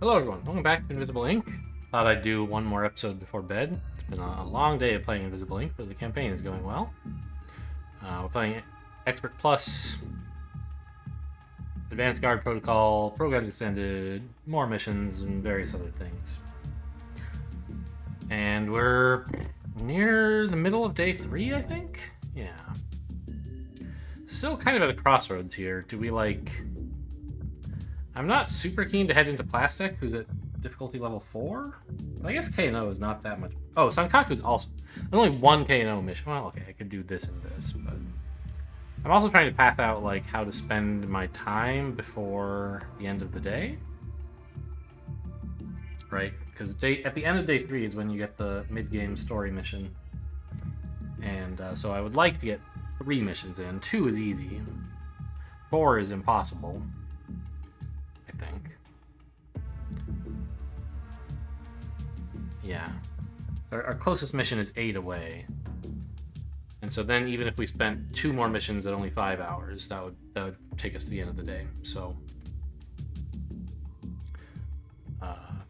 Hello everyone, welcome back to Invisible Ink. Thought I'd do one more episode before bed. It's been a long day of playing Invisible Ink, but the campaign is going well. We're playing Expert Plus, Advanced Guard Protocol, Programs Extended, more missions, and various other things. And we're near the middle of day 3, I think? Yeah. Still kind of at a crossroads here. Do we I'm not super keen to head into Plastic, who's at difficulty level 4. But I guess K&O is not that much. Oh, Sankaku's also... There's only one K&O mission. Well, okay, I could do this and this, but... I'm also trying to path out, how to spend my time before the end of the day. Right? Because at the end of day 3 is when you get the mid-game story mission. And so I would like to get 3 missions in. 2 is easy. 4 is impossible. I think. Yeah. Our closest mission is 8 away. And so then even if we spent 2 more missions at only 5 hours, that would take us to the end of the day. So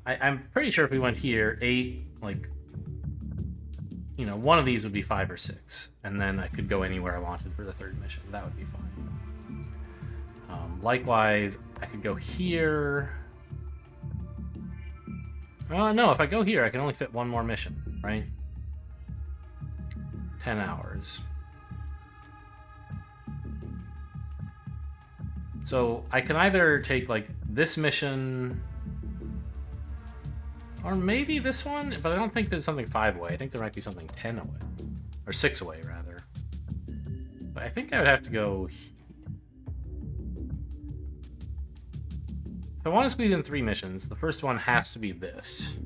I'm pretty sure if we went here, 8, one of these would be 5 or 6. And then I could go anywhere I wanted for the 3rd mission. That would be fine. Likewise, I could go here. No, if I go here, I can only fit 1 more mission, right? 10 hours. So I can either take, this mission, or maybe this one, but I don't think there's something 5 away. I think there might be something 10 away. Or 6 away, rather. But I think I would have to go... If I want to squeeze in 3 missions, the first one has to be this.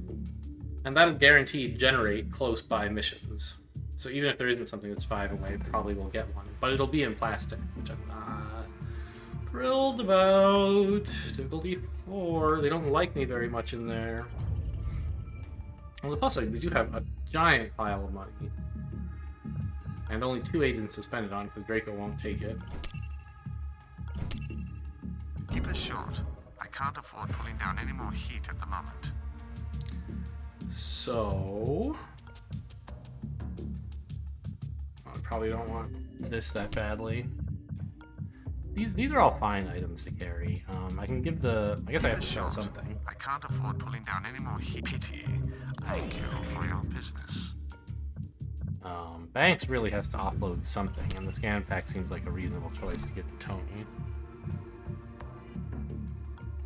And that'll guarantee generate close by missions. So even if there isn't something that's 5 away, probably we'll get one. But it'll be in Plastic, which I'm not thrilled about. Difficulty 4. They don't like me very much in there. On the plus side, we do have a giant pile of money. And only 2 agents suspended on because Draco won't take it. Keep this short. I can't afford pulling down any more heat at the moment. So... I probably don't want this that badly. These are all fine items to carry. I can give the... I guess I have to sell something. I can't afford pulling down any more heat. Pity. Thank you for your business. Banks really has to offload something, and the scan pack seems like a reasonable choice to give to Tony.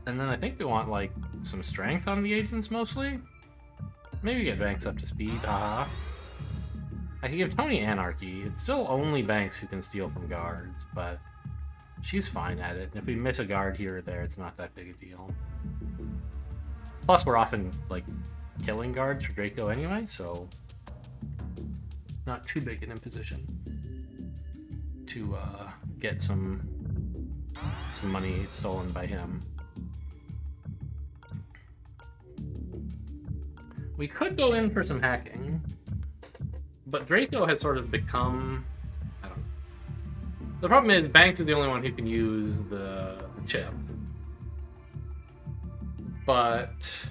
And then I think we want, some strength on the agents, mostly? Maybe get Banks up to speed, haha. I can give Tony Anarchy. It's still only Banks who can steal from guards, but she's fine at it. And if we miss a guard here or there, it's not that big a deal. Plus, we're often, killing guards for Draco anyway, so... not too big an imposition to, get some money stolen by him. We could go in for some hacking, but Draco has sort of become... I don't know. The problem is Banks is the only one who can use the chip. But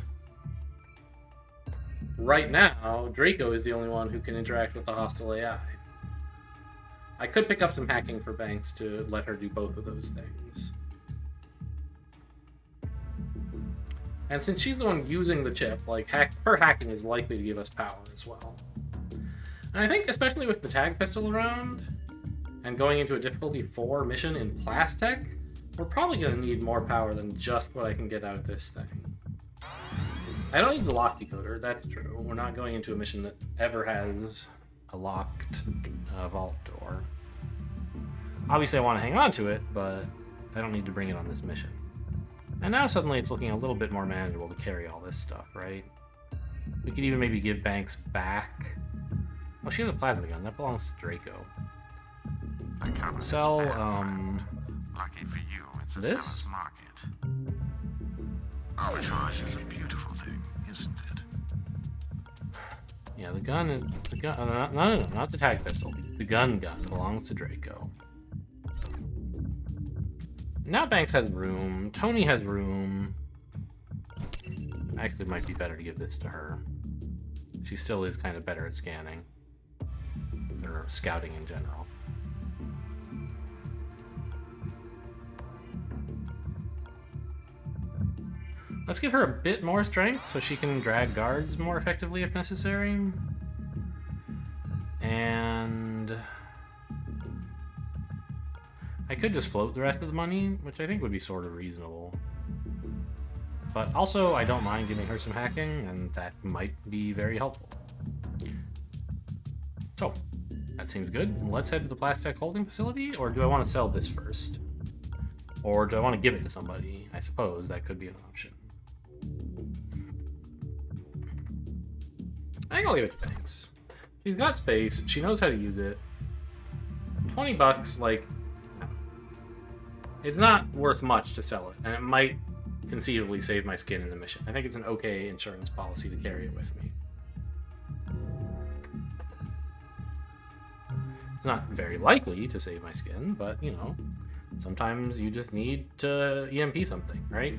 right now, Draco is the only one who can interact with the hostile AI. I could pick up some hacking for Banks to let her do both of those things. And since she's the one using the chip, her hacking is likely to give us power as well. And I think, especially with the tag pistol around, and going into a difficulty 4 mission in Plastic, we're probably going to need more power than just what I can get out of this thing. I don't need the lock decoder, that's true. We're not going into a mission that ever has a locked vault door. Obviously I want to hang on to it, but I don't need to bring it on this mission. And now suddenly it's looking a little bit more manageable to carry all this stuff, right? We could even maybe give Banks back... Oh, she has a plasma gun. That belongs to Draco. Sell, Lucky for you, it's a this? seller's market. Arbitrage is a beautiful thing, isn't it? Yeah, the gun is... No, not the tag pistol. The gun belongs to Draco. Now Banks has room. Tony has room. Actually, it might be better to give this to her. She still is kind of better at scanning. Or scouting in general. Let's give her a bit more strength so she can drag guards more effectively if necessary. And I could just float the rest of the money, which I think would be sort of reasonable. But also, I don't mind giving her some hacking, and that might be very helpful. So, that seems good. Let's head to the Plastic Holding Facility, or do I want to sell this first? Or do I want to give it to somebody? I suppose that could be an option. I think I'll give it to Banks. She's got space, she knows how to use it. 20 bucks, like, no. It's not worth much to sell it, and it might conceivably save my skin in the mission. I think it's an okay insurance policy to carry it with me. It's not very likely to save my skin, but, you know, sometimes you just need to EMP something, right?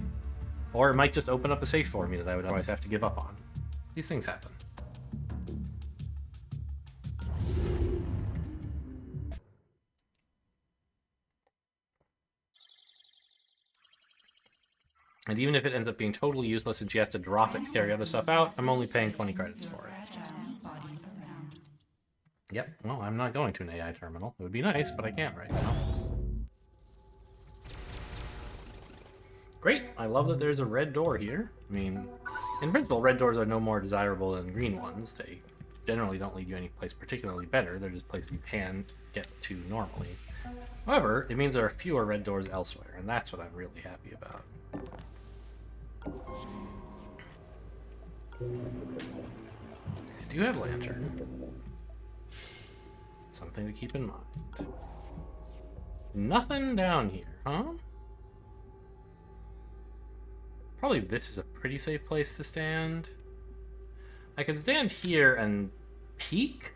Or it might just open up a safe for me that I would otherwise have to give up on. These things happen. And even if it ends up being totally useless and she has to drop it to carry other stuff out, I'm only paying 20 credits for it. Yep, well, I'm not going to an AI terminal. It would be nice, but I can't right now. Great, I love that there's a red door here. I mean, in principle, red doors are no more desirable than green ones. They generally don't lead you any place particularly better. They're just places you can't get to normally. However, it means there are fewer red doors elsewhere, and that's what I'm really happy about. I do have Lantern. Something to keep in mind. Nothing down here, huh? Probably this is a pretty safe place to stand. I could stand here and peek,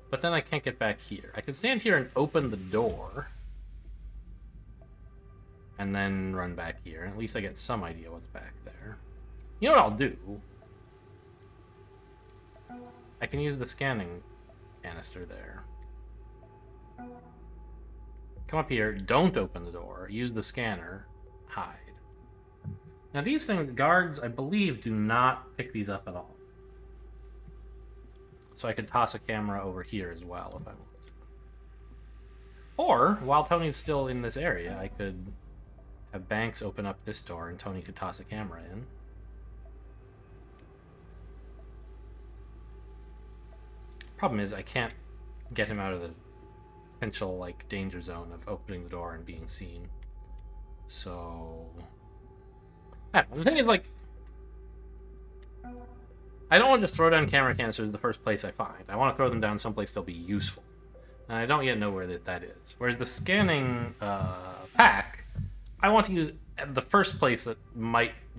but then I can't get back here. I could stand here and open the door, and then run back here. At least I get some idea what's back there. You know what I'll do? I can use the scanning canister there. Come up here, don't open the door, use the scanner, hide. Now these things, guards, I believe, do not pick these up at all. So I could toss a camera over here as well if I wanted. Or, while Tony's still in this area, I could have Banks open up this door and Tony could toss a camera in. Problem is, I can't get him out of the potential, like, danger zone of opening the door and being seen. So I don't know. The thing is, like, I don't want to just throw down camera canisters the first place I find. I want to throw them down someplace they'll be useful. And I don't yet know where that is. Whereas the scanning pack, I want to use the first place that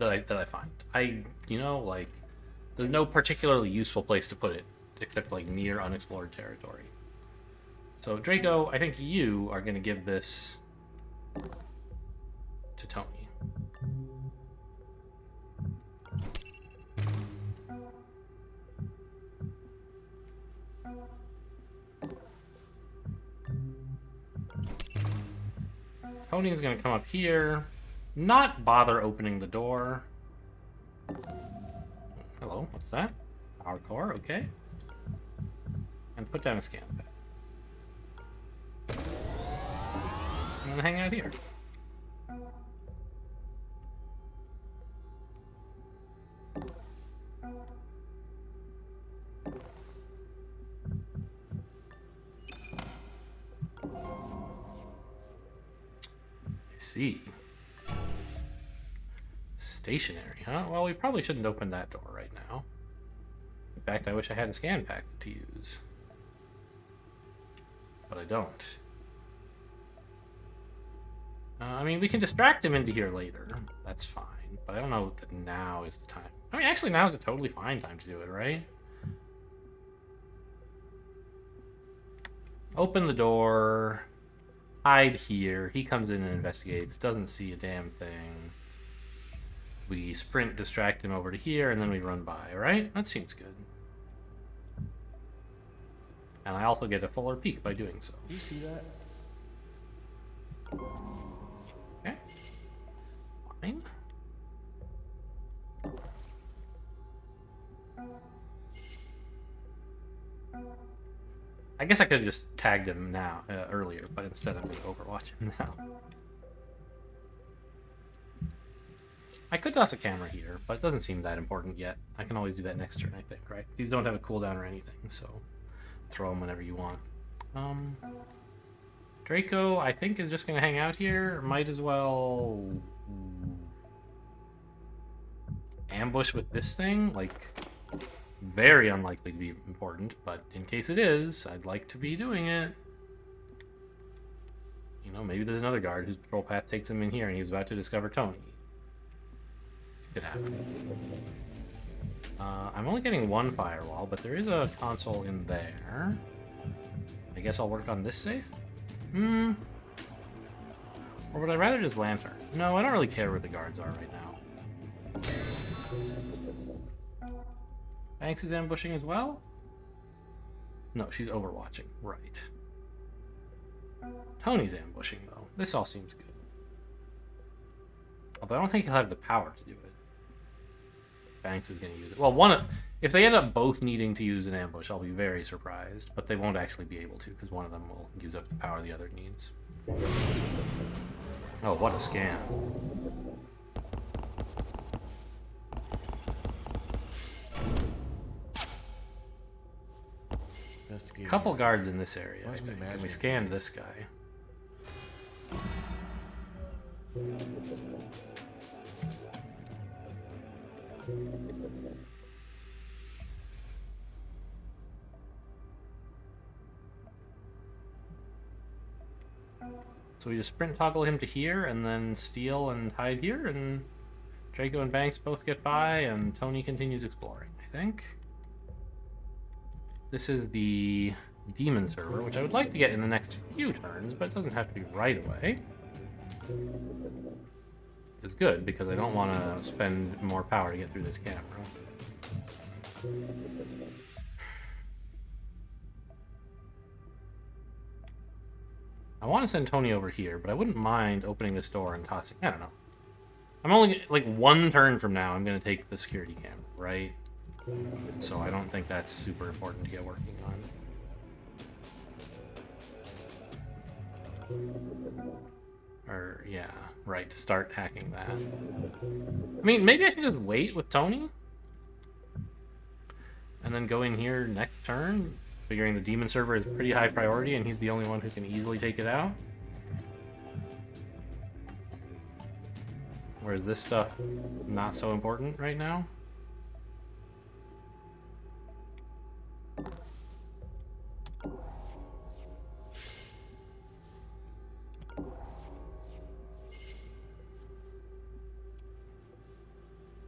I find. You know, like, there's no particularly useful place to put it, except, like, near unexplored territory. So, Draco, I think you are going to give this to Tony. Tony's going to come up here, not bother opening the door. Hello, what's that? Power core, okay. And put down a scan pad. And then hang out here. See. Stationary, huh? Well, we probably shouldn't open that door right now. In fact, I wish I had a scan pack to use. But I don't. I mean, we can distract him into here later. That's fine. But I don't know that now is the time. I mean, actually, now is a totally fine time to do it, right? Open the door. Hide here. He comes in and investigates. Doesn't see a damn thing. We sprint, distract him over to here, and then we run by, right? That seems good. And I also get a fuller peek by doing so. You see that? Okay. Fine. I guess I could have just tagged him now earlier, but instead I'm going to overwatch him now. I could toss a camera here, but it doesn't seem that important yet. I can always do that next turn, I think, right? These don't have a cooldown or anything, so throw them whenever you want. Draco, I think, is just going to hang out here. Might as well ambush with this thing. Like, very unlikely to be important, but in case it is, I'd like to be doing it. You know, maybe there's another guard whose patrol path takes him in here and he's about to discover Tony. Could happen. I'm only getting one firewall, but there is a console in there. I guess I'll work on this safe? Or would I rather just lantern? No, I don't really care where the guards are right now. Banks is ambushing as well? No, she's overwatching. Right. Tony's ambushing, though. This all seems good. Although I don't think he'll have the power to do it. Banks is going to use it. Well, if they end up both needing to use an ambush, I'll be very surprised. But they won't actually be able to, because one of them will use up the power the other needs. Oh, what a scam. Couple guards in this area, I think. And we scanned this guy. So we just sprint toggle him to here, and then steal and hide here, and Draco and Banks both get by, and Tony continues exploring, I think. This is the demon server, which I would like to get in the next few turns, but it doesn't have to be right away. It's good, because I don't want to spend more power to get through this camera. I want to send Tony over here, but I wouldn't mind opening this door and tossing... I don't know. I'm only, like, one turn from now, I'm going to take the security camera, right? So I don't think that's super important to get working on. Or, yeah, right, start hacking that. I mean, maybe I should just wait with Tony? And then go in here next turn, figuring the demon server is pretty high priority and he's the only one who can easily take it out. Whereas this stuff, not so important right now.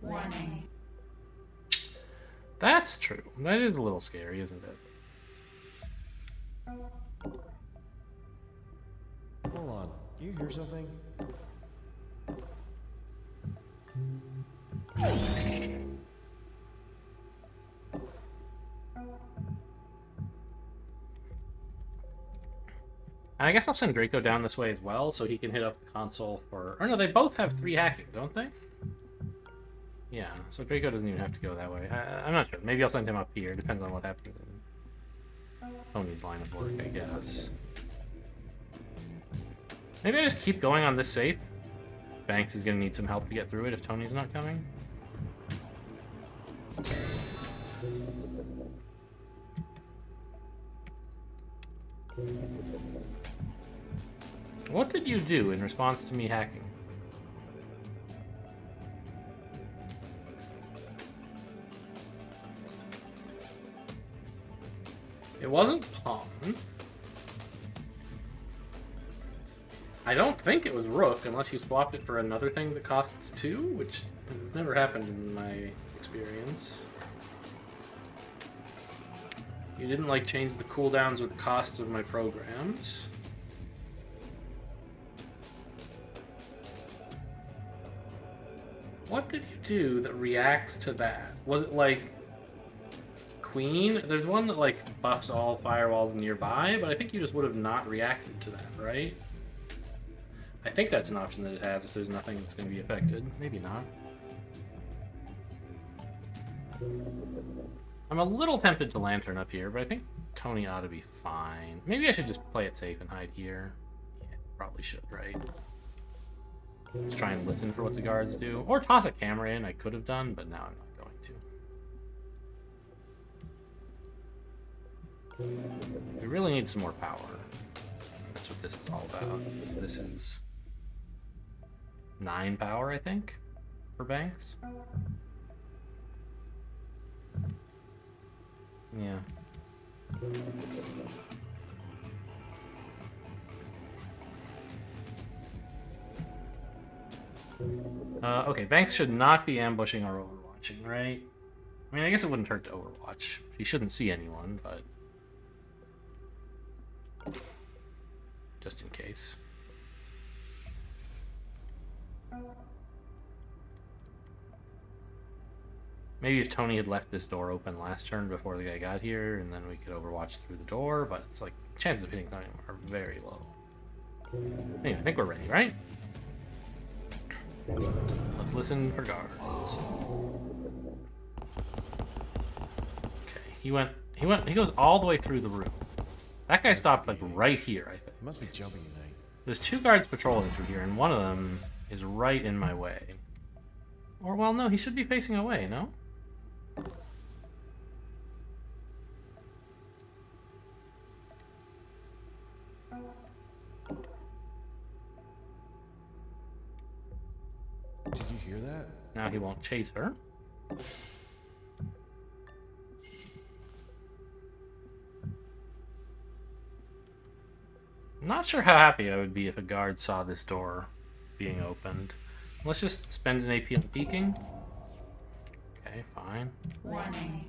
Warning. That's true. That is a little scary, isn't it? Hold on. You hear something? And I guess I'll send Draco down this way as well, so he can hit up the console for... Or no, they both have 3 hacking, don't they? Yeah, so Draco doesn't even have to go that way. I'm not sure. Maybe I'll send him up here. Depends on what happens in Tony's line of work, I guess. Maybe I just keep going on this safe. Banks is going to need some help to get through it if Tony's not coming. What did you do in response to me hacking? It wasn't pawn. I don't think it was rook, unless you swapped it for another thing that costs 2, which has never happened in my experience. You didn't, like, change the cooldowns with the costs of my programs. What did you do that reacts to that? Was it like Queen? There's one that like buffs all firewalls nearby, but I think you just would have not reacted to that, right? I think that's an option that it has if there's nothing that's going to be affected. Maybe not. I'm a little tempted to lantern up here, but I think Tony ought to be fine. Maybe I should just play it safe and hide here. Yeah, probably should, right? Just try and listen for what the guards do. Or toss a camera in, I could have done, but now I'm not going to. We really need some more power. That's what this is all about. This is 9 power, I think, for Banks. Yeah. Okay, Banks should not be ambushing or overwatching, right? I mean, I guess it wouldn't hurt to overwatch. She shouldn't see anyone, but... just in case. Maybe if Tony had left this door open last turn before the guy got here, and then we could overwatch through the door, but it's like, chances of hitting Tony are very low. Anyway, I think we're ready, right? Let's listen for guards. Okay, he goes all the way through the room. That guy stopped like right here, I think. He must be jumping tonight. There's 2 guards patrolling through here, and one of them is right in my way. Or, well, no, he should be facing away, no? Did you hear that? Now he won't chase her. I'm not sure how happy I would be if a guard saw this door being opened. Let's just spend an AP on peeking. Okay, fine. Warning.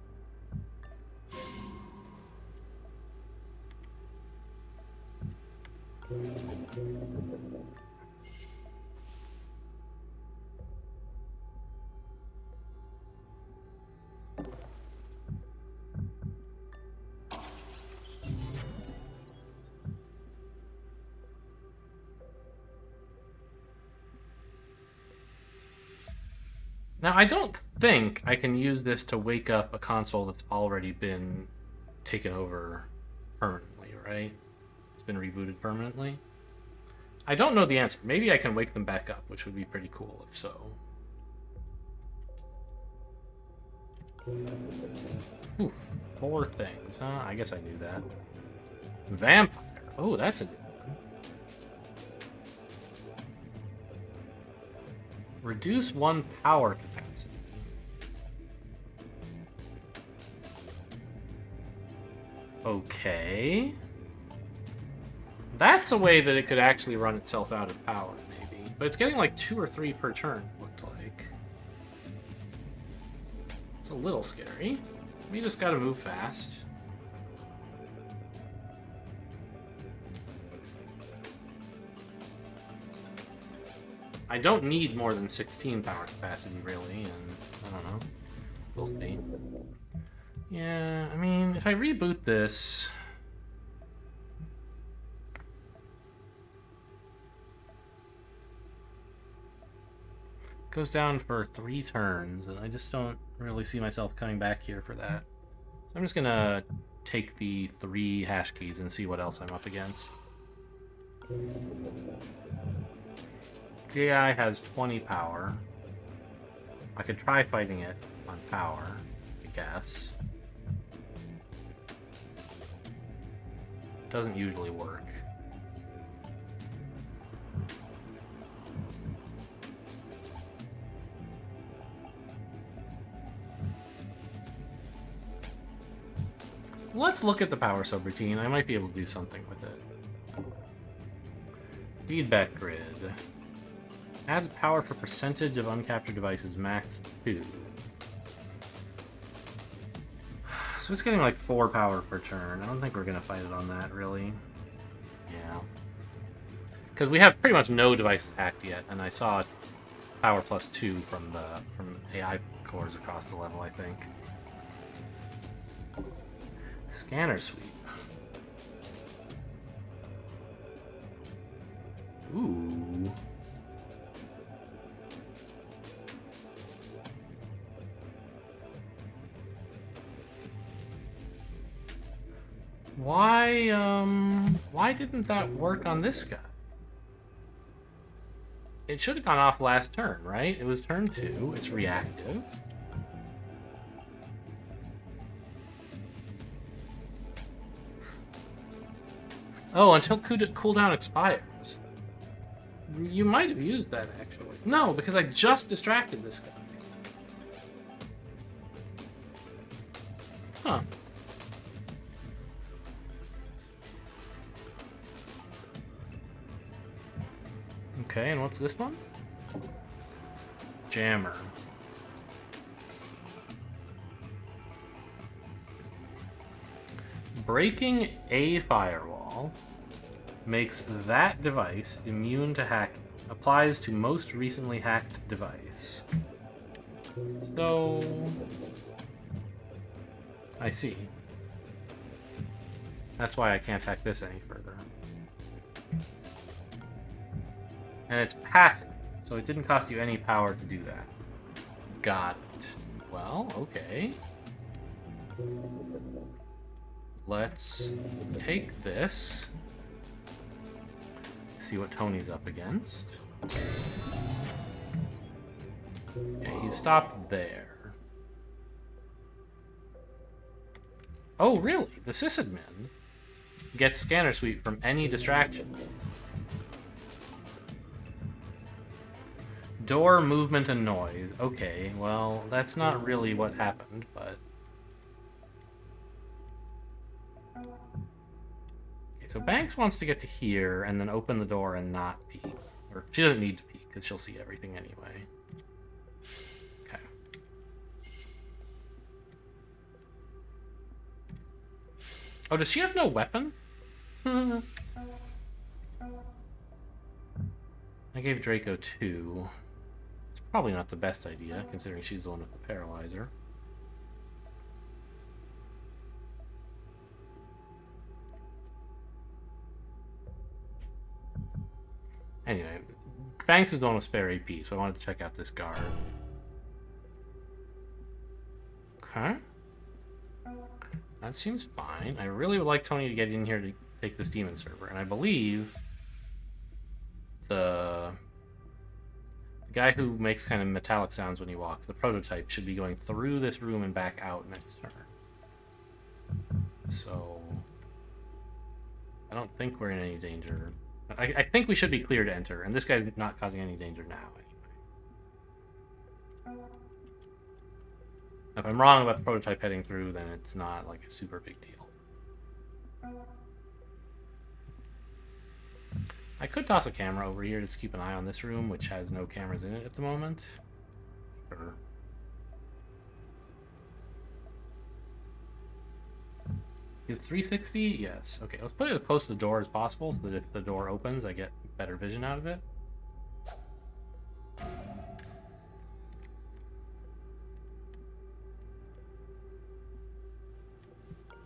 Now, I don't think I can use this to wake up a console that's already been taken over permanently, right? It's been rebooted permanently. I don't know the answer. Maybe I can wake them back up, which would be pretty cool if so. Ooh, 4 things, huh? I guess I knew that. Vampire. Oh, that's a new one. Reduce 1 power capacity. Okay. That's a way that it could actually run itself out of power, maybe. But it's getting like 2 or 3 per turn, it looked like. It's a little scary. We just gotta move fast. I don't need more than 16 power capacity, really, and I don't know. We'll see. Yeah, I mean, if I reboot this... it goes down for 3 turns, and I just don't really see myself coming back here for that. So I'm just gonna take the 3 hash keys and see what else I'm up against. GI has 20 power. I could try fighting it on power, I guess. Doesn't usually work. Let's look at the power subroutine. I might be able to do something with it. Feedback grid. Adds power for percentage of uncaptured devices, max 2. So it's getting like 4 power per turn. I don't think we're going to fight it on that, really. Yeah. Because we have pretty much no devices hacked yet, and I saw power +2 from AI cores across the level, I think. Scanner sweep. Ooh. Why didn't that work on this guy? It should have gone off last turn, right? It was turn 2. It's reactive. Oh, until cooldown expires. You might have used that, actually. No, because I just distracted this guy. Huh. Okay, and what's this one? Jammer. Breaking a firewall makes that device immune to hacking. Applies to most recently hacked device. So... I see. That's why I can't hack this any further. And it's passive, so it didn't cost you any power to do that. Got it. Well, okay. Let's take this. See what Tony's up against. Yeah, he stopped there. Oh, really? The sysadmin gets scanner sweep from any distraction. Door movement and noise. Okay, well, that's not really what happened, but... Okay, so Banks wants to get to here and then open the door and not peek. Or she doesn't need to peek, because she'll see everything anyway. Okay. Oh, does she have no weapon? I gave Draco 2. Probably not the best idea, considering she's the one with the paralyzer. Anyway, Banks is the one with spare AP, so I wanted to check out this guard. Okay. That seems fine. I really would like Tony to get in here to take this demon server, and I believe the guy who makes kind of metallic sounds when he walks, the prototype, should be going through this room and back out next turn. So I don't think we're in any danger. I think we should be clear to enter, and this guy's not causing any danger now anyway. If I'm wrong about the prototype heading through, then it's not like a super big deal. I could toss a camera over here just to keep an eye on this room, which has no cameras in it at the moment. Sure. Is 360? Yes. Okay, let's put it as close to the door as possible so that if the door opens, I get better vision out of it.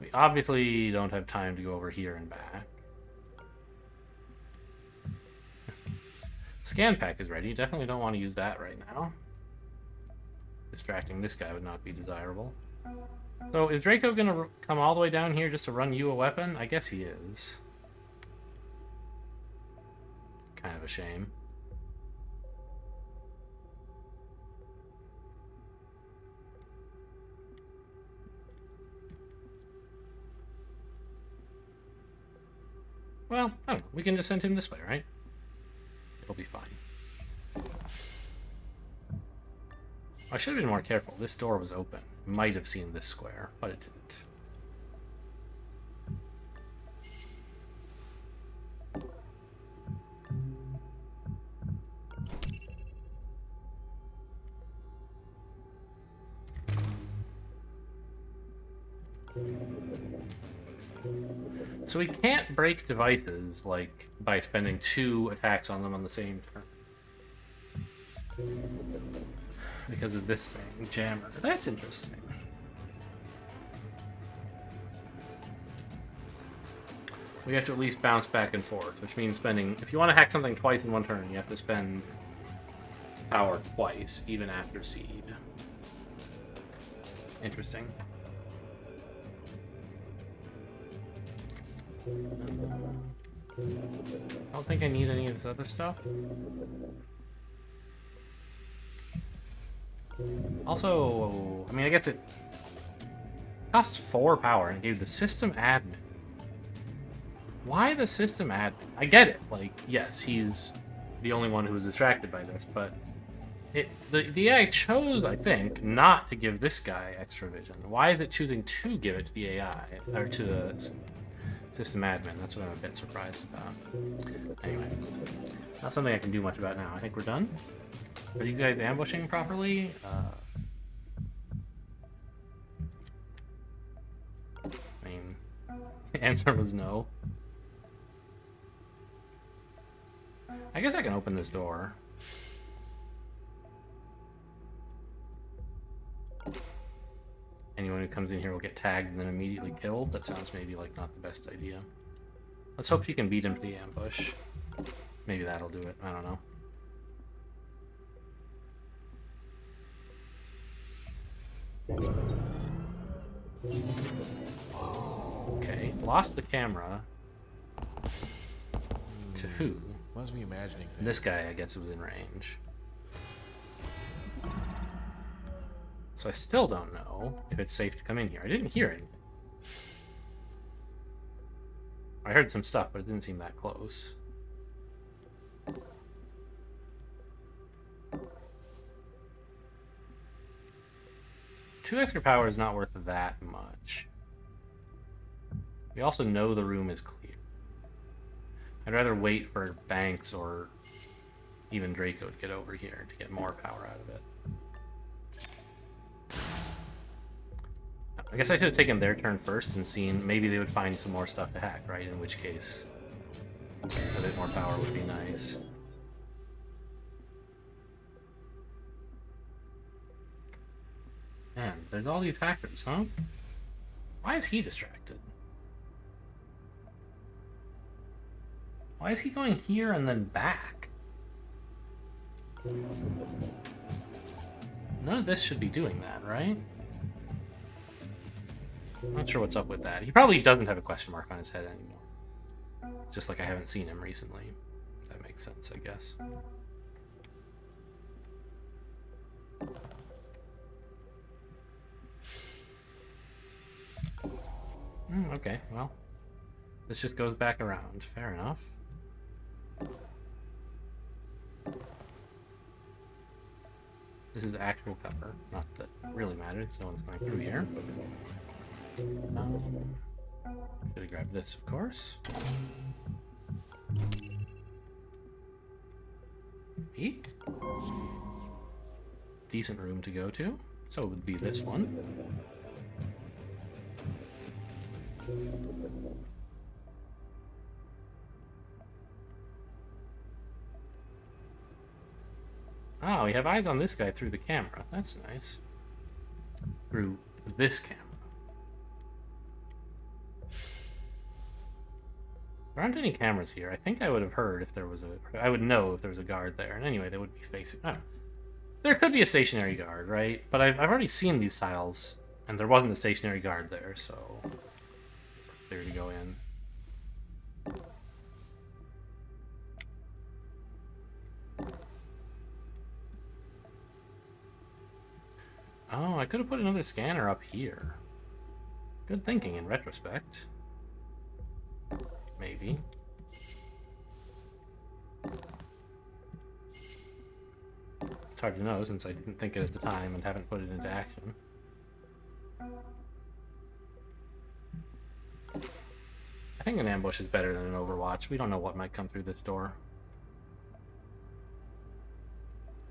We obviously don't have time to go over here and back. Scan pack is ready. Definitely don't want to use that right now. Distracting this guy would not be desirable. So is Draco gonna come all the way down here just to run you a weapon? I guess he is. Kind of a shame. Well, I don't know. We can just send him this way, right? It'll be fine. I should have been more careful. This door was open. Might have seen this square, but it didn't. So we can't break devices, like, by spending 2 attacks on them on the same turn. Because of this thing, jammer. That's interesting. We have to at least bounce back and forth, which means spending... If you want to hack something twice in one turn, you have to spend power twice, even after seed. Interesting. I don't think I need any of this other stuff. Also, I mean, I guess it costs 4 power and it gave the system admin. Why the system admin? I get it. Like, yes, he's the only one who was distracted by this, but the AI chose, I think, not to give this guy extra vision. Why is it choosing to give it to the AI, or to the system admin? That's what I'm a bit surprised about. Anyway, not something I can do much about now. I think we're done. Are these guys ambushing properly? I mean, the answer was no. I guess I can open this door. Anyone who comes in here will get tagged and then immediately killed. That sounds maybe like not the best idea. Let's hope she can beat him to the ambush. Maybe that'll do it. I don't know. Okay, lost the camera. To who? Must be imagining things. This guy, I guess, was in range. So I still don't know if it's safe to come in here. I didn't hear anything. I heard some stuff, but it didn't seem that close. Two extra power is not worth that much. We also know the room is clear. I'd rather wait for Banks or even Draco to get over here to get more power out of it. I guess I should have taken their turn first and seen maybe they would find some more stuff to hack, right? In which case, a bit more power would be nice. Man, there's all these hackers, huh? Why is he distracted? Why is he going here and then back? None of this should be doing that, right? I'm not sure what's up with that. He probably doesn't have a question mark on his head anymore. Just like I haven't seen him recently. That makes sense, I guess. Okay, well. This just goes back around. Fair enough. This is actual cover. Not that it really matters. No one's going through here. Should have grabbed this, of course. Peek. Decent room to go to. So it would be this one. Oh, we have eyes on this guy through the camera. That's nice. Through this camera. There aren't any cameras here. I think I would have heard if there was I would know if there was a guard there. And anyway, they would be facing... I don't know. There could be a stationary guard, right? But I've already seen these tiles, and there wasn't a stationary guard there, so... Clear to go in. Oh, I could have put another scanner up here. Good thinking in retrospect. Maybe. It's hard to know since I didn't think it at the time and haven't put it into action. I think an ambush is better than an overwatch. We don't know what might come through this door.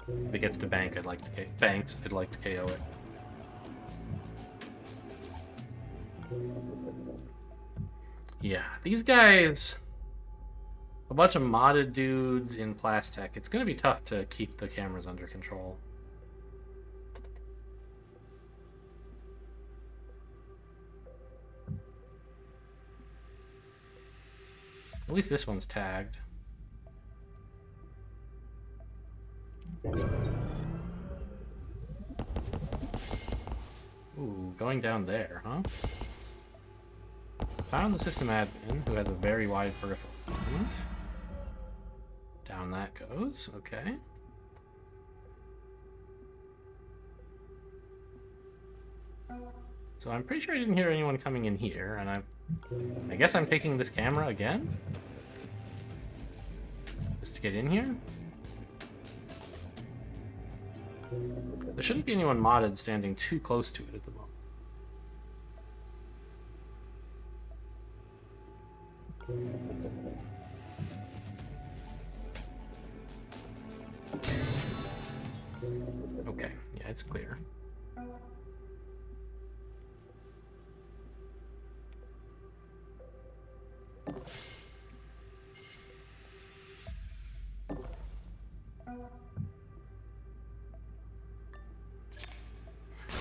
If it gets to Banks, I'd like to KO it. Yeah, these guys... a bunch of modded dudes in Plastech. It's going to be tough to keep the cameras under control. At least this one's tagged. Ooh, going down there, huh? Found the system admin, who has a very wide peripheral movement. Down that goes, okay. So I'm pretty sure I didn't hear anyone coming in here, and I guess I'm taking this camera again? Just to get in here? There shouldn't be anyone modded standing too close to it at the moment. Okay, yeah, it's clear.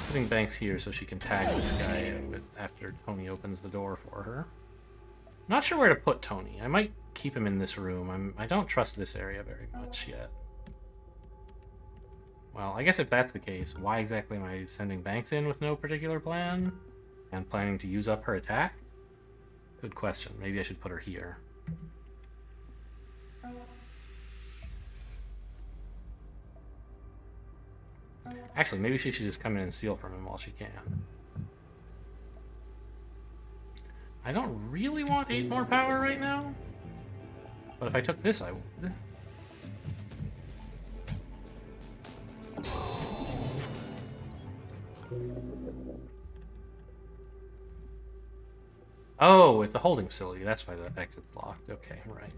Putting Banks here so she can tag this guy with after Tony opens the door for her. Not sure where to put Tony. I might keep him in this room. I don't trust this area very much yet. Well, I guess if that's the case, why exactly am I sending Banks in with no particular plan? And planning to use up her attack? Good question. Maybe I should put her here. Actually, maybe she should just come in and steal from him while she can. I don't really want 8 more power right now. But if I took this, I would. Oh, it's a holding facility. That's why the exit's locked. Okay, right.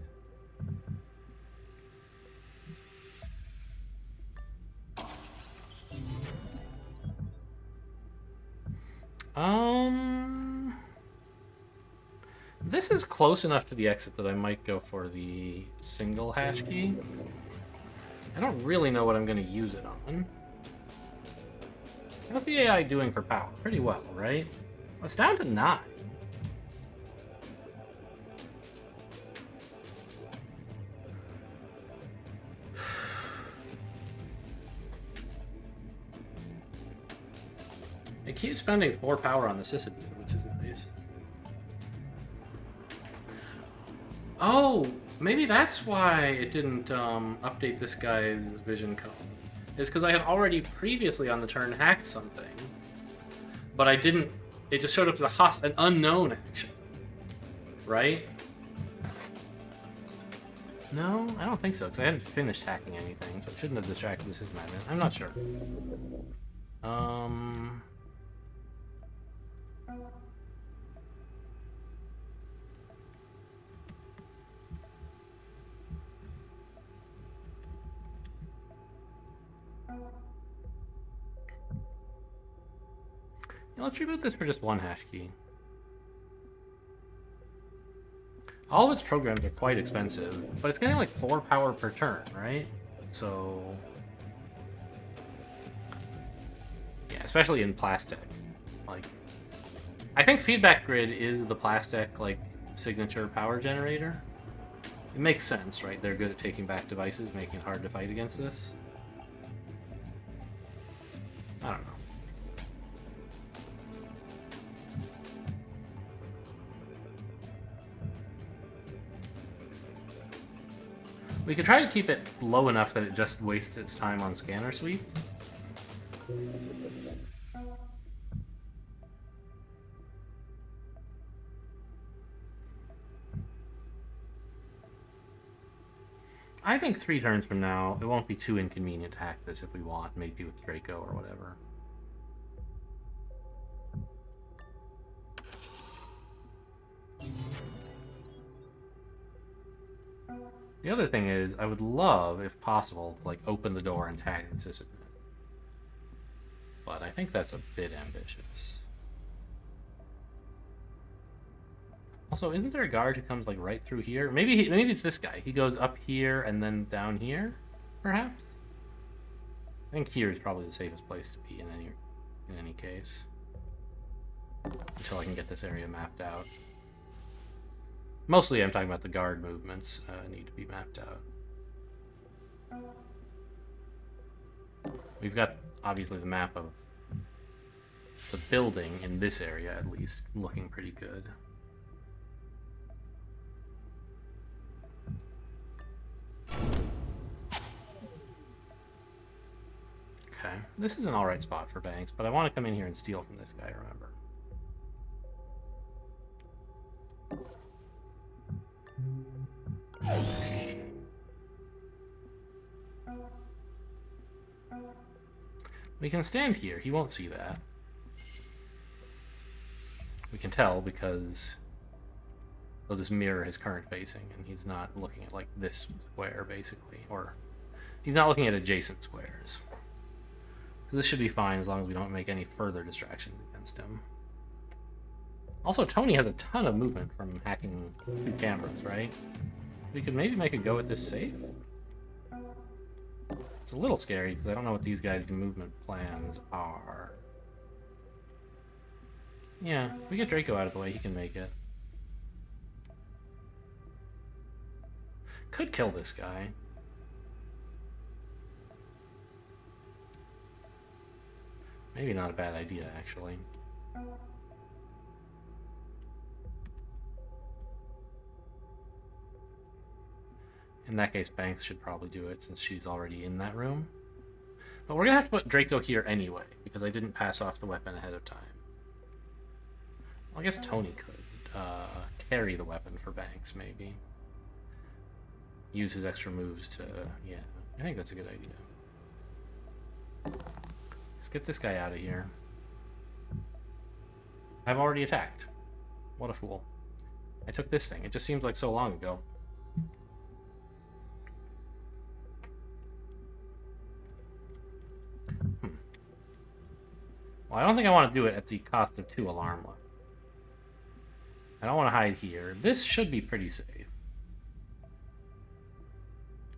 This is close enough to the exit that I might go for the single hash key. I don't really know what I'm going to use it on. How's the AI doing for power? Pretty well, right? Well, it's down to 9. It keeps spending 4 power on the Sysadmin, which is nice. Oh, maybe that's why it didn't update this guy's vision cone. It's because I had already previously on the turn hacked something, but I didn't. It just showed up as an unknown action, right? No, I don't think so, because I hadn't finished hacking anything, so it shouldn't have distracted the system admin. I'm not sure. Let's reboot this for just 1 hash key. All of its programs are quite expensive, but it's getting like 4 power per turn, right? So... yeah, especially in Plastech. Like, I think Feedback Grid is the Plastech, like, signature power generator. It makes sense, right? They're good at taking back devices, making it hard to fight against this. I don't know. We could try to keep it low enough that it just wastes its time on scanner sweep. I think 3 turns from now, it won't be too inconvenient to hack this if we want, maybe with Draco or whatever. The other thing is, I would love, if possible, to like open the door and tag the sysadmin. But I think that's a bit ambitious. Also, isn't there a guard who comes like right through here? Maybe it's this guy. He goes up here and then down here, perhaps. I think here is probably the safest place to be in any case. Until I can get this area mapped out. Mostly I'm talking about the guard movements need to be mapped out. We've got, obviously, the map of the building in this area, at least, looking pretty good. Okay, this is an alright spot for Banks, but I want to come in here and steal from this guy, remember. We can stand here. He won't see that. We can tell because they'll just mirror his current facing, and he's not looking at like this square basically, or he's not looking at adjacent squares. So this should be fine as long as we don't make any further distractions against him. Also, Tony has a ton of movement from hacking 2 cameras, right? We could maybe make a go at this safe? It's a little scary because I don't know what these guys' movement plans are. Yeah, if we get Draco out of the way, he can make it. Could kill this guy. Maybe not a bad idea, actually. In that case, Banks should probably do it since she's already in that room. But we're going to have to put Draco here anyway, because I didn't pass off the weapon ahead of time. Well, I guess Tony could carry the weapon for Banks, maybe. Use his extra moves to... yeah, I think that's a good idea. Let's get this guy out of here. I've already attacked. What a fool. I took this thing. It just seems like so long ago. Well, I don't think I want to do it at the cost of 2 alarm lights. I don't want to hide here. This should be pretty safe.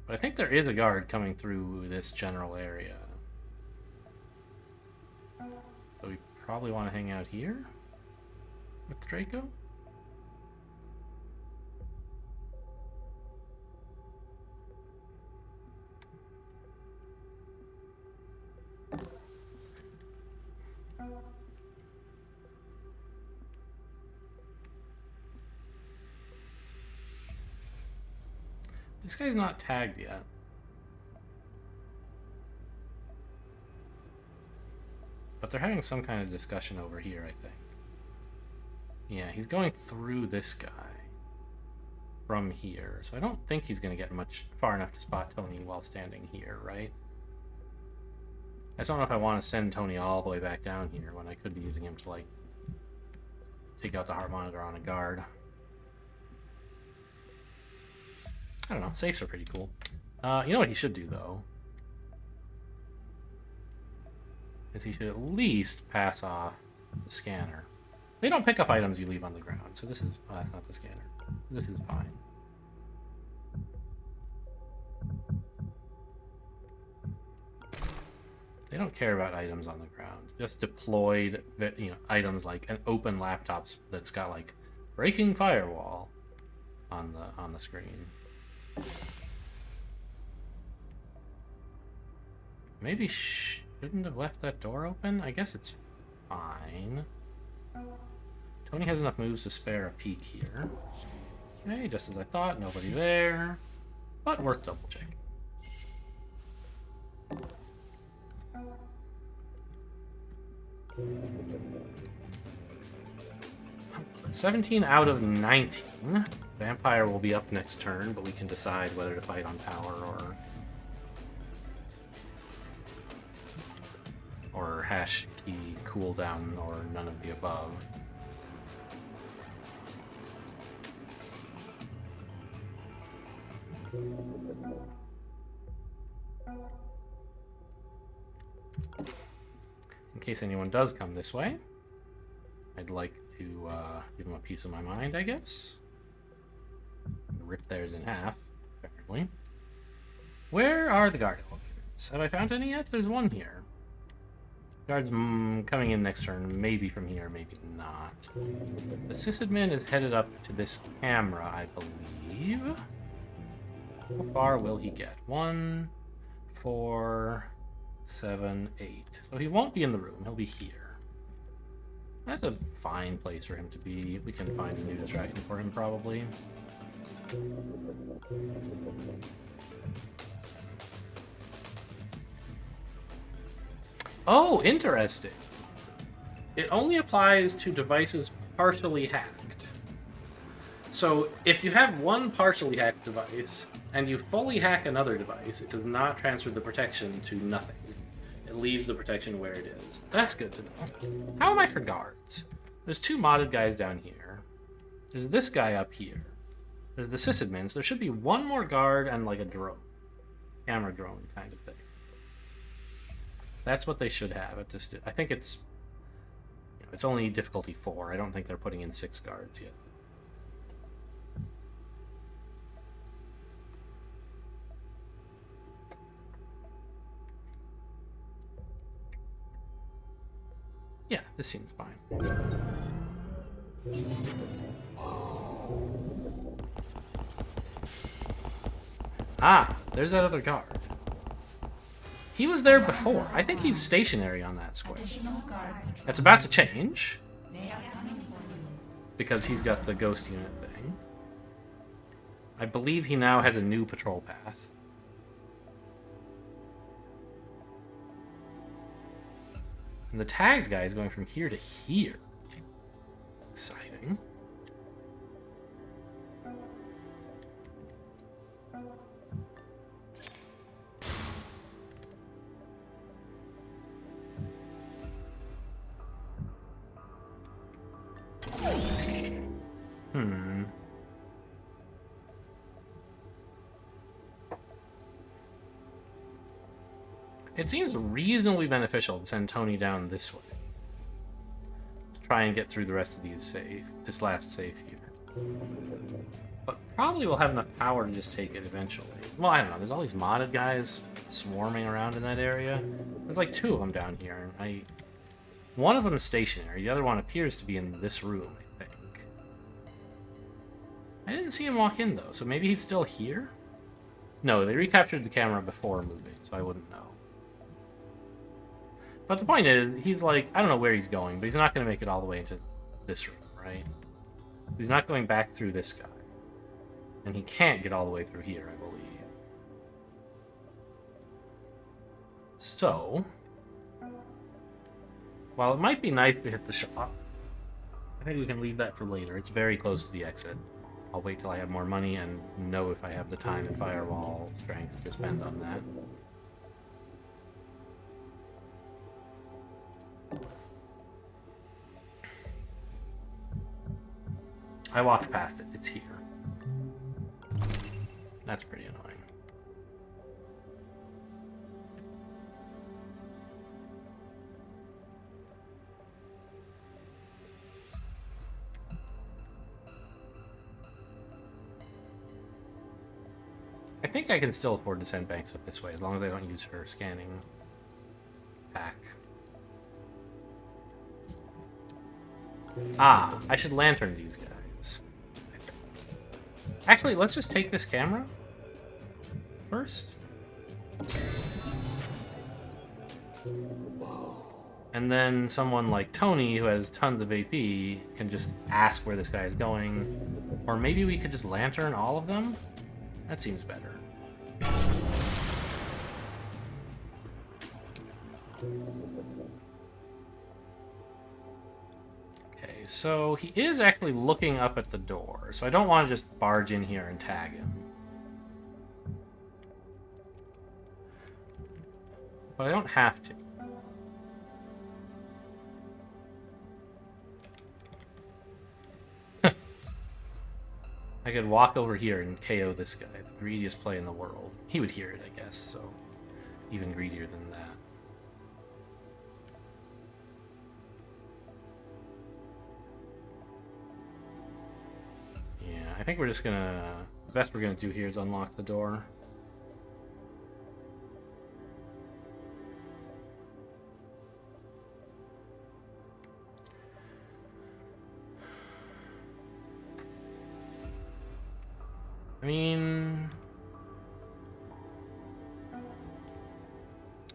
But I think there is a guard coming through this general area. So we probably want to hang out here with Draco. This guy's not tagged yet. But they're having some kind of discussion over here, I think. Yeah, he's going through this guy from here. So I don't think he's going to get much far enough to spot Tony while standing here, right? I just don't know if I want to send Tony all the way back down here when I could be using him to, like, take out the heart monitor on a guard. I don't know. Safes are pretty cool. You know what he should do, though? Is he should at least pass off the scanner. They don't pick up items you leave on the ground, so this is... oh, that's not the scanner. This is fine. They don't care about items on the ground. Just deployed, items like an open laptop that's got, like, breaking firewall on the screen. Maybe shouldn't have left that door open? I guess it's fine. Tony has enough moves to spare a peek here. Okay, just as I thought, nobody there. But worth double checking. 17 out of 19. Vampire will be up next turn, but we can decide whether to fight on power or hash key cooldown or none of the above. In case anyone does come this way. I'd like to give him a piece of my mind, I guess. Rip theirs in half, apparently. Where are the guard elevators? Have I found any yet? There's one here. Guards coming in next turn, maybe from here, maybe not. The sysadmin is headed up to this camera, I believe. How far will he get? 1, 4, 7, 8. So he won't be in the room, he'll be here. That's a fine place for him to be. We can find a new distraction for him, probably. Oh, interesting. It only applies to devices partially hacked. So if you have one partially hacked device and you fully hack another device, it does not transfer the protection to nothing. It leaves the protection where it is. That's good to know. How am I for guards? There's 2 modded guys down here. There's this guy up here. There's the sysadmin, so there should be 1 more guard and like a drone. Camera drone kind of thing. That's what they should have at this. I think it's, you know, it's only difficulty 4. I don't think they're putting in 6 guards yet. Yeah, this seems fine. Ah, there's that other guard. He was there before. I think he's stationary on that square. It's about to change. Because he's got the ghost unit thing. I believe he now has a new patrol path. And the tagged guy is going from here to here. Exciting. It seems reasonably beneficial to send Tony down this way. To try and get through the rest of this last save here. But probably we'll have enough power to just take it eventually. Well, I don't know. There's all these modded guys swarming around in that area. There's like 2 of them down here. And one of them is stationary. The other one appears to be in this room, I think. I didn't see him walk in, though. So maybe he's still here? No, they recaptured the camera before moving, so I wouldn't know. But the point is, he's like, I don't know where he's going, but he's not going to make it all the way into this room, right? He's not going back through this guy. And he can't get all the way through here, I believe. So, while it might be nice to hit the shop, I think we can leave that for later. It's very close to the exit. I'll wait till I have more money and know if I have the time and firewall strength to spend on that. I walked past it. It's here. That's pretty annoying. I think I can still afford to send Banks up this way, as long as I don't use her scanning pack. Ah, I should lantern these guys. Actually, let's just take this camera first. And then someone like Tony, who has tons of AP, can just ask where this guy is going. Or maybe we could just lantern all of them? That seems better. Okay, so he is actually looking up at the door, so I don't want to just barge in here and tag him. But I don't have to. I could walk over here and KO this guy, the greediest play in the world. He would hear it, I guess, so even greedier than that. I think we're just gonna... The best we're gonna do here is unlock the door. I mean...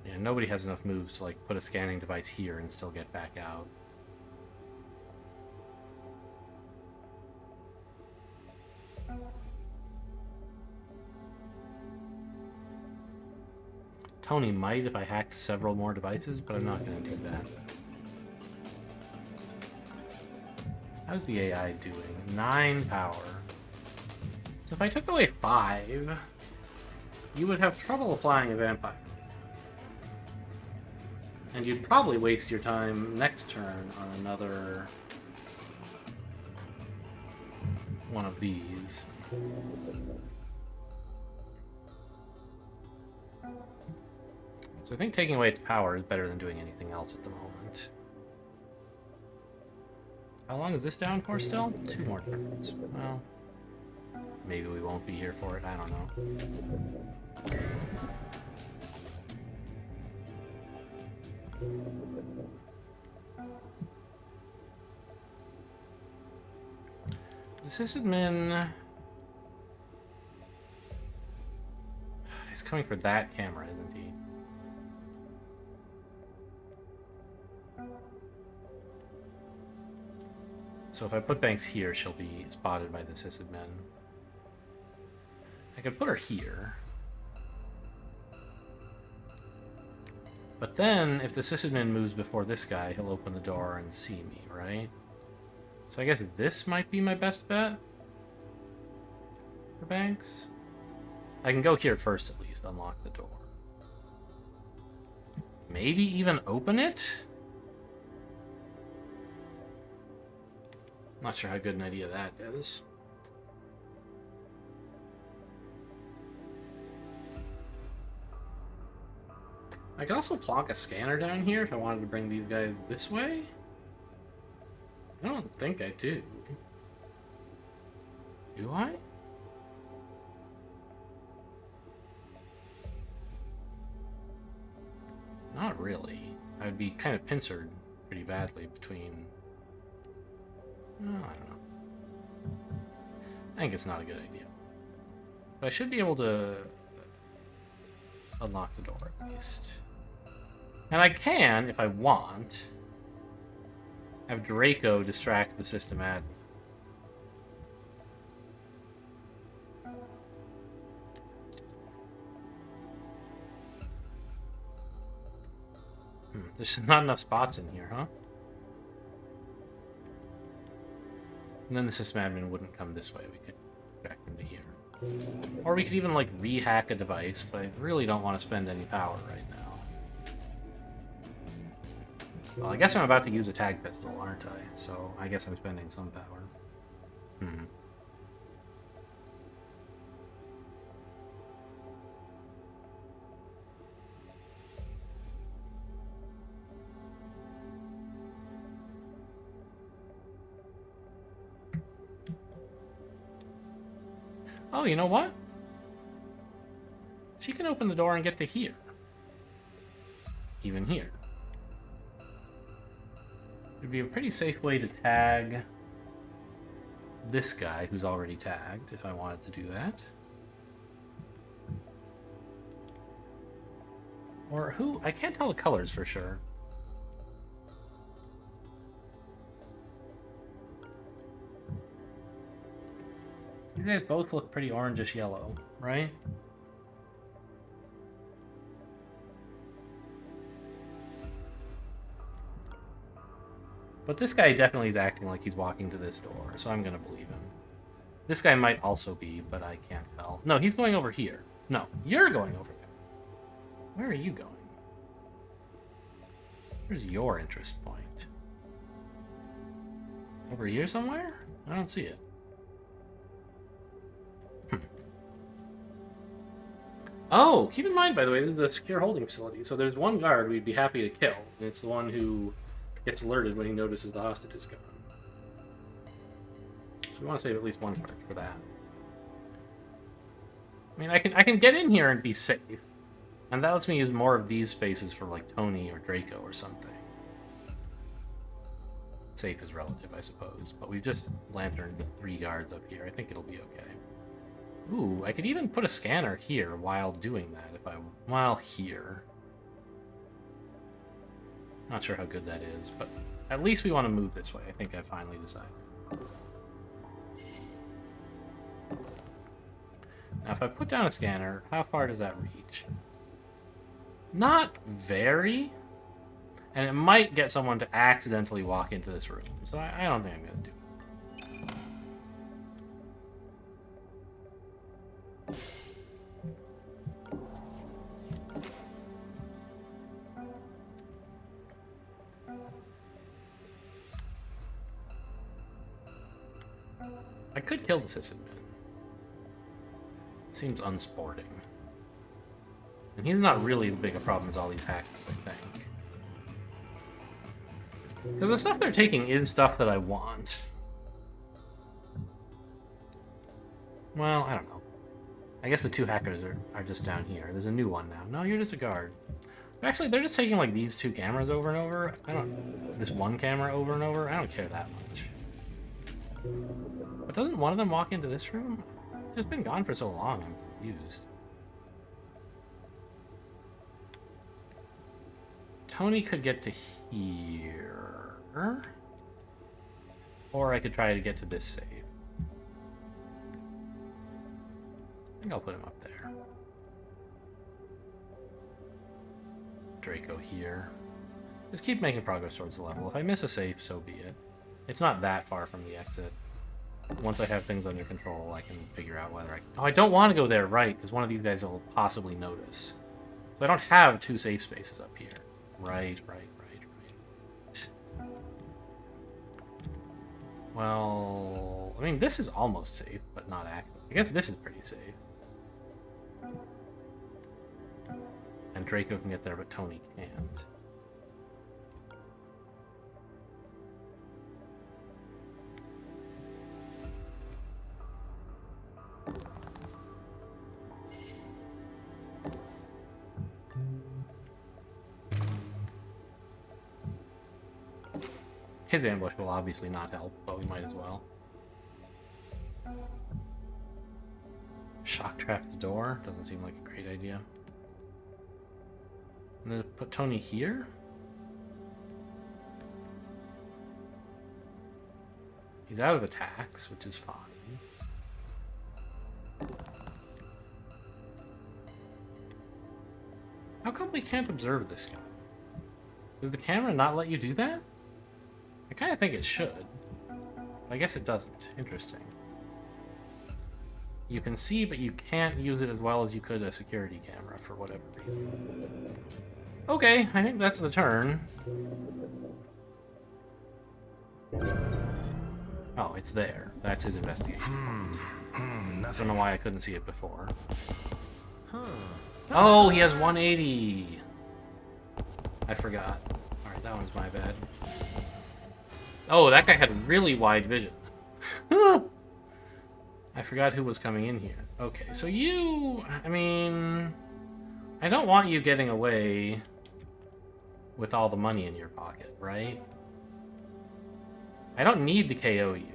Yeah, nobody has enough moves to, like, put a scanning device here and still get back out. Tony might if I hack several more devices, but I'm not going to do that. How's the AI doing? 9 power. So if I took away 5, you would have trouble applying a vampire. And you'd probably waste your time next turn on another one of these. So I think taking away its power is better than doing anything else at the moment. How long is this down for still? 2 more turns. Well, maybe we won't be here for it. I don't know. The sysadmin is coming for that camera, isn't he? So if I put Banks here, she'll be spotted by the sysadmin. I could put her here. But then, if the sysadmin moves before this guy, he'll open the door and see me, right? So I guess this might be my best bet for Banks. I can go here first at least, unlock the door. Maybe even open it? Not sure how good an idea that is. I could also plonk a scanner down here if I wanted to bring these guys this way. I don't think I do. Do I? Not really. I would be kind of pincered pretty badly between... Oh, I don't know. I think it's not a good idea. But I should be able to unlock the door at least. And I can, if I want, have Draco distract the system admin. There's not enough spots in here, huh? And then the system admin wouldn't come this way. We could back into here. Or we could even, like, re-hack a device, but I really don't want to spend any power right now. Well, I guess I'm about to use a tag pistol, aren't I? So I guess I'm spending some power. Oh, you know what? She can open the door and get to here. Even here. It'd be a pretty safe way to tag this guy who's already tagged, if I wanted to do that. Or who? I can't tell the colors for sure. You guys both look pretty orangish yellow, right? But this guy definitely is acting like he's walking to this door, so I'm gonna believe him. This guy might also be, but I can't tell. No, he's going over here. No, you're going over there. Where are you going? Where's your interest point? Over here somewhere? I don't see it. Oh, keep in mind, by the way, this is a secure holding facility, so there's one guard we'd be happy to kill, and it's the one who gets alerted when he notices the hostage is gone. So We want to save at least one charge for that. I mean, I can get in here and be safe. And that lets me use more of these spaces for, like, Tony or Draco or something. Safe is relative, I suppose. But we've just lanterned with 3 guards up here. I think it'll be okay. Ooh, I could even put a scanner here while doing that if I... while here. Not sure how good that is, but at least we want to move this way. I think I finally decided. Now, if I put down a scanner, how far does that reach? Not very. And it might get someone to accidentally walk into this room. So I don't think I'm going to do it. I could kill the sysadmin. Seems unsporting. And he's not really as big a problem as all these hackers, I think. Because the stuff they're taking is stuff that I want. Well, I don't know. I guess the 2 hackers are just down here. There's a new one now. No, you're just a guard. Actually, they're just taking, like, these 2 cameras over and over. This 1 camera over and over. I don't care that much. But doesn't one of them walk into this room? It's just been gone for so long, I'm confused. Tony could get to here. Or I could try to get to this safe. I think I'll put him up there. Draco here. Just keep making progress towards the level. If I miss a safe, so be it. It's not that far from the exit. Once I have things under control, I can figure out whether I can... Oh, I don't want to go there, right, because one of these guys will possibly notice. So I don't have 2 safe spaces up here. Right. Well, I mean, this is almost safe, but not active. I guess this is pretty safe. And Draco can get there, but Tony can't. His ambush will obviously not help, but we might as well. Shock trap the door? Doesn't seem like a great idea. And then put Tony here? He's out of attacks, which is fine. How come we can't observe this guy? Does the camera not let you do that? I kind of think it should. But I guess it doesn't. Interesting. You can see, but you can't use it as well as you could a security camera for whatever reason. Okay, I think that's the turn. Oh, it's there. That's his investigation. I don't know why I couldn't see it before. Oh, he has 180. I forgot. Alright, that one's my bad. Oh, that guy had really wide vision. I forgot who was coming in here. Okay, so you... I mean... I don't want you getting away with all the money in your pocket, right? I don't need to KO you.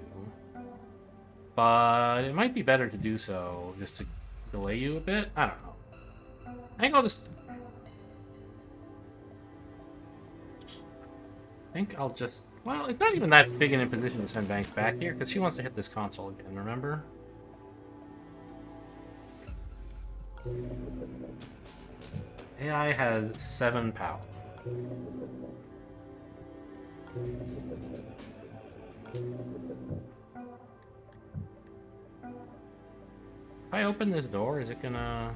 But it might be better to do so just to delay you a bit. I don't know. I think I'll just... Well, it's not even that big an imposition to send Banks back here, because she wants to hit this console again, remember? AI has 7 power. If I open this door, is it gonna...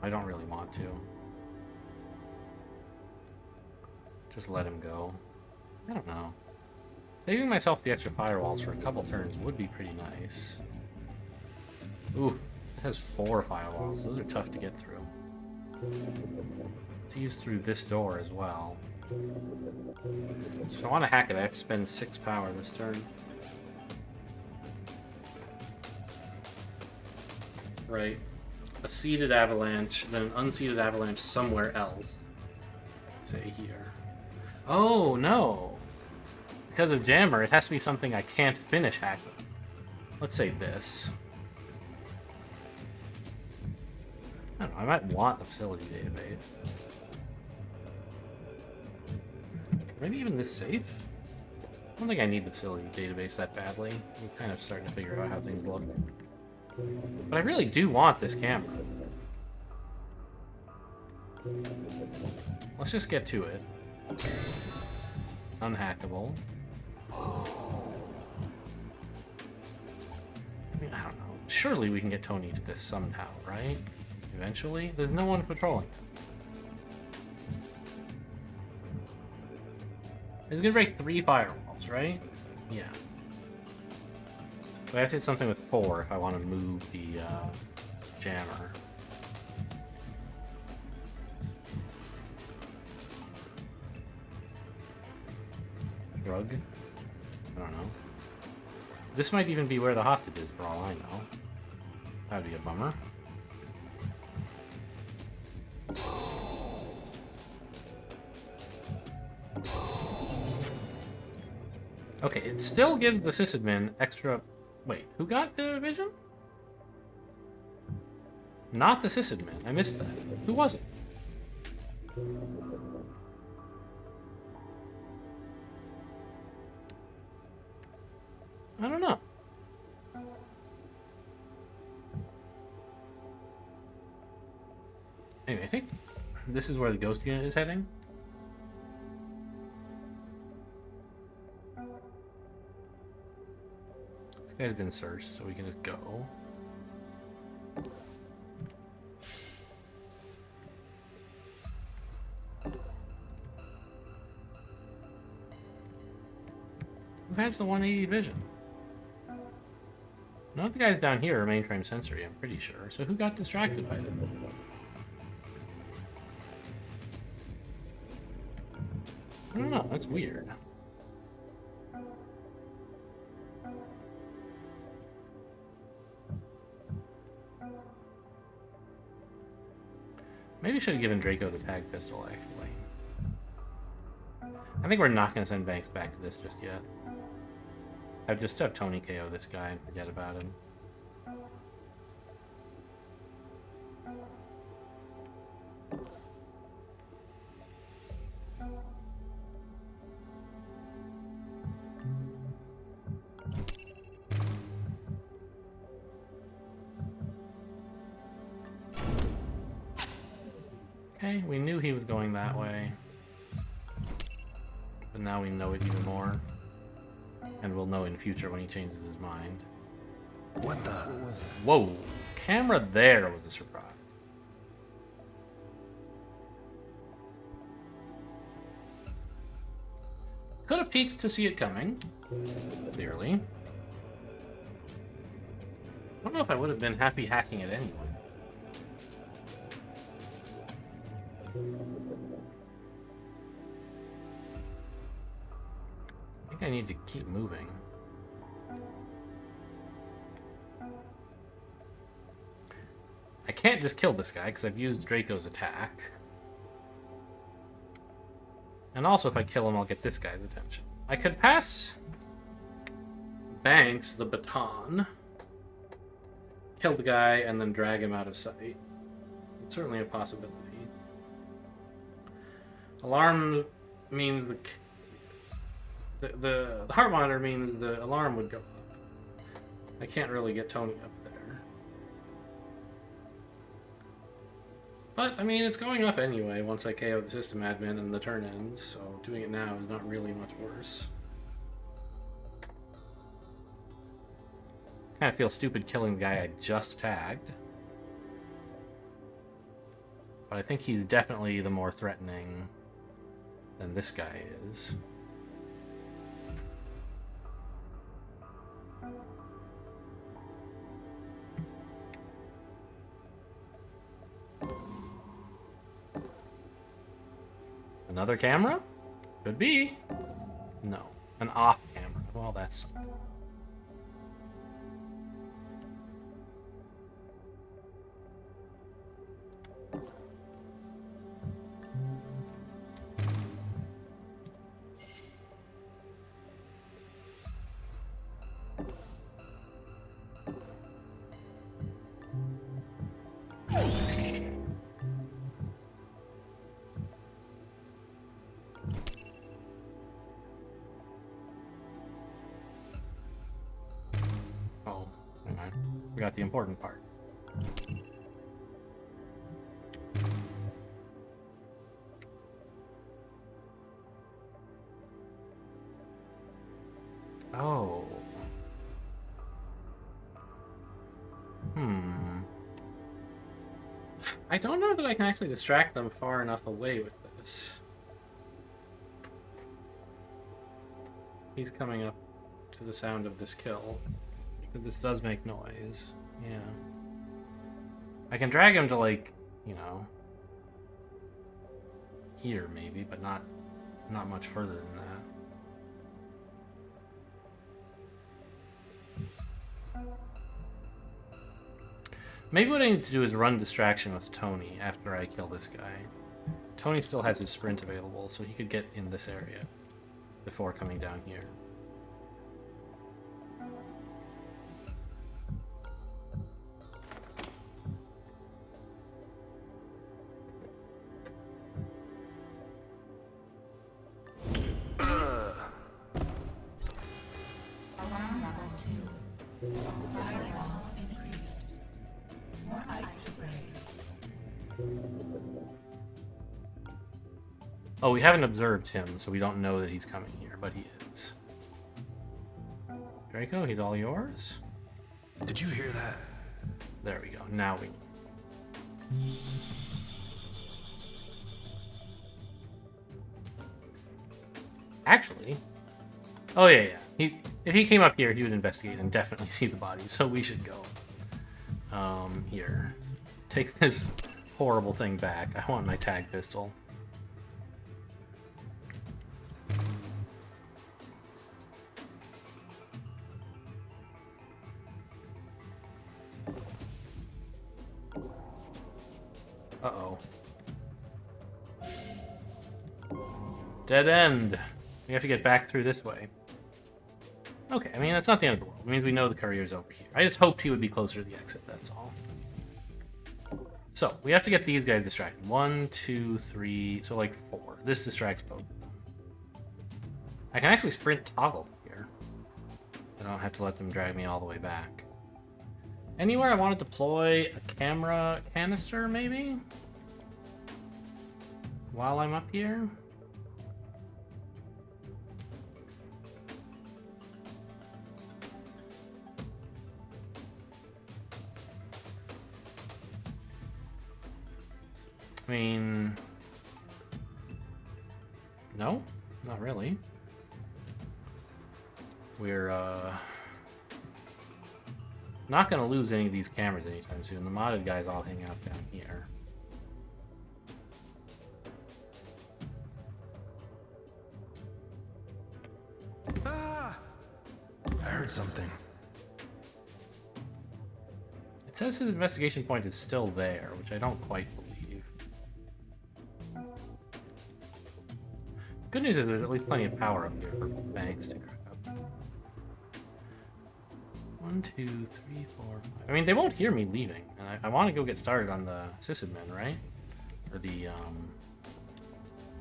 I don't really want to. Just let him go. I don't know. Saving myself the extra firewalls for a couple turns would be pretty nice. Ooh, it has 4 firewalls. Those are tough to get through. Let's ease through this door as well. So I want to hack it. I have to spend 6 power this turn. Right. A seeded avalanche, then an unseeded avalanche somewhere else. Say here. Oh, no. Because of Jammer, it has to be something I can't finish hacking. Let's say this. I don't know, I might want the facility database. Maybe even this safe? I don't think I need the facility database that badly. I'm kind of starting to figure out how things look. But I really do want this camera. Let's just get to it. Unhackable. I mean, I don't know. Surely we can get Tony to this somehow, right? Eventually? There's no one patrolling it. It's gonna break 3 firewalls, right? Yeah. So I have to hit something with 4 if I want to move the jammer. Drug? I don't know. This might even be where the hostage is, for all I know. That'd be a bummer. Okay, it still gives the sysadmin extra... Wait, who got the vision? Not the sysadmin. I missed that. Who was it? I don't know. Anyway, I think this is where the ghost unit is heading. This guy's been searched, so we can just go. Who has the 180 vision? None of the guys down here are mainframe sensory, I'm pretty sure. So who got distracted by them? I don't know, that's weird. Maybe I should have given Draco the tag pistol, actually. I think we're not going to send Banks back to this just yet. I'd just have Tony KO this guy and forget about him. Okay, we knew he was going that way. But now we know it even more. And we'll know in future when he changes his mind. What was it? Whoa! Camera there was a surprise. Could have peeked to see it coming. Clearly. I don't know if I would have been happy hacking it anyway. I think I need to keep moving. I can't just kill this guy because I've used Draco's attack. And also if I kill him, I'll get this guy's attention. I could pass Banks the baton, kill the guy, and then drag him out of sight. It's certainly a possibility. Alarm means the heart monitor means the alarm would go up. I can't really get Tony up there. But, I mean, it's going up anyway once I KO the system admin and the turn ends, so doing it now is not really much worse. Kind of feel stupid killing the guy I just tagged. But I think he's definitely the more threatening than this guy is. Another camera? Could be. No. An off camera. Well, that's something. Oh, hang on. We got the important part. Oh. I don't know that I can actually distract them far enough away with this. He's coming up to the sound of this kill. Because this does make noise. Yeah. I can drag him to, like, you know, here maybe, but not much further than that. Maybe what I need to do is run distraction with Tony after I kill this guy. Tony still has his sprint available, so he could get in this area before coming down here. Alarm level 2. Fire loss increased. More ice to break. Oh, we haven't observed him, so we don't know that he's coming here, but he is. Draco, he's all yours. Did you hear that? There we go. Now we. Actually, oh yeah. If he came up here, he would investigate and definitely see the bodies. So we should go. Here, take this horrible thing back. I want my tag pistol. Uh-oh. Dead end. We have to get back through this way. Okay, I mean, that's not the end of the world. It means we know the courier's over here. I just hoped he would be closer to the exit, that's all. So, we have to get these guys distracted. 1, 2, 3, so like 4. This distracts both of them. I can actually sprint toggle here. I don't have to let them drag me all the way back. Anywhere I want to deploy a camera canister, maybe? While I'm up here? I mean... No? Not really. We're, not gonna lose any of these cameras anytime soon. The modded guys all hang out down here. Ah! I heard something. It says his investigation point is still there, which I don't quite believe. Good news is there's at least plenty of power up here for banks to crack up. 1, 2, 3, 4, 5. I mean, they won't hear me leaving, and I want to go get started on the sysadmin, right? Or the,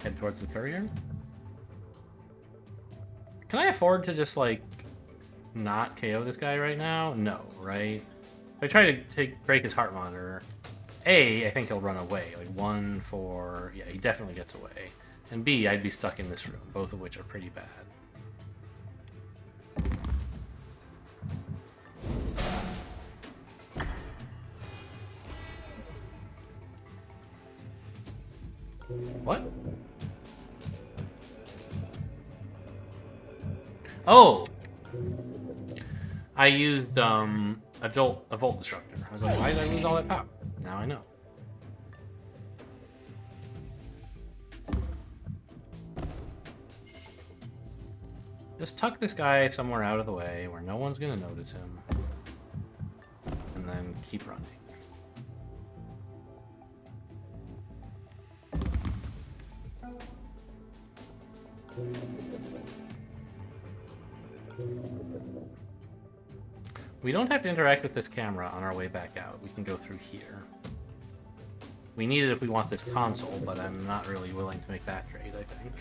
head towards the courier? Can I afford to just, like, not KO this guy right now? No, right? If I try to break his heart monitor, I think he'll run away. Like, 1, 4... Yeah, he definitely gets away. And B, I'd be stuck in this room, both of which are pretty bad. What? Oh! I used, a volt disruptor. I was like, why did I lose all that power? Now I know. Just tuck this guy somewhere out of the way where no one's gonna notice him. And then keep running. We don't have to interact with this camera on our way back out. We can go through here. We need it if we want this console, but I'm not really willing to make that trade, I think.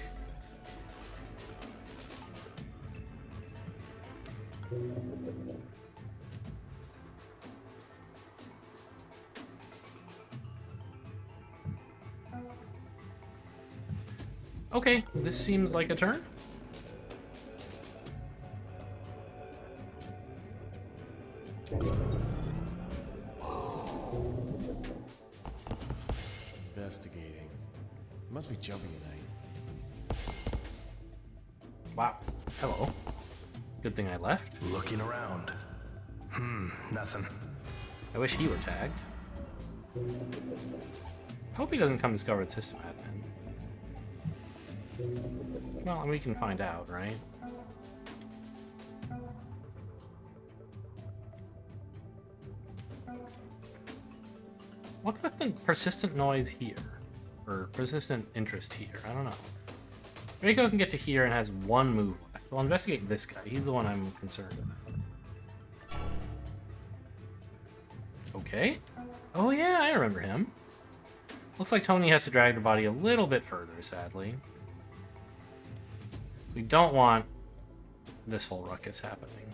Okay, this seems like a turn. Investigating. Must be jumping tonight. Wow. Hello. Good thing I left. Looking around. Nothing. I wish he were tagged. Hope he doesn't come discover the system admin. Well, and we can find out, right? What's with the persistent noise here? Or persistent interest here? I don't know. Rico can get to here and has one move left. We'll investigate this guy. He's the one I'm concerned about. Okay. Oh yeah, I remember him. Looks like Tony has to drag the body a little bit further, sadly. We don't want this whole ruckus happening.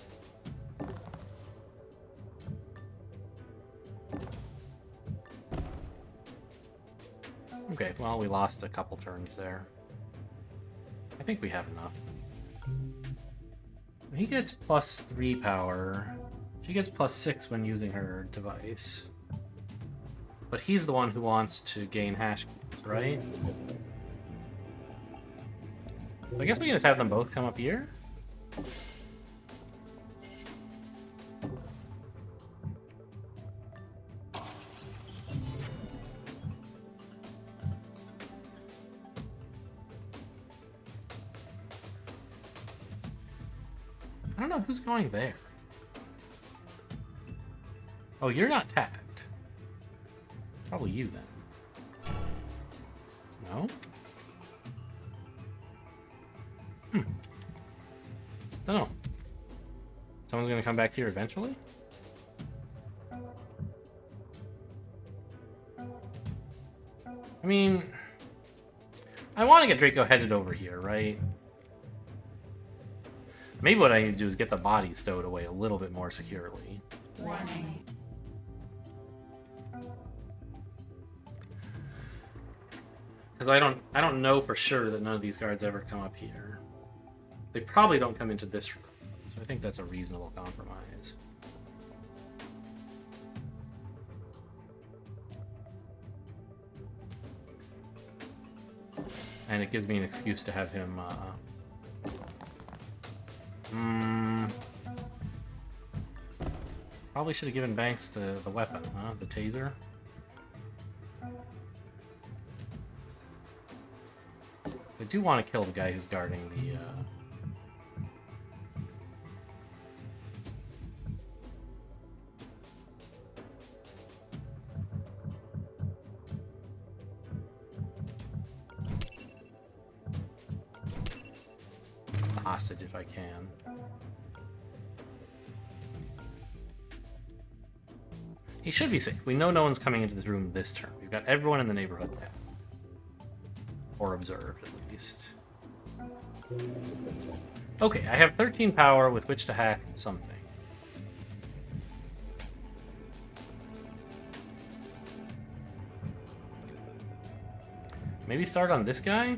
Okay, well, we lost a couple turns there. I think we have enough. He gets +3 power. She gets +6 when using her device. But he's the one who wants to gain hash keys, right? I guess we can just have them both come up here. I don't know who's going there. Oh, you're not tagged. Probably you then. No? Don't know. Someone's gonna come back here eventually? I mean, I want to get Draco headed over here, right? Maybe what I need to do is get the body stowed away a little bit more securely. Warning. Because I don't know for sure that none of these guards ever come up here. They probably don't come into this room, so I think that's a reasonable compromise. And it gives me an excuse to have him, probably should have given Banks the weapon, huh? The taser. I do want to kill the guy who's guarding the, hostage if I can. He should be safe. We know no one's coming into this room this turn. We've got everyone in the neighborhood now. Or observed, at least. Okay, I have 13 power with which to hack something. Maybe start on this guy?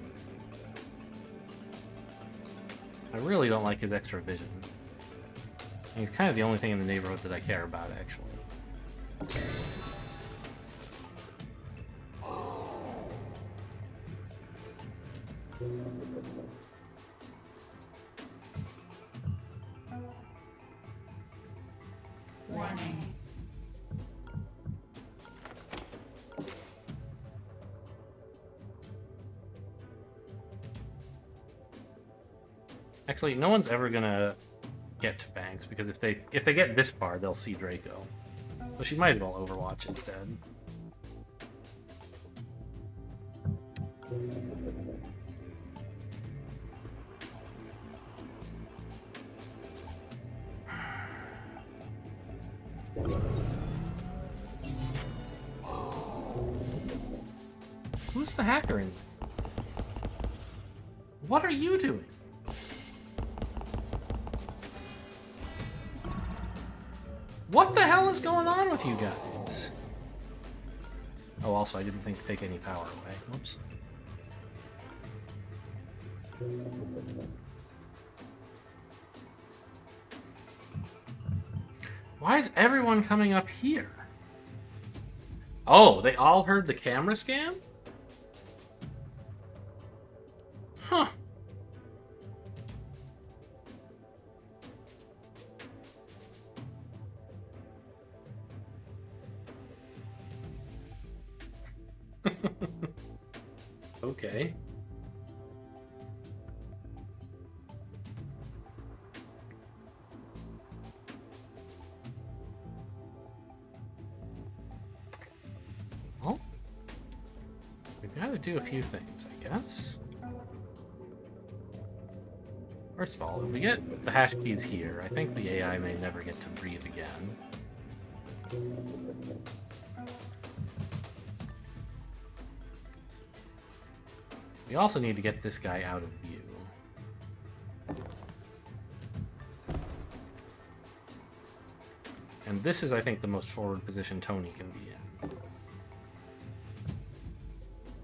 I really don't like his extra vision. He's kind of the only thing in the neighborhood that I care about, actually. Warning. Actually, no one's ever gonna get to Banks because if they get this far, they'll see Draco. So she might as well Overwatch instead. Who's the hacker in? What are you doing? What the hell is going on with you guys? Oh, also, I didn't think to take any power away. Whoops. Why is everyone coming up here? Oh, they all heard the camera scan? Huh. Okay. Well, we've got to do a few things, I guess. First of all, if we get the hash keys here, I think the AI may never get to breathe again. We also need to get this guy out of view. And this is, I think, the most forward position Tony can be in.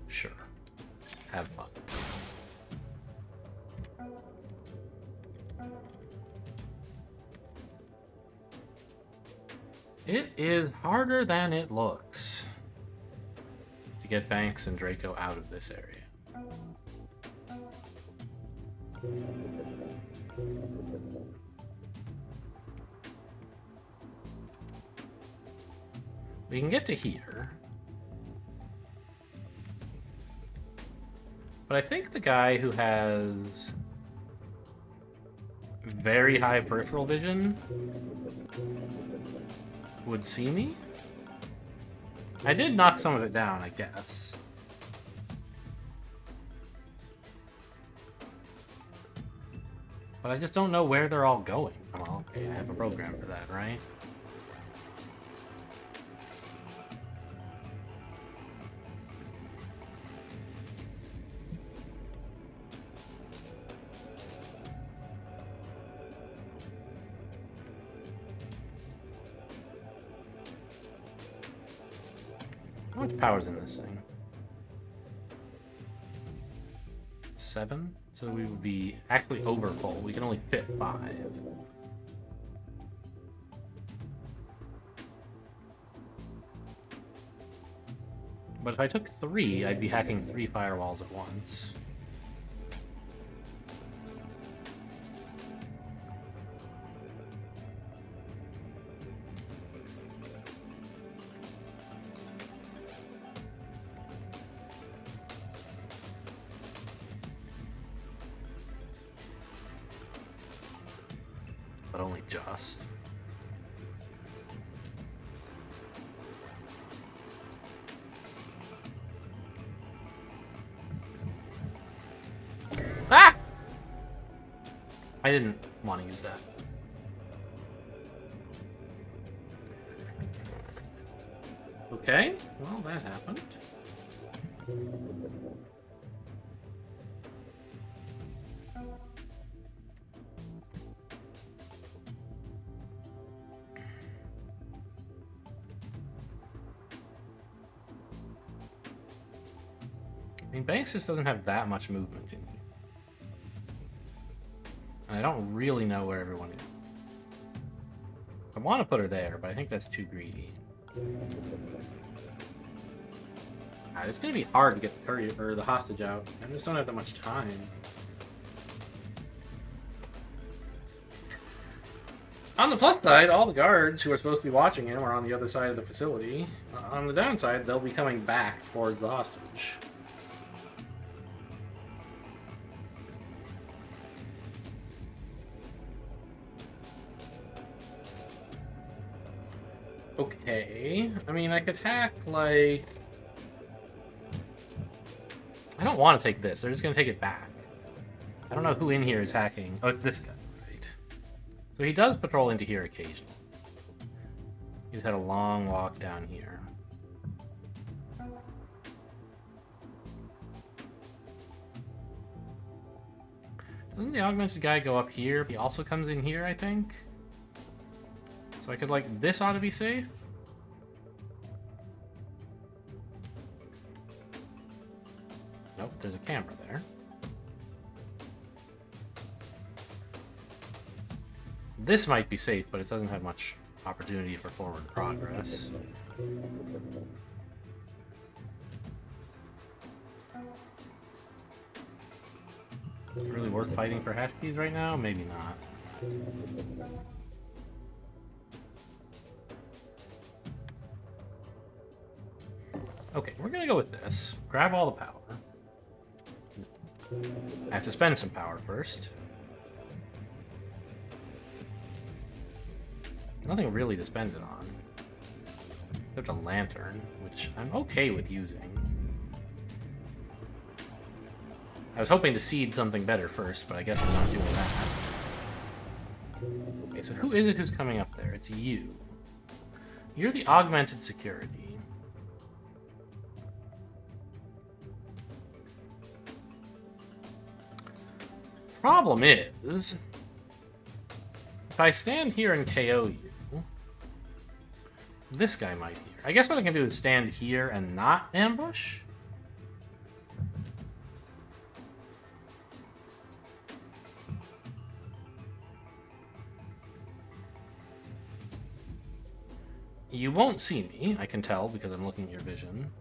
Sure. Have fun. It is harder than it looks to get Banks and Draco out of this area. We can get to here. But I think the guy who has very high peripheral vision would see me. I did knock some of it down, I guess. But I just don't know where they're all going. Well, okay, I have a program for that, right? How much power's in this thing? 7? So we would be actually over full. We can only fit 5. But if I took 3, I'd be hacking 3 firewalls at once. But only just. Ah! I didn't want to use that. Okay, well, that happened. I mean, Banks just doesn't have that much movement in here. And I don't really know where everyone is. I want to put her there, but I think that's too greedy. It's going to be hard to get the courier or the hostage out. I just don't have that much time. On the plus side, all the guards who are supposed to be watching him are on the other side of the facility. On the downside, they'll be coming back towards the hostage. okay. I mean, I could hack, like... I don't want to take this. They're just going to take it back. I don't know who in here is hacking. Oh, it's this guy. Right. So he does patrol into here occasionally. He's had a long walk down here. Doesn't the augmented guy go up here? He also comes in here, I think. So I could, like, this ought to be safe. Nope, there's a camera there. This might be safe, but it doesn't have much opportunity for forward progress. Is it really worth fighting for hash keys right now? Maybe not. Okay, we're gonna go with this. Grab all the power. I have to spend some power first. Nothing really to spend it on. Except a lantern, which I'm okay with using. I was hoping to seed something better first, but I guess I'm not doing that. Okay, so who is it who's coming up there? It's you. You're the augmented security. Problem is, if I stand here and KO you, this guy might hear. I guess what I can do is stand here and not ambush. You won't see me, I can tell because I'm looking at your vision.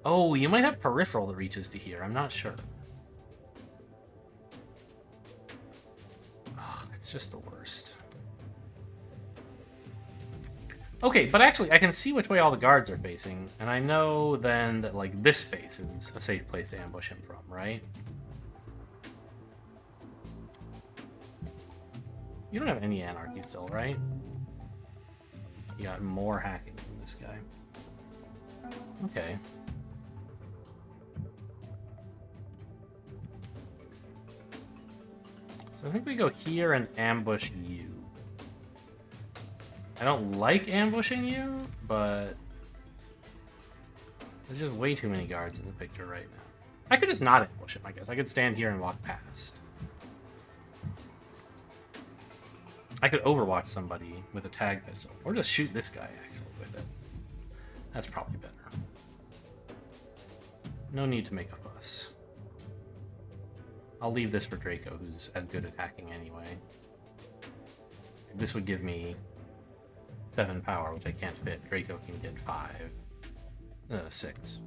Oh, you might have peripheral that reaches to here, I'm not sure. Ugh, it's just the worst. Okay, but actually, I can see which way all the guards are facing, and I know then that, like, this space is a safe place to ambush him from, right? You don't have any anarchy still, right? You got more hacking from this guy. Okay. So I think we go here and ambush you. I don't like ambushing you, but there's just way too many guards in the picture right now. I could just not ambush him, I guess. I could stand here and walk past. I could overwatch somebody with a tag pistol, or just shoot this guy, actually, with it. That's probably better. No need to make a fuss. I'll leave this for Draco, who's as good at hacking anyway. This would give me 7 power, which I can't fit. Draco can get 6.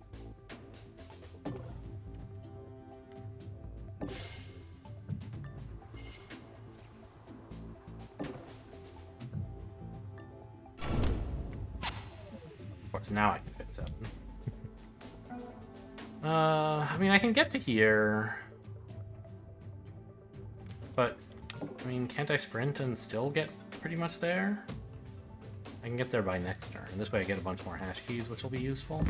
Of course, now I can fit 7. I mean, I can get to here, but I mean, can't I sprint and still get pretty much there? I can get there by next turn. This way I get a bunch more hash keys, which will be useful.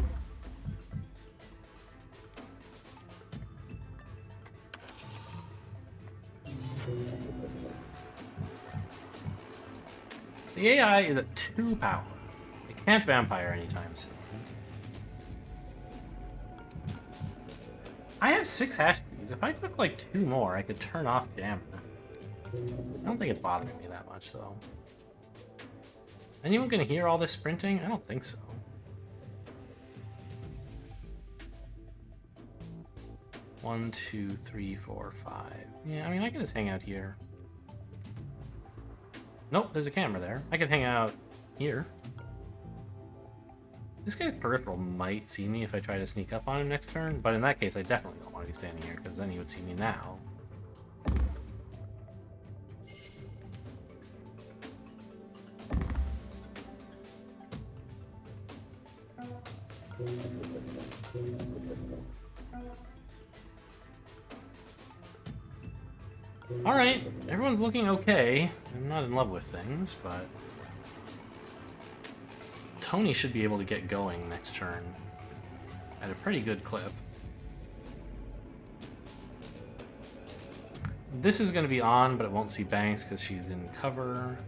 The AI is at 2 power. It can't vampire anytime soon. I have 6 hash keys. If I took like 2 more, I could turn off Jammer. I don't think it's bothering me that much, though. Anyone gonna hear all this sprinting? I don't think so. One, 2, 3, 4, 5. Yeah, I mean, I can just hang out here. Nope, there's a camera there. I could hang out here. This guy's peripheral might see me if I try to sneak up on him next turn, but in that case, I definitely don't want to be standing here, because then he would see me now. Alright, everyone's looking okay. I'm not in love with things, but... Tony should be able to get going next turn at a pretty good clip. This is going to be on, but it won't see Banks because she's in cover.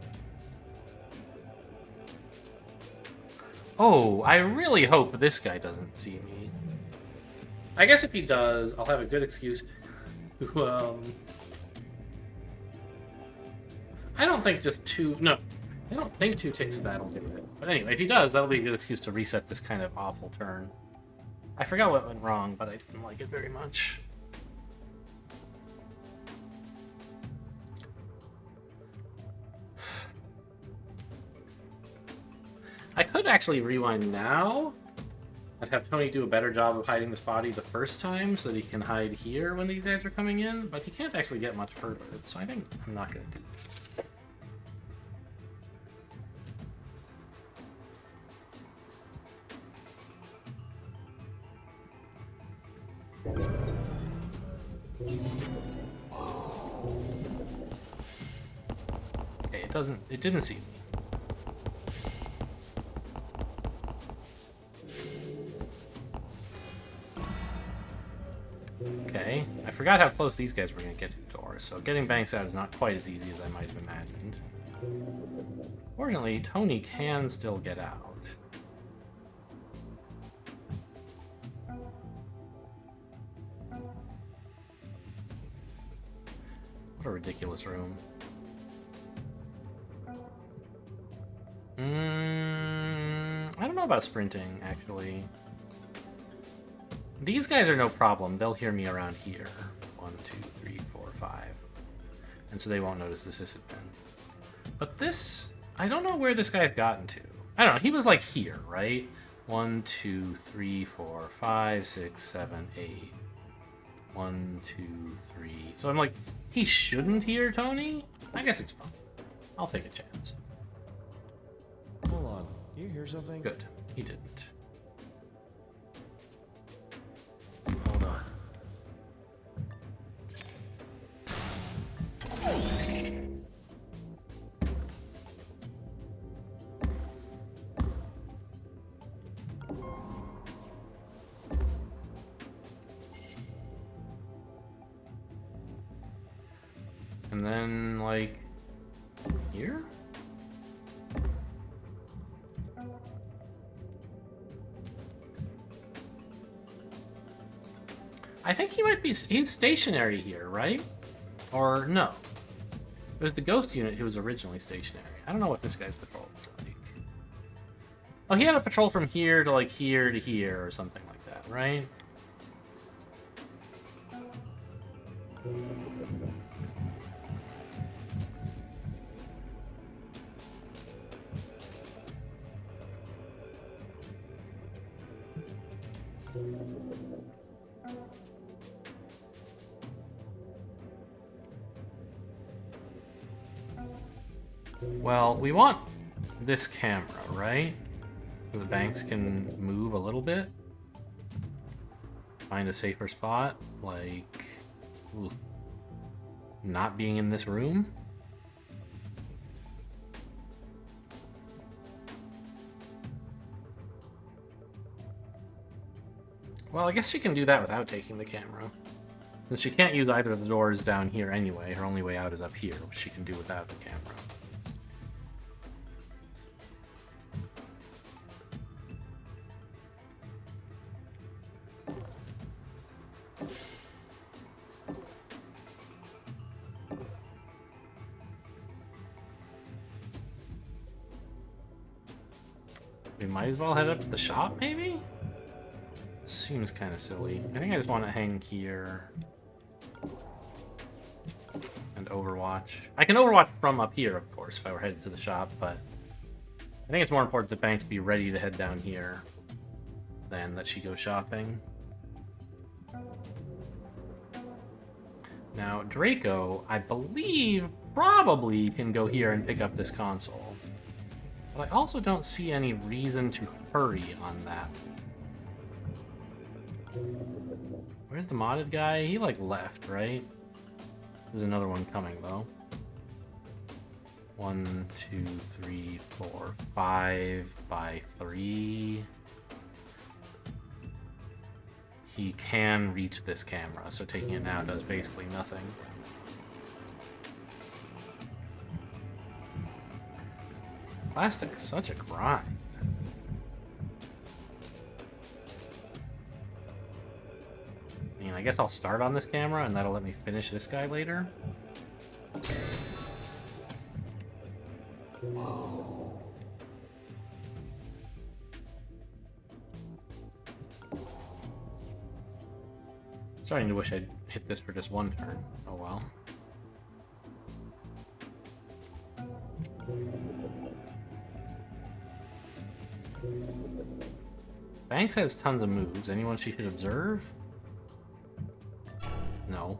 Oh, I really hope this guy doesn't see me. I guess if he does, I'll have a good excuse to, I don't think just two... No, I don't think 2 ticks of that'll do it. But anyway, if he does, that'll be a good excuse to reset this kind of awful turn. I forgot what went wrong, but I didn't like it very much. I could actually rewind now. I'd have Tony do a better job of hiding this body the first time so that he can hide here when these guys are coming in, but he can't actually get much further, so I think I'm not going to do this. Okay, it didn't see me. Okay, I forgot how close these guys were going to get to the door, so getting Banks out is not quite as easy as I might have imagined. Fortunately, Tony can still get out. What a ridiculous room. I don't know about sprinting, actually. These guys are no problem. They'll hear me around here. 1, 2, 3, 4, 5. And so they won't notice the assistant pin. But this... I don't know where this guy's gotten to. I don't know. He was like here, right? 1, 2, 3, 4, 5, 6, 7, 8. 1, 2, 3. So I'm like, he shouldn't hear Tony? I guess it's fine. I'll take a chance. Hold on. Do you hear something? Good. He didn't. Hold on. And then, like, here? I think he might be... He's stationary here, right? Or no. It was the ghost unit who was originally stationary. I don't know what this guy's patrol is like. Oh, he had a patrol from here to, like, here to here or something like that, right? Well, we want this camera, right? So the Banks can move a little bit. Find a safer spot, like... Ooh, not being in this room. Well, I guess she can do that without taking the camera. Since she can't use either of the doors down here anyway, her only way out is up here, which she can do without the camera. We might as well head up to the shop, maybe? Seems kind of silly. I think I just want to hang here and overwatch. I can overwatch from up here, of course, if I were headed to the shop, but I think it's more important that Banks be ready to head down here than that she go shopping. Now, Draco, I believe, probably can go here and pick up this console. But I also don't see any reason to hurry on that. Where's the modded guy? He, like, left, right? There's another one coming, though. 1, 2, 3, 4, 5 by 3. He can reach this camera, so taking it now does basically nothing. Plastic is such a grind. I mean, I guess I'll start on this camera and that'll let me finish this guy later. Starting to wish I'd hit this for just one turn. Oh well. Banks has tons of moves. Anyone she should observe? No.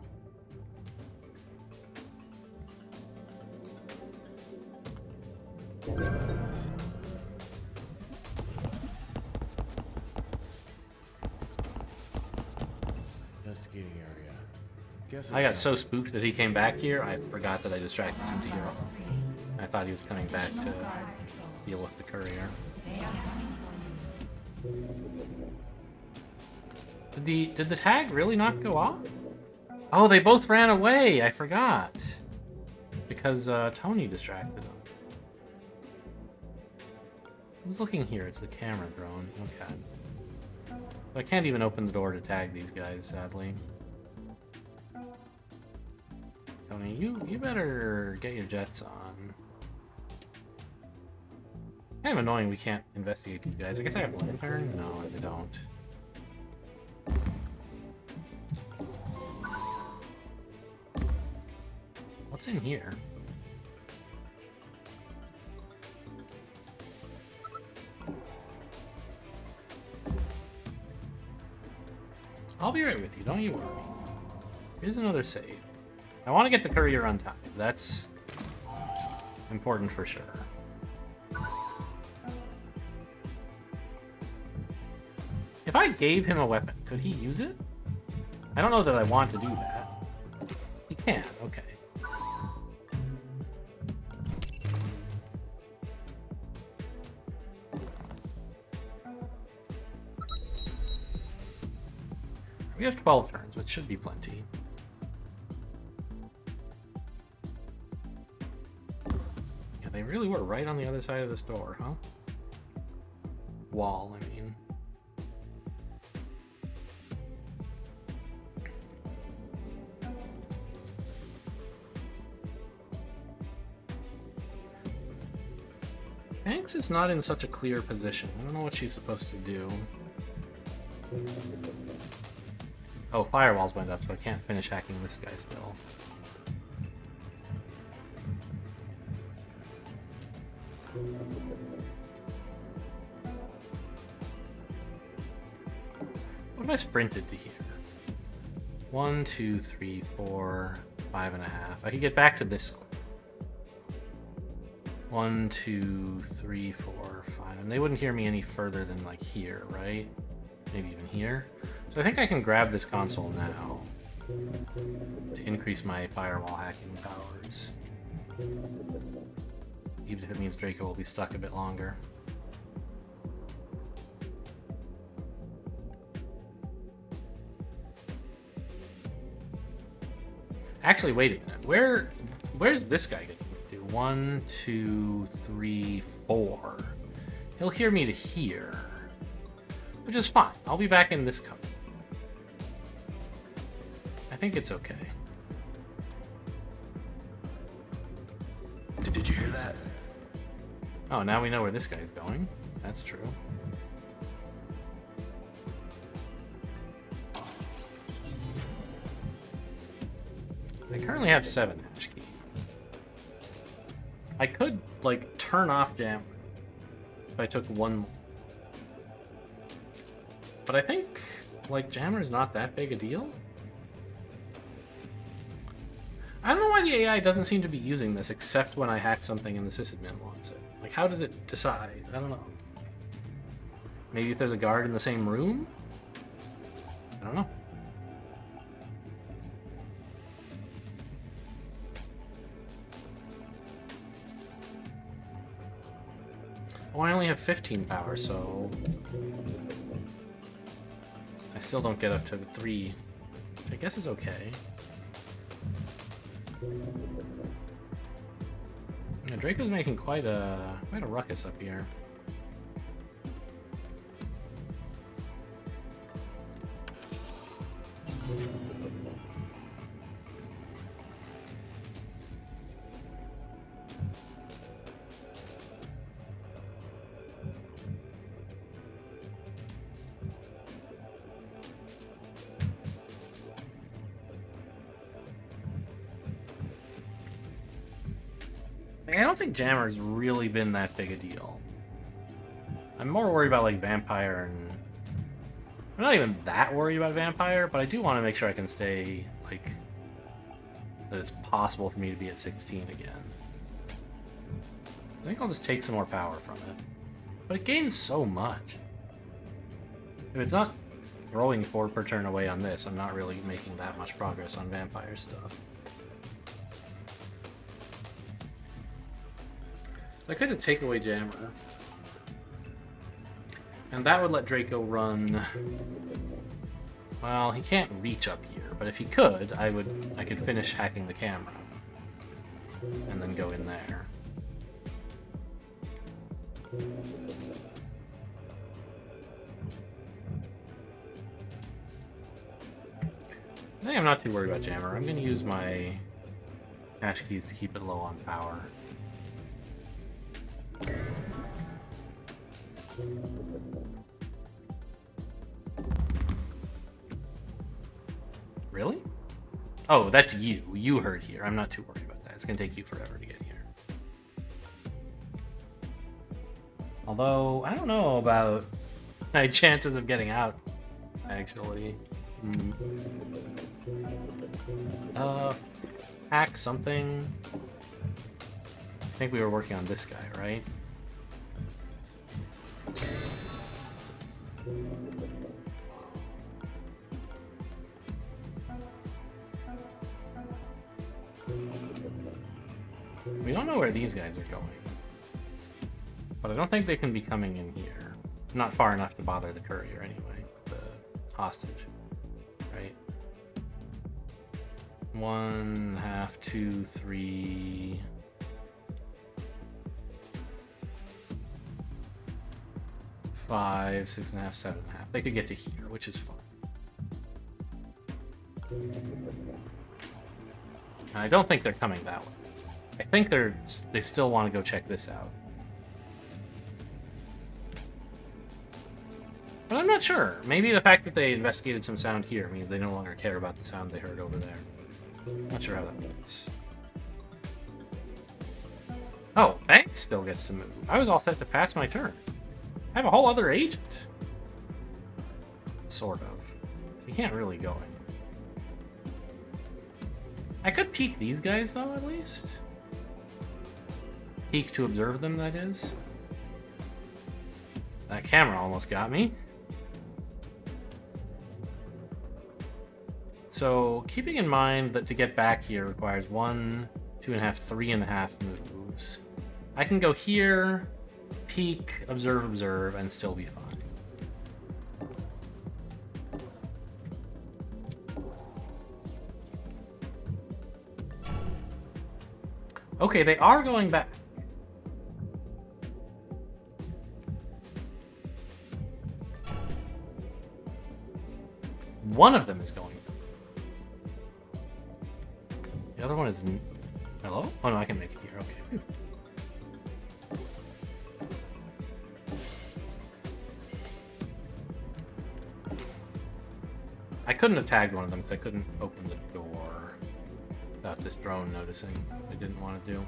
Investigating area. Guess I got so spooked that he came back here, I forgot that I distracted him to Europe. I thought he was coming back to deal with the courier. Did the tag really not go off? Oh, they both ran away! I forgot. Because Tony distracted them. Who's looking here? It's the camera drone. Okay. I can't even open the door to tag these guys, sadly. Tony, you better get your jets on. Kind of annoying we can't investigate these guys. I guess I have one turn? No, I don't. What's in here? I'll be right with you, don't you worry. Here's another save. I want to get the courier on time. That's important for sure. If I gave him a weapon, could he use it? I don't know that I want to do that. He can, okay. We have 12 turns, which should be plenty. Yeah, they really were right on the other side of this door, huh? Wall, I mean. Banks is not in such a clear position. I don't know what she's supposed to do. Oh, firewalls went up, so I can't finish hacking this guy still. What if I sprinted to here? 1, 2, 3, 4, 5.5. I could get back to this square. 1, 2, 3, 4, 5. And they wouldn't hear me any further than like here, right? Maybe even here. So I think I can grab this console now to increase my firewall hacking powers. Even if it means Draco will be stuck a bit longer. Actually, wait a minute. Where's this guy getting to? 1, 2, 3, 4. He'll hear me to here, which is fine. I'll be back in this cover. I think it's okay. Did you hear that? Oh, now we know where this guy's going. That's true. I currently have 7 hash key. I could, like, turn off Jammer if I took one more. But I think, like, Jammer's not that big a deal. I don't know why the AI doesn't seem to be using this except when I hack something and the sysadmin wants it. Like, how does it decide? I don't know. Maybe if there's a guard in the same room? I don't know. Oh, I only have 15 power, so... I still don't get up to 3, which I guess is okay. Yeah, Draco's making quite a ruckus up here. I don't think Jammer's really been that big a deal. I'm more worried about, like, Vampire and... I'm not even that worried about Vampire, but I do want to make sure I can stay, like... that it's possible for me to be at 16 again. I think I'll just take some more power from it. But it gains so much. If it's not growing 4 per turn away on this, I'm not really making that much progress on Vampire stuff. I could have taken away Jammer. And that would let Draco run... Well, he can't reach up here, but if he could, I could finish hacking the camera. And then go in there. I think I'm not too worried about Jammer. I'm going to use my hash keys to keep it low on power. Really? Oh, that's you. You heard here. I'm not too worried about that. It's going to take you forever to get here. Although, I don't know about my chances of getting out, actually. Hack something. I think we were working on this guy, right? We don't know where these guys are going. But I don't think they can be coming in here. Not far enough to bother the courier anyway. The hostage. Right? 1, 1/2, 2, 3... 5, 6 1/2, 7 1/2. They could get to here, which is fine. And I don't think they're coming that way. I think they still want to go check this out. But I'm not sure. Maybe the fact that they investigated some sound here means they no longer care about the sound they heard over there. Not sure how that works. Oh, Banks still gets to move. I was all set to pass my turn. I have a whole other agent. Sort of. You can't really go in. I could peek these guys, though, at least. Peek to observe them, that is. That camera almost got me. So, keeping in mind that to get back here requires 1, 2 1/2, 3 1/2 moves. I can go here, peek, observe, and still be fine. Okay, they are going back. One of them is going back. The other one is... Hello? Oh no, I can make it here. Okay. Phew. I couldn't have tagged one of them because I couldn't open the door without this drone noticing. I didn't want to do.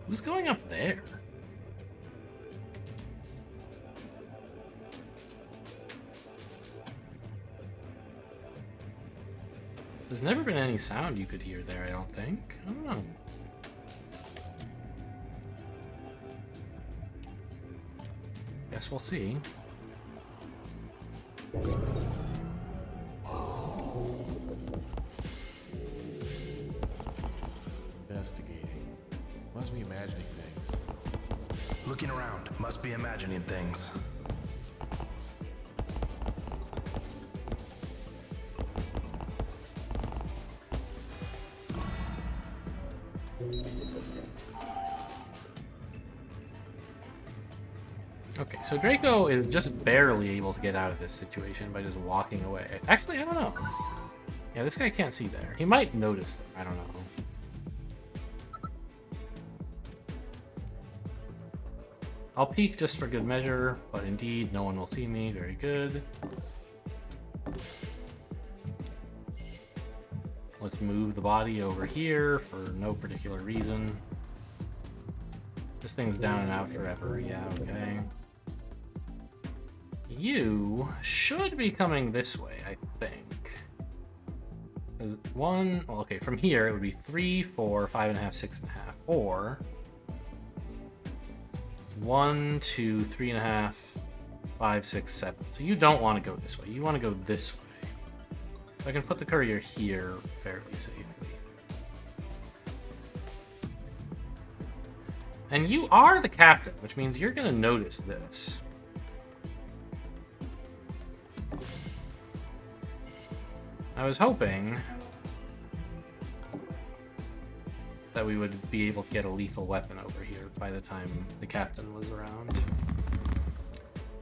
Who's going up there? There's never been any sound you could hear there, I don't think. I don't know. Guess we'll see. Must be imagining things. Okay, so Draco is just barely able to get out of this situation by just walking away. Actually, I don't know. Yeah, this guy can't see there. He might notice it. I don't know. I'll peek just for good measure, but indeed, no one will see me. Very good. Let's move the body over here for no particular reason. This thing's down and out forever. Yeah, okay. You should be coming this way, I think. Is it one? Well, okay, from here it would be 3, 4, 5.5, 6.5, or 1, 2, 3.5, 5, 6, 7. So you don't want to go this way. You want to go this way. So I can put the courier here fairly safely. And you are the captain, which means you're going to notice this. I was hoping that we would be able to get a lethal weapon over here by the time the captain was around.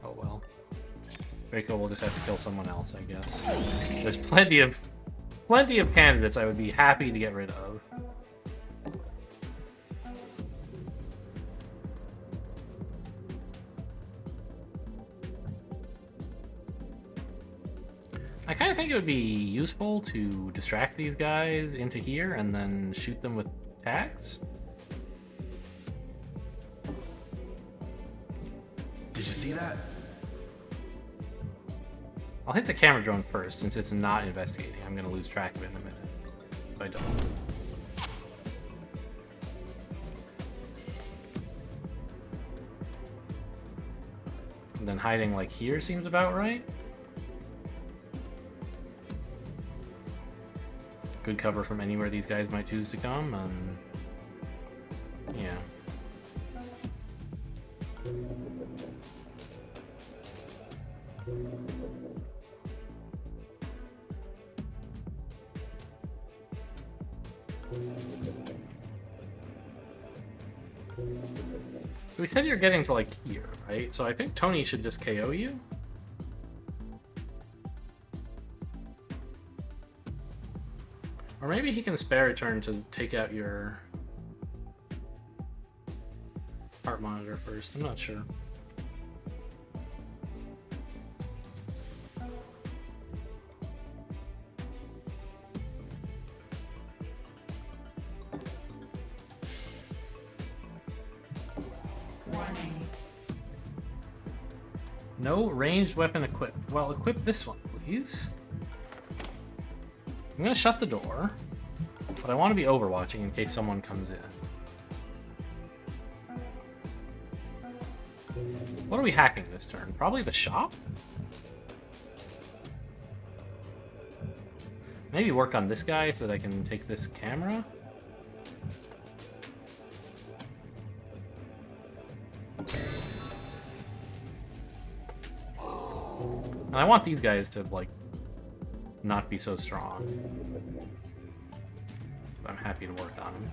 Oh well. Draco will just have to kill someone else, I guess. There's plenty of candidates I would be happy to get rid of. I kind of think it would be useful to distract these guys into here and then shoot them with tags. Did you see that? I'll hit the camera drone first since it's not investigating. I'm going to lose track of it in a minute if I don't. And then hiding like here seems about right. Good cover from anywhere these guys might choose to come, and yeah. We said you're getting to like here, right? So I think Tony should just KO you. Or maybe he can spare a turn to take out your heart monitor first. I'm not sure. Warning. No ranged weapon equipped. Well, equip this one, please. I'm gonna shut the door, but I want to be overwatching in case someone comes in. What are we hacking this turn? Probably the shop? Maybe work on this guy so that I can take this camera? And I want these guys to, like, not be so strong. I'm happy to work on them.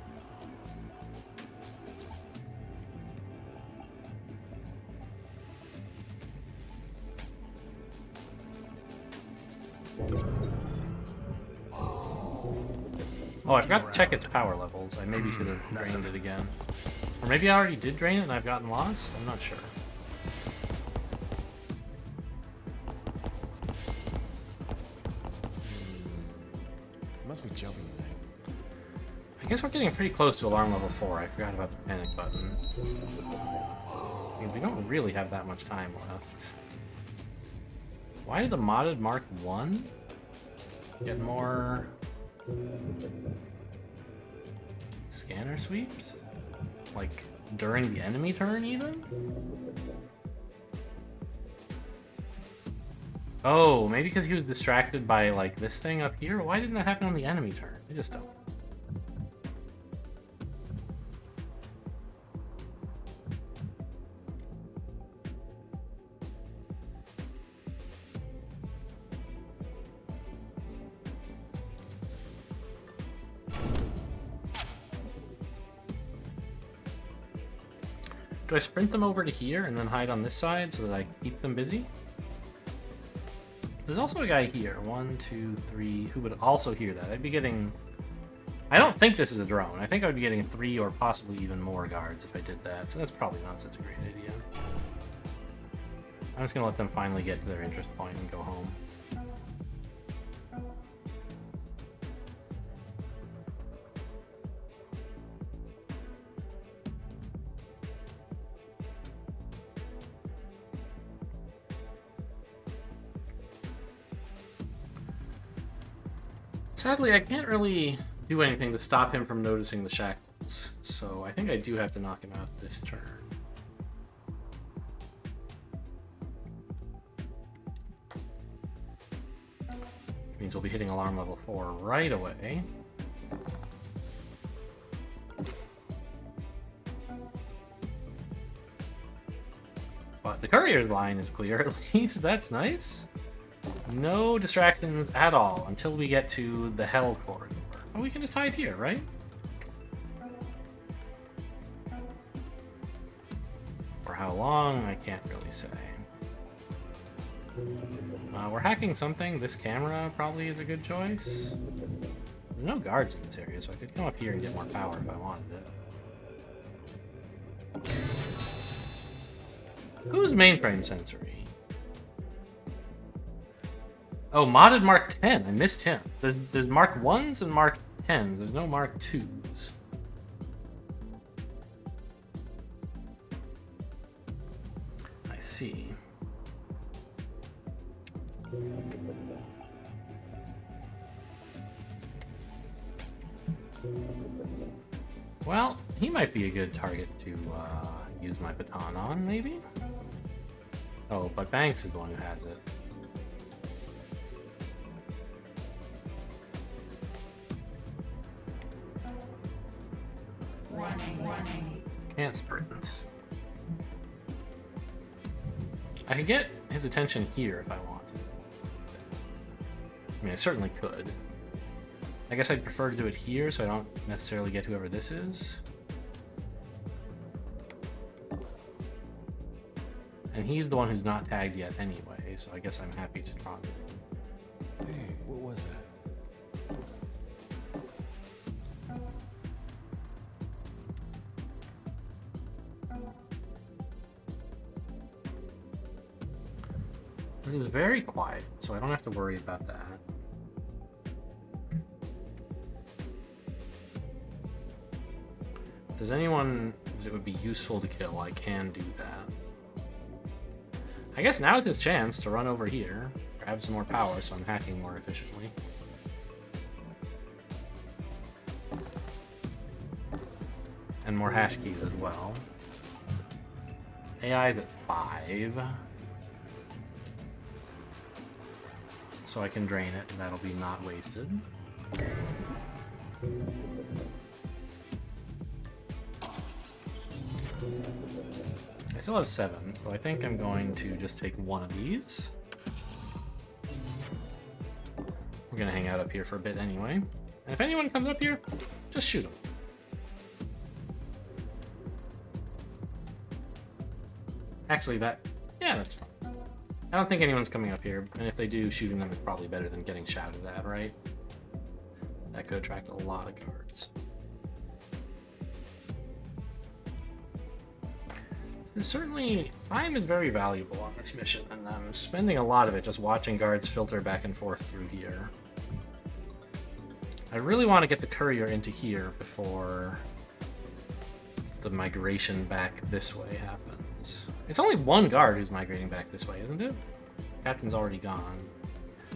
Oh, I forgot to check its power levels. I maybe should have drained it again. Or maybe I already did drain it and I've gotten lost? I'm not sure. Must be jumping today. I guess we're getting pretty close to alarm level 4. I forgot about the panic button. I mean, we don't really have that much time left. Why did the modded Mark 1 get more scanner sweeps? Like, during the enemy turn, even? Oh, maybe because he was distracted by, like, this thing up here? Why didn't that happen on the enemy turn? I just don't. Do I sprint them over to here and then hide on this side so that I keep them busy? There's also a guy here. 1, 2, 3, who would also hear that. I'd be getting... I don't think this is a drone. I think I would be getting 3 or possibly even more guards if I did that, so that's probably not such a great idea. I'm just going to let them finally get to their interest point and go home. Sadly, I can't really do anything to stop him from noticing the shackles, so I think I do have to knock him out this turn. Means we'll be hitting alarm level 4 right away. But the courier line is clear, at least. That's nice. No distractions at all until we get to the Hell corridor. Oh, we can just hide here, right? For how long, I can't really say. We're hacking something. This camera probably is a good choice. There's no guards in this area, so I could come up here and get more power if I wanted it. Who's mainframe sensory? Oh, modded Mark 10. I missed him. There's Mark 1s and Mark 10s. There's no Mark 2s. I see. Well, he might be a good target to use my baton on, maybe? Oh, but Banks is the one who has it. Warning. Can't sprint. I could get his attention here if I wanted. I mean, I certainly could. I guess I'd prefer to do it here so I don't necessarily get whoever this is. And he's the one who's not tagged yet anyway, so I guess I'm happy to draw him in. Hey, what was that? This is very quiet, so I don't have to worry about that. If there's anyone that would be useful to kill, I can do that. I guess now is his chance to run over here, grab some more power so I'm hacking more efficiently. And more hash keys as well. AI's at 5. So I can drain it, and that'll be not wasted. I still have 7, so I think I'm going to just take one of these. We're gonna hang out up here for a bit anyway. And if anyone comes up here, just shoot them. Actually, yeah, that's fine. I don't think anyone's coming up here, and if they do, shooting them is probably better than getting shouted at, right? That could attract a lot of guards. And certainly, time is very valuable on this mission, and I'm spending a lot of it just watching guards filter back and forth through here. I really want to get the courier into here before the migration back this way happens. It's only one guard who's migrating back this way, isn't it? Captain's already gone.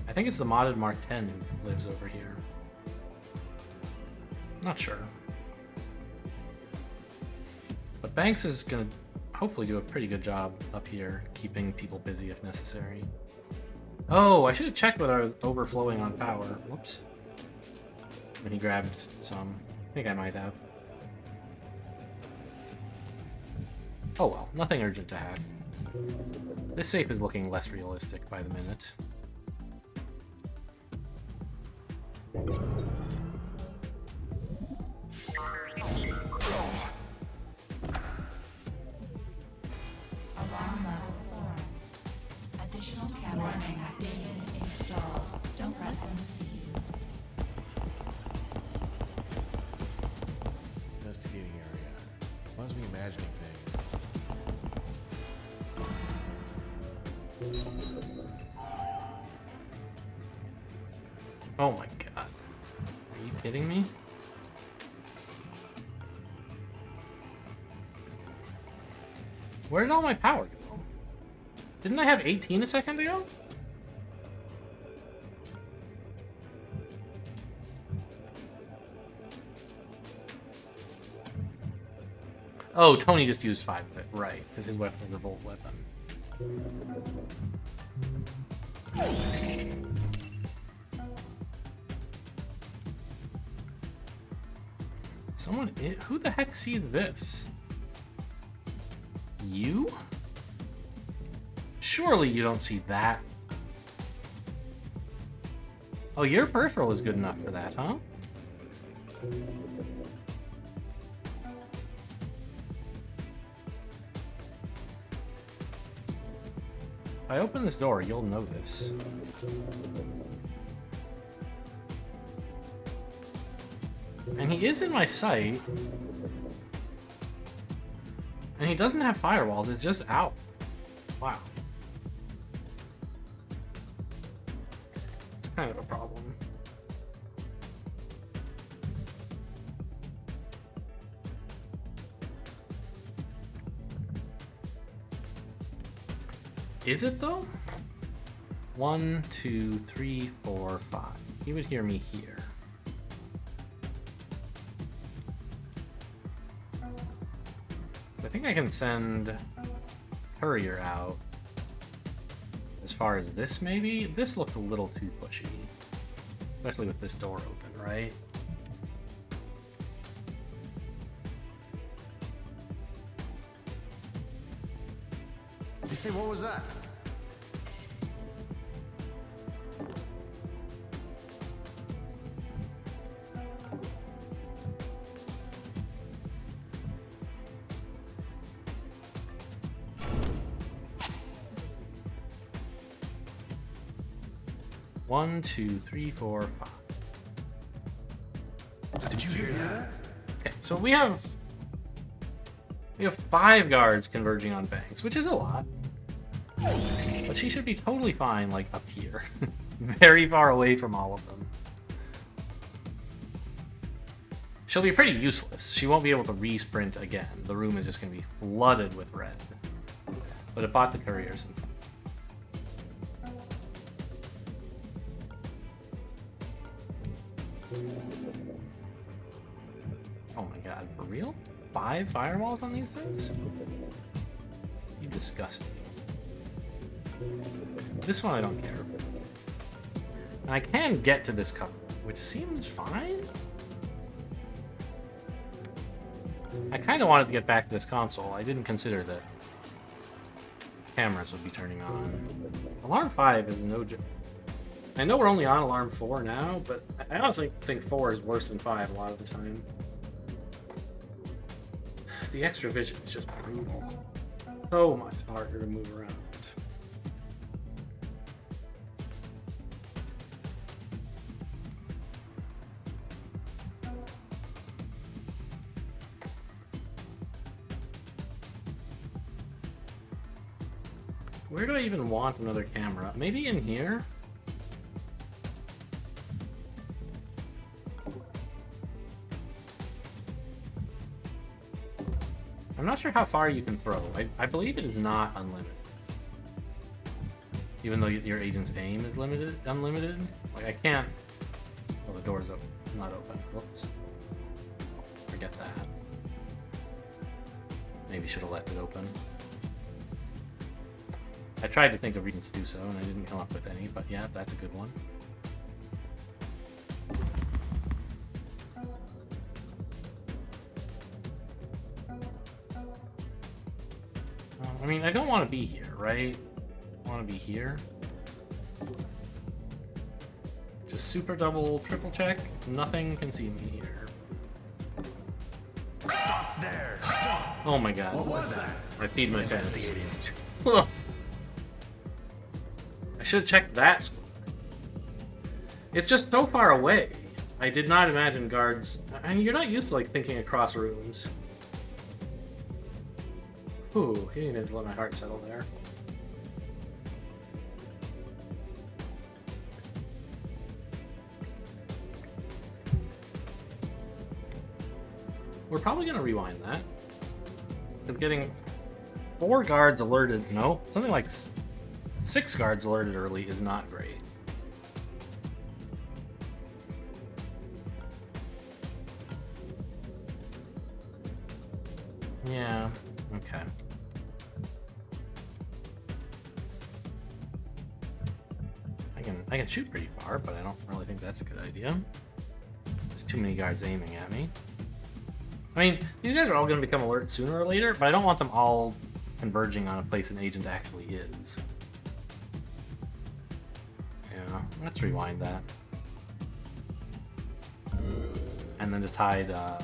I think it's the modded Mark 10 who lives over here. Not sure. But Banks is gonna hopefully do a pretty good job up here, keeping people busy if necessary. Oh, I should have checked whether I was overflowing on power. Whoops. When he grabbed some. I think I might have. Oh well, nothing urgent to hack. This safe is looking less realistic by the minute. Updated. Installed. Don't let them see you. Investigating area. Must be imagining things. Oh my god. Are you kidding me? Where did all my power go? Didn't I have 18 a second ago? Oh, Tony just used 5 of it. Right, because his weapon is a bolt weapon. Who the heck sees this? You? Surely you don't see that. Oh, your peripheral is good enough for that, huh? If I open this door, you'll notice. And he is in my sight. And he doesn't have firewalls, it's just out. Wow. It's kind of a problem. Is it though? 1, 2, 3, 4, 5. He would hear me here. I think I can send Courier out as far as this, maybe? This looks a little too pushy. Especially with this door open, right? Hey, what was that? One, 2, 3, 4, 5. Did you hear that? Okay, so we have 5 guards converging on Banks, which is a lot. But she should be totally fine, like, up here. Very far away from all of them. She'll be pretty useless. She won't be able to re-sprint again. The room is just going to be flooded with red. But it bought the courier some. Oh my god, for real? 5 firewalls on these things? You disgust me. This one I don't care. And I can get to this cover, which seems fine. I kind of wanted to get back to this console. I didn't consider that cameras would be turning on. Alarm 5 is no joke. I know we're only on alarm 4 now, but I honestly think 4 is worse than 5 a lot of the time. The extra vision is just brutal. So much harder to move around. Where do I even want another camera? Maybe in here? I'm not sure how far you can throw. I believe it is not unlimited. Even though your agent's aim is unlimited. Like, I can't... Oh, the door's open. Not open. Whoops. Forget that. Maybe should have left it open. I tried to think of reasons to do so, and I didn't come up with any, but yeah, that's a good one. I mean, I don't want to be here, right? I want to be here. Just super double, triple check. Nothing can see me here. Stop there! Stop! Oh my god. What was that? I peed my pants. Investigating. I should have checked that square. It's just so far away. I did not imagine guards... I mean, you're not used to, like, thinking across rooms. Ooh, you need to let my heart settle there. We're probably going to rewind that. Because getting 4 guards alerted... No, something like 6 guards alerted early is not great. Yeah, okay. I can shoot pretty far, but I don't really think that's a good idea. There's too many guards aiming at me. I mean, these guys are all going to become alert sooner or later, but I don't want them all converging on a place an agent actually is. Yeah, let's rewind that. And then just hide up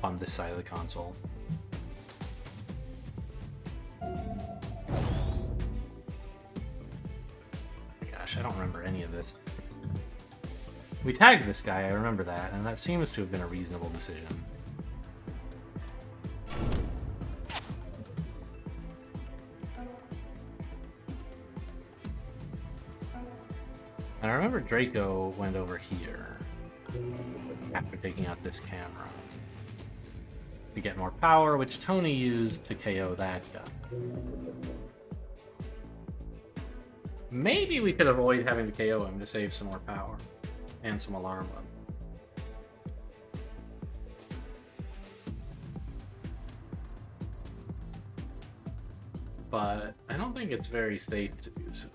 on this side of the console. Gosh, I don't remember any of this. We tagged this guy, I remember that, and that seems to have been a reasonable decision. And I remember Draco went over here after taking out this camera to get more power, which Tony used to KO that guy. Maybe we could avoid having to KO him to save some more power and some alarm level. But I don't think it's very safe to do so.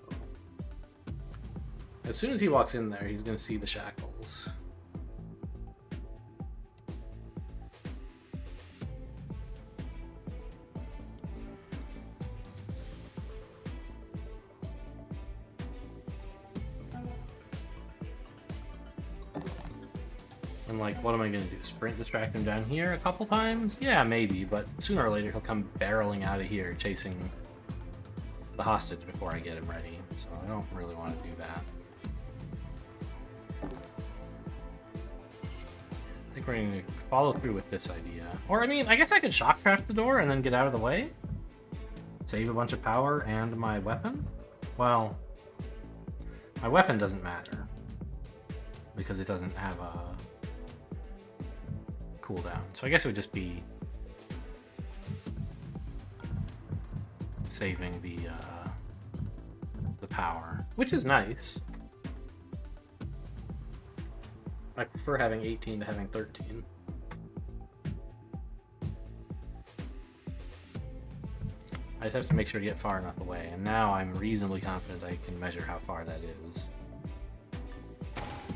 As soon as he walks in there, he's going to see the shackles. And like, what am I going to do? Sprint distract him down here a couple times? Yeah, maybe, but sooner or later he'll come barreling out of here chasing the hostage before I get him ready. So I don't really want to do that. I think we're going to follow through with this idea. Or, I mean, I guess I could shockcraft the door and then get out of the way. Save a bunch of power and my weapon? Well, my weapon doesn't matter because it doesn't have a cooldown. So I guess it would just be saving the power, which is nice. I prefer having 18 to having 13. I just have to make sure to get far enough away, and now I'm reasonably confident I can measure how far that is.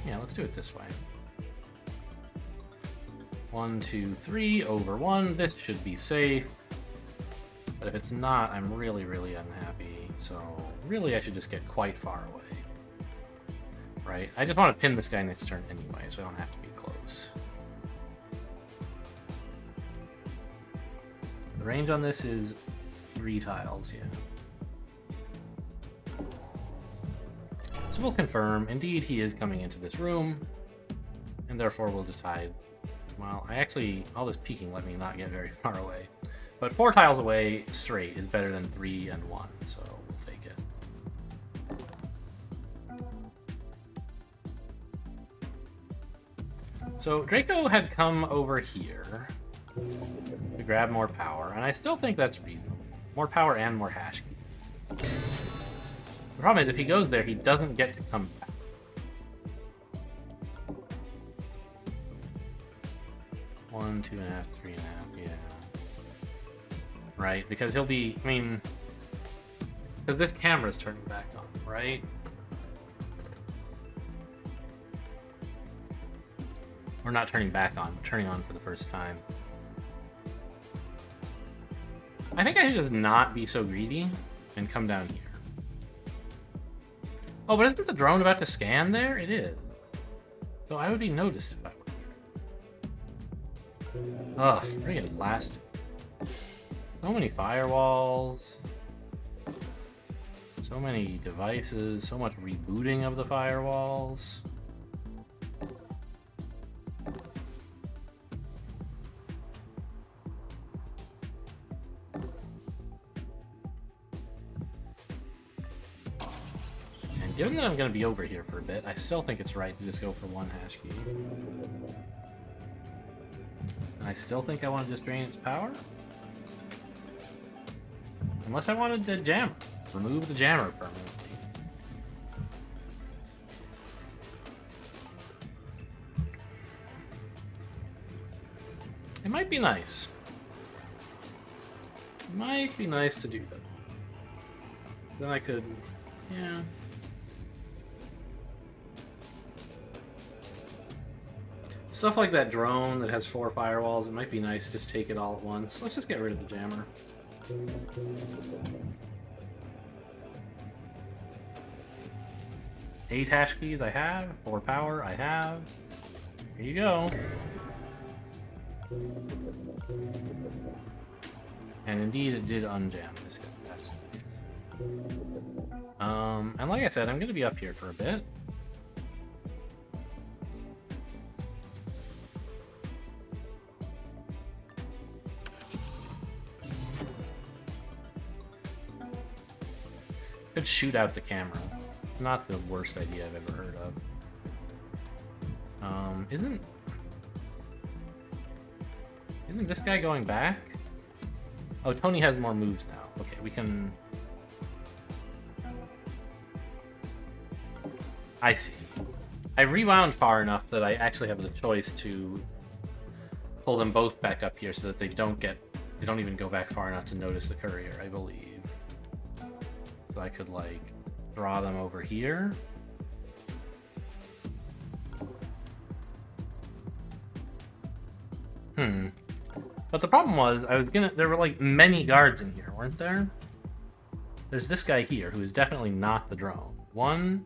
Yeah, let's do it this way. 1, 2, 3 over 1. This should be safe. But if it's not, I'm really, really unhappy. So really, I should just get quite far away. Right? I just want to pin this guy next turn anyway, so I don't have to be close. The range on this is 3 tiles, yeah. So we'll confirm. Indeed, he is coming into this room. And therefore, we'll just hide. Well, all this peeking let me not get very far away. But 4 tiles away straight is better than 3 and 1, so we'll take it. So Draco had come over here to grab more power, and I still think that's reasonable. More power and more hash keys. The problem is if he goes there, he doesn't get to come back. One, 2.5, 3.5, yeah. Right, because he'll be, I mean, because this camera's turning back on, right? We're not turning back on, we're turning on for the first time. I think I should just not be so greedy and come down here. Oh, but isn't the drone about to scan there? It is. So I would be noticed if I were here. Ugh, friggin' blasted. So many firewalls. So many devices, so much rebooting of the firewalls. And given that I'm going to be over here for a bit, I still think it's right to just go for one hash key. And I still think I want to just drain its power. Unless I wanted to jammer. Remove the jammer permanently. It might be nice. It might be nice to do that. Then I could... yeah. Stuff like that drone that has 4 firewalls, it might be nice to just take it all at once. Let's just get rid of the jammer. 8 hash keys I have, 4 power I have. Here you go. And indeed it did unjam this guy. That's nice. And like I said, I'm gonna be up here for a bit. Could shoot out the camera. Not the worst idea I've ever heard of. Isn't this guy going back? Oh, Tony has more moves now. Okay, we can... I see. I rewound far enough that I actually have the choice to pull them both back up here so that they don't even go back far enough to notice the courier, I believe. So I could, like, draw them over here. But the problem was, there were like many guards in here, weren't there? There's this guy here who is definitely not the drone. 1,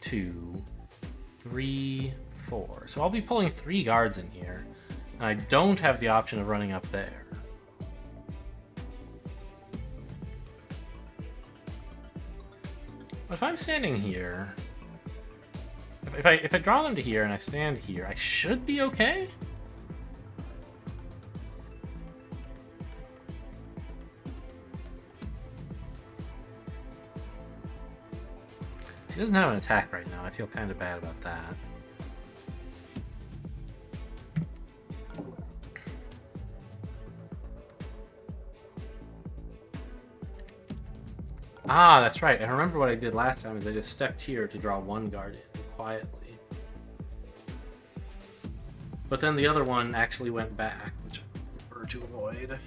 2, 3, 4. So I'll be pulling 3 guards in here, and I don't have the option of running up there. But if I'm standing here, if I draw them to here and I stand here, I should be okay. She doesn't have an attack right now. I feel kind of bad about that. Ah, that's right. I remember what I did last time is I just stepped here to draw 1 guard in quietly. But then the other one actually went back, which I prefer to avoid.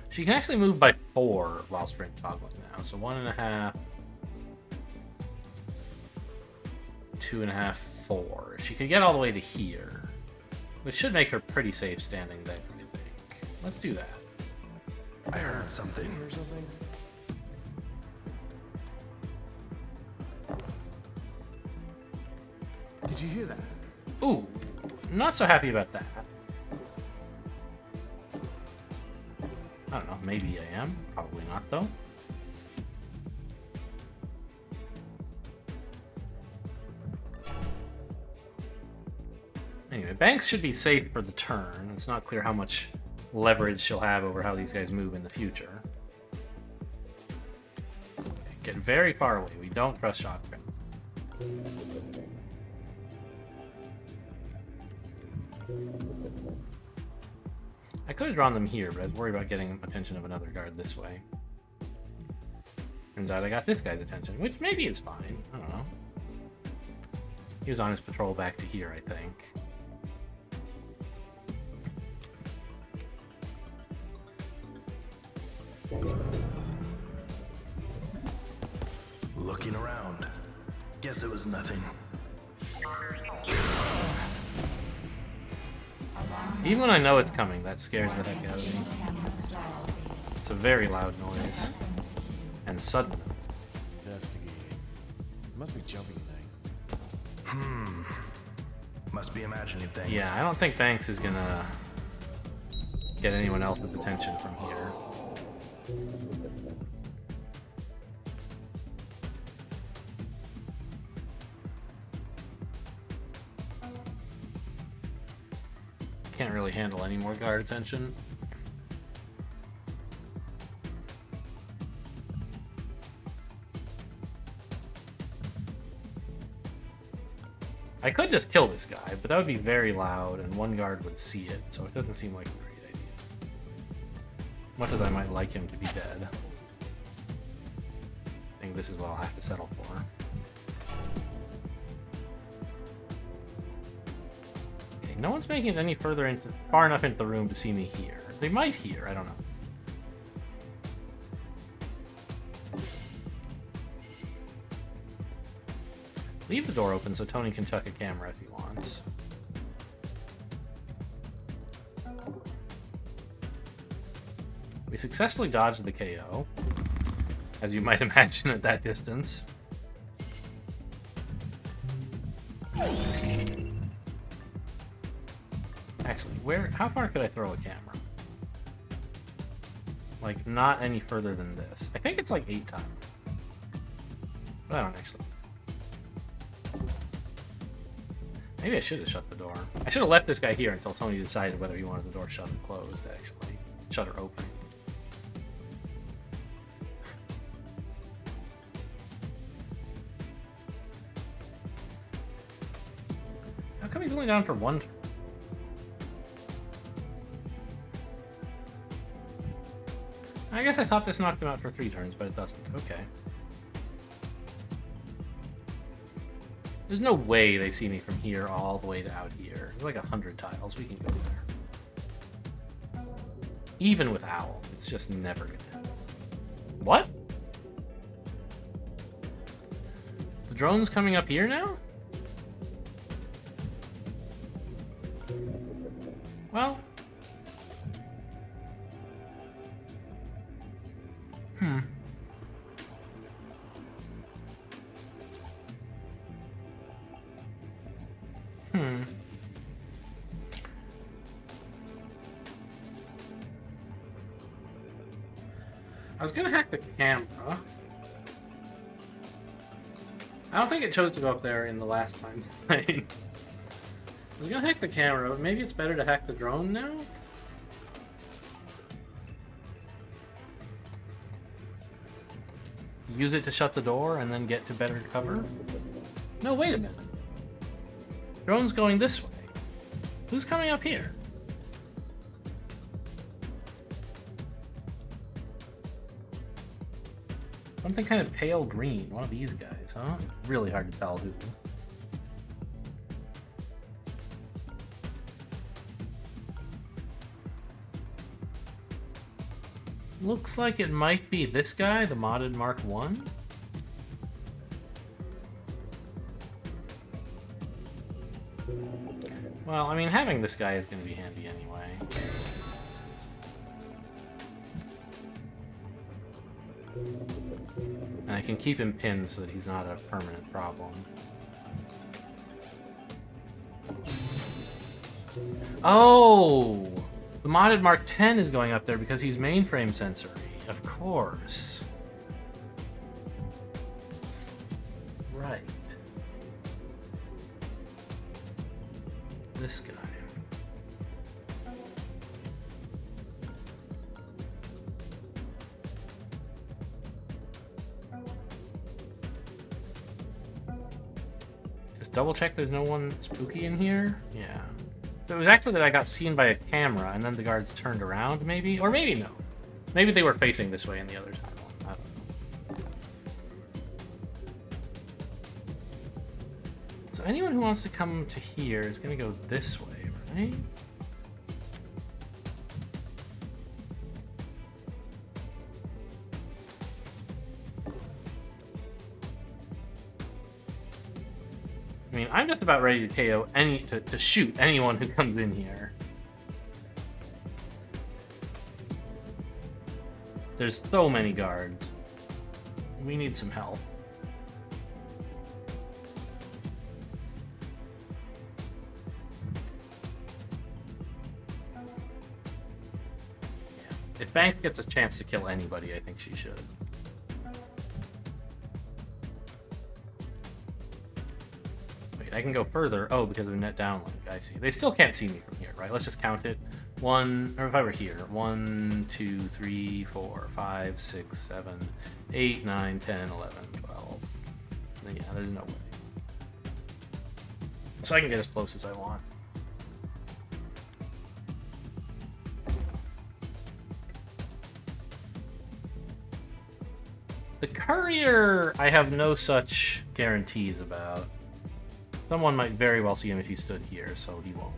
She can actually move by 4 while sprint toggling now. So 1.5, 2.5, 4. She could get all the way to here, which should make her pretty safe standing there, I think. Let's do that. I heard something. You hear something? Did you hear that? Ooh, not so happy about that. I don't know, maybe I am. Probably not, though. Anyway, Banks should be safe for the turn. It's not clear how much leverage she'll have over how these guys move in the future. Okay, get very far away. We don't trust shotgun. I could have drawn them here, but I was worried about getting attention of another guard this way. Turns out I got this guy's attention, which maybe is fine. I don't know. He was on his patrol back to here, I think. Looking around. Guess it was nothing. Even when I know it's coming, that scares the heck out of me. It's a very loud noise. And sudden. Investigating. It must be jumping tonight. My Must be imagining things. Yeah, I don't think Banks is gonna get anyone else's attention from here. Can't really handle any more guard attention. I could just kill this guy, but that would be very loud, and one guard would see it, so it doesn't seem like a great idea. Much as I might like him to be dead. I think this is what I'll have to settle for. Okay, no one's making it any far enough into the room to see me here. They might hear, I don't know. Leave the door open so Tony can chuck a camera if he wants. We successfully dodged the KO, as you might imagine at that distance. Actually, how far could I throw a camera? Like, not any further than this. I think it's like 8 times. But I don't actually. Maybe I should have shut the door. I should have left this guy here until Tony decided whether he wanted the door shut or closed, actually. Shut or open. How come he's only down for 1 turn? I guess I thought this knocked him out for 3 turns, but it doesn't. Okay. There's no way they see me from here all the way to out here. There's like 100 tiles. We can go there. Even with Owl, it's just never gonna happen. What? The drone's coming up here now? Well. I was gonna hack the camera. I don't think it chose to go up there in the last time playing. I was gonna hack the camera, but maybe it's better to hack the drone now? Use it to shut the door and then get to better cover? No, wait a minute. Drone's going this way. Who's coming up here? Something kind of pale green. One of these guys, huh? Really hard to tell who. Looks like it might be this guy, the modded Mark 1. Well, I mean, having this guy is going to be handy anyway. And I can keep him pinned so that he's not a permanent problem. Oh! The modded Mark 10 is going up there because he's mainframe sensory. Of course. Right. This guy. Just double check there's no one spooky in here? Yeah. So it was actually that I got seen by a camera and then the guards turned around, maybe? Or maybe no. Maybe they were facing this way in the other time. I don't know. So anyone who wants to come to here is going to go this way, right? I mean, I'm just about ready to KO to shoot anyone who comes in here. There's so many guards. We need some help. If Banks gets a chance to kill anybody, I think she should. Wait, I can go further. Oh, because of net downlink. I see. They still can't see me from here, right? Let's just count it. One, or if I were here, 1, 2, 3, 4, 5, 6, 7, 8, 9, 10, 11, 12. Then, yeah, there's no way. So I can get as close as I want. The courier, I have no such guarantees about. Someone might very well see him if he stood here, so he won't.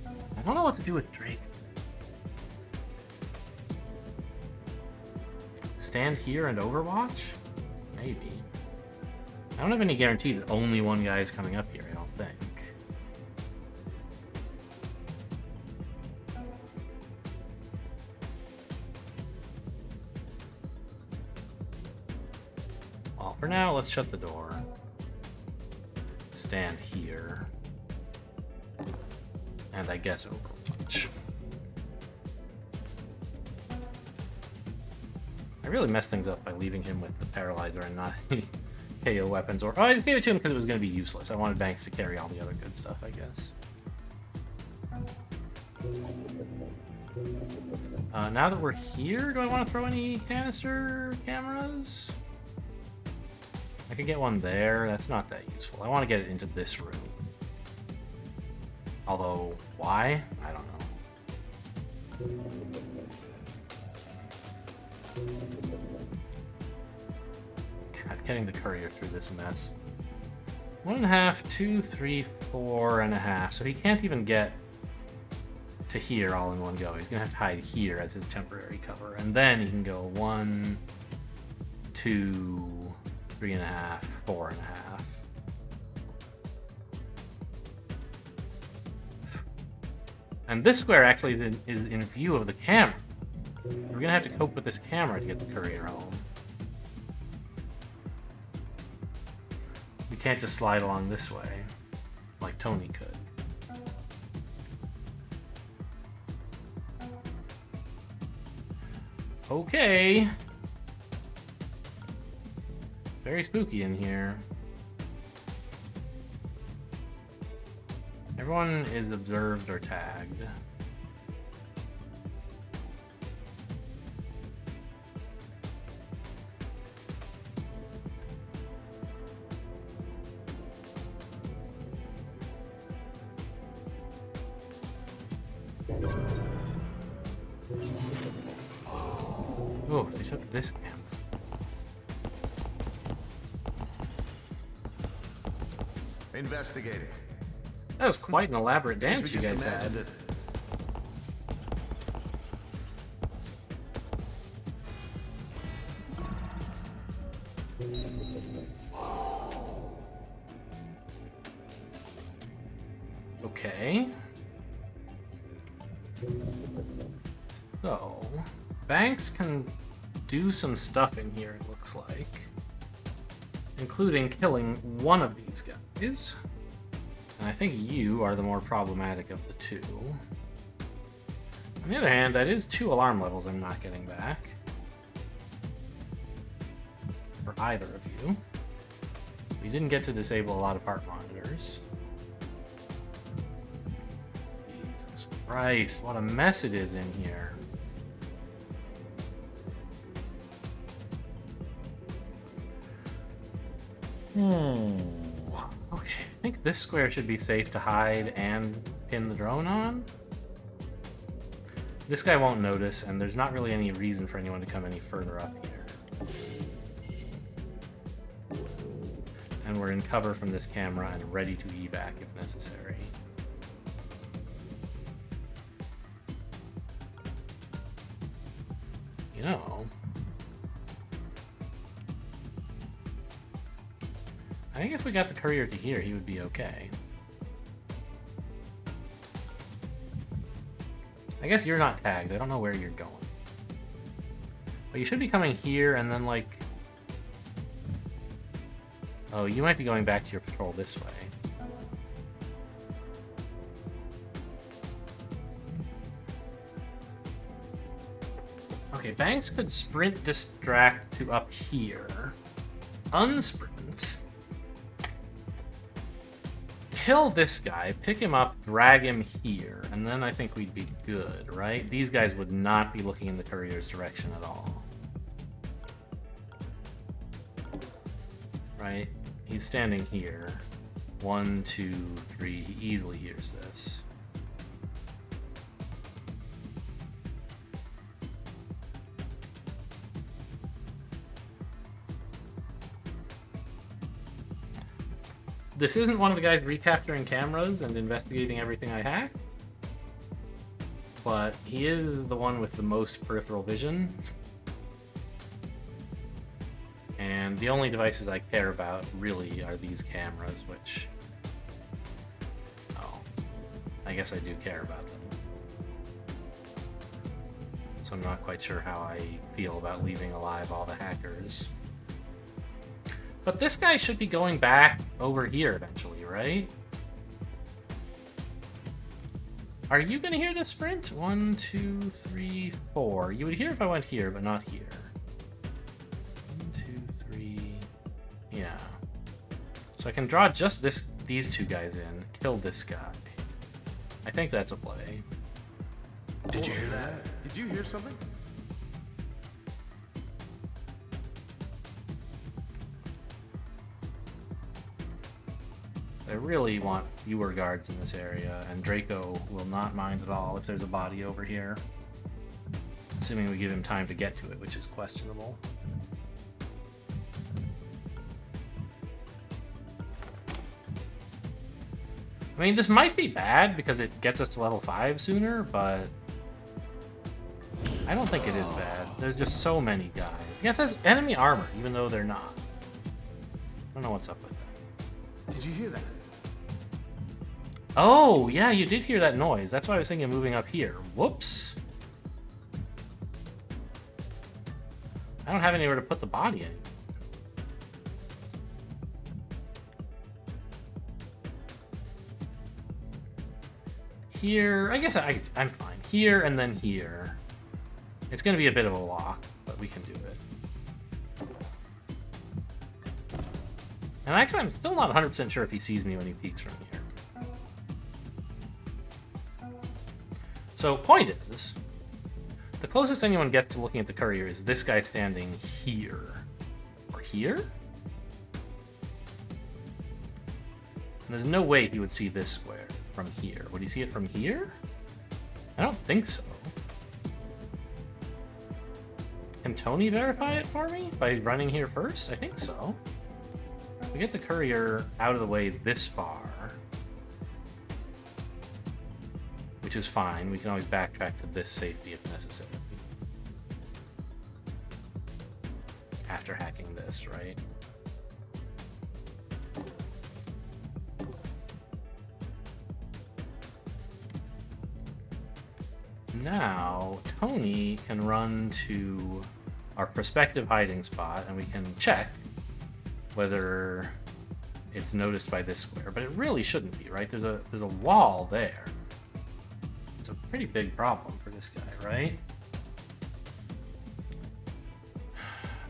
I don't know what to do with Drake. Stand here and overwatch? Maybe. I don't have any guarantee that only one guy is coming up here, I don't think. Well, for now, let's shut the door. Stand here. And I guess overwatch. I really messed things up by leaving him with the paralyzer and not KO weapons. Or I just gave it to him because it was going to be useless. I wanted Banks to carry all the other good stuff, I guess. Now that we're here, do I want to throw any canister cameras? I could get one there. That's not that useful. I want to get it into this room. Although, why? I don't know. God, getting the courier through this mess. 1.5, 2, 3, 4.5. So he can't even get to here all in one go. He's gonna have to hide here as his temporary cover, and then he can go 1, 2, 3.5, 4.5. And this square actually is in view of the camera. We're gonna have to cope with this camera to get the courier home. We can't just slide along this way, like Tony could. Okay. Very spooky in here. Everyone is observed or tagged. Oh, they took this camera. Investigating. That was quite an elaborate dance you guys had. It. Okay. So, Banks can do some stuff in here, it looks like. Including killing one of these guys. And I think you are the more problematic of the two. On the other hand, that is 2 alarm levels I'm not getting back. For either of you. We didn't get to disable a lot of heart monitors. Jesus Christ, what a mess it is in here. Okay, I think this square should be safe to hide and pin the drone on. This guy won't notice, and there's not really any reason for anyone to come any further up here. And we're in cover from this camera and ready to evac if necessary. You know, I think if we got the courier to here, he would be okay. I guess you're not tagged. I don't know where you're going. But you should be coming here and then, like... Oh, you might be going back to your patrol this way. Okay, Banks could sprint distract to up here. Unsprint. Kill this guy, pick him up, drag him here, and then I think we'd be good, right? These guys would not be looking in the courier's direction at all. Right? He's standing here. 1, 2, 3. He easily hears this. This isn't one of the guys recapturing cameras and investigating everything I hack, but he is the one with the most peripheral vision. And the only devices I care about really are these cameras, which... Oh, I guess I do care about them. So I'm not quite sure how I feel about leaving alive all the hackers. But this guy should be going back over here eventually, right? Are you going to hear this sprint? 1, 2, 3, 4. You would hear if I went here, but not here. 1, 2, 3. Yeah. So I can draw just these two guys in, kill this guy. I think that's a play. Did you hear that? Did you hear something? I really want fewer guards in this area, and Draco will not mind at all if there's a body over here. Assuming we give him time to get to it, which is questionable. I mean, this might be bad because it gets us to level 5 sooner, but I don't think it is bad. There's just so many guys. Yes, it says enemy armor, even though they're not. I don't know what's up with that. Did you hear that? Oh, yeah, you did hear that noise. That's why I was thinking of moving up here. Whoops. I don't have anywhere to put the body in. Here, I guess I'm fine. Here and then here. It's going to be a bit of a walk, but we can do it. And actually, I'm still not 100% sure if he sees me when he peeks from here. So, point is, the closest anyone gets to looking at the courier is this guy standing here. Or here? And there's no way he would see this square from here. Would he see it from here? I don't think so. Can Tony verify it for me by running here first? I think so. We get the courier out of the way this far, which is fine. We can always backtrack to this safety if necessary. After hacking this, right? Now, Tony can run to our prospective hiding spot, and we can check whether it's noticed by this square. But it really shouldn't be, right? There's a wall there. It's a pretty big problem for this guy, right?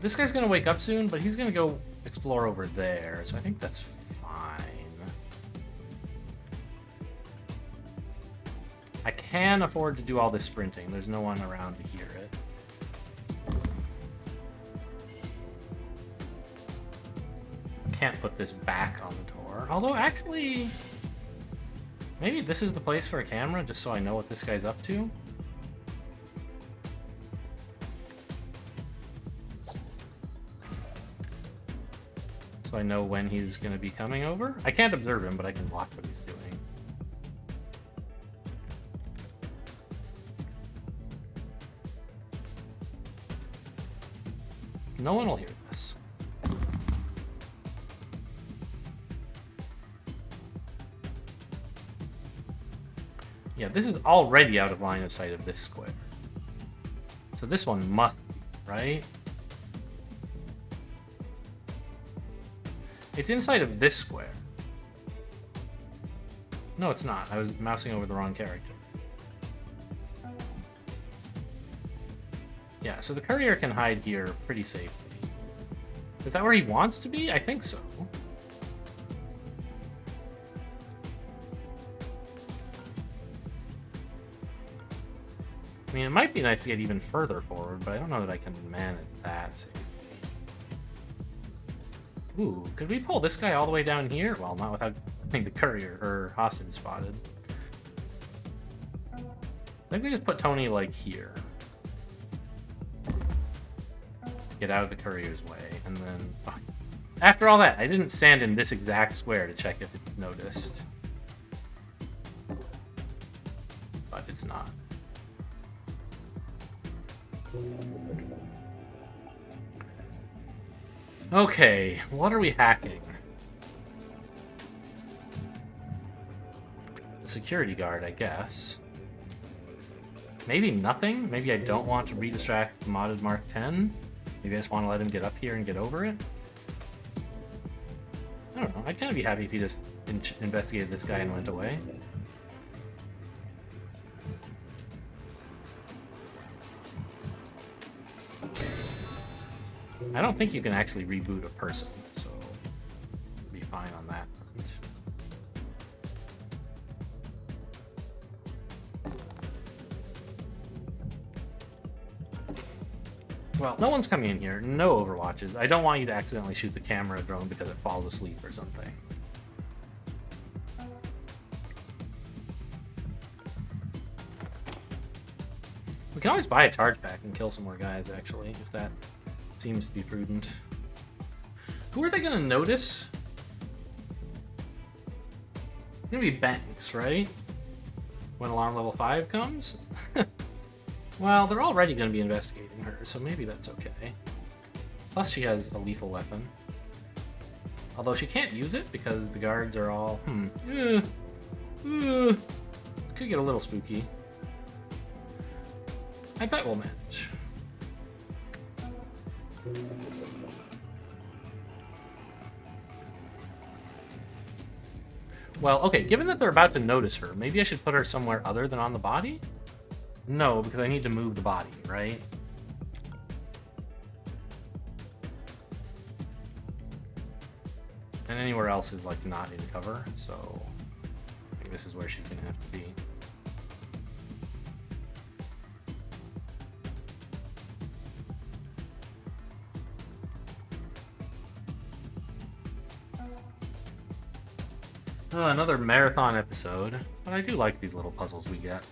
This guy's gonna wake up soon, but he's gonna go explore over there, so I think that's fine. I can afford to do all this sprinting. There's no one around to hear it. Can't put this back on the door. Although, actually, maybe this is the place for a camera, just so I know what this guy's up to. So I know when he's going to be coming over. I can't observe him, but I can watch what he's doing. No one will hear this. Yeah, this is already out of line of sight of this square. So this one must be, right? It's inside of this square. No, it's not. I was mousing over the wrong character. Yeah, so the courier can hide here pretty safely. Is that where he wants to be? I think so. I mean, it might be nice to get even further forward, but I don't know that I can manage that safely. Ooh, could we pull this guy all the way down here? Well, not without getting the courier or hostage spotted. I think we just put Tony, like, here. Get out of the courier's way, and then... Oh. After all that, I didn't stand in this exact square to check if it's noticed. But it's not. Okay, what are we hacking? The security guard, I guess. Maybe nothing? Maybe I don't want to redistract modded Mark 10? Maybe I just want to let him get up here and get over it? I don't know. I'd kind of be happy if he just investigated this guy and went away. I don't think you can actually reboot a person, so be fine on that front. Well, no one's coming in here. No overwatches. I don't want you to accidentally shoot the camera drone because it falls asleep or something. We can always buy a charge pack and kill some more guys, actually, if that seems to be prudent. Who are they going to notice? It's going to be Banks, right? When alarm level 5 comes? Well, they're already going to be investigating her, so maybe that's okay. Plus, she has a lethal weapon. Although she can't use it because the guards are all... It could get a little spooky. I bet we'll manage. Well, okay, given that they're about to notice her, maybe I should put her somewhere other than on the body? No, because I need to move the body, right? And anywhere else is, like, not in cover, so I think this is where she's gonna have to be. Another marathon episode, but I do like these little puzzles we get.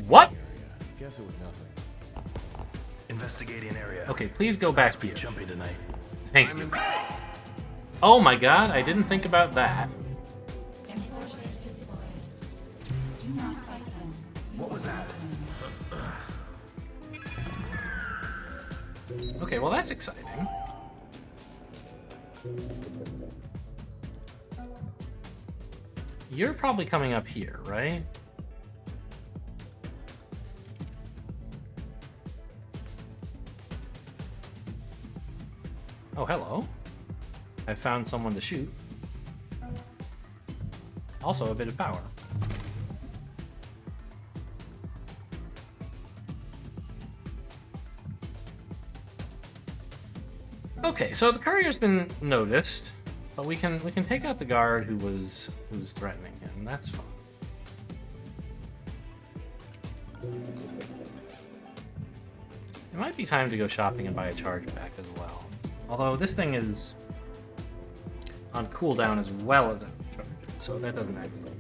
What? Guess it was nothing. Investigating area. Okay, please go back here. Jumpy tonight. Thank you. Oh my god, I didn't think about that. Enforcers deployed. Do not fight them. What was that? Okay, well that's exciting. You're probably coming up here, right? Oh, hello. I found someone to shoot. Also a bit of power. Okay, so the courier's been noticed, but we can take out the guard who was threatening him. That's fine. It might be time to go shopping and buy a charge pack as well. Although this thing is on cooldown as well as charge, so that doesn't actually.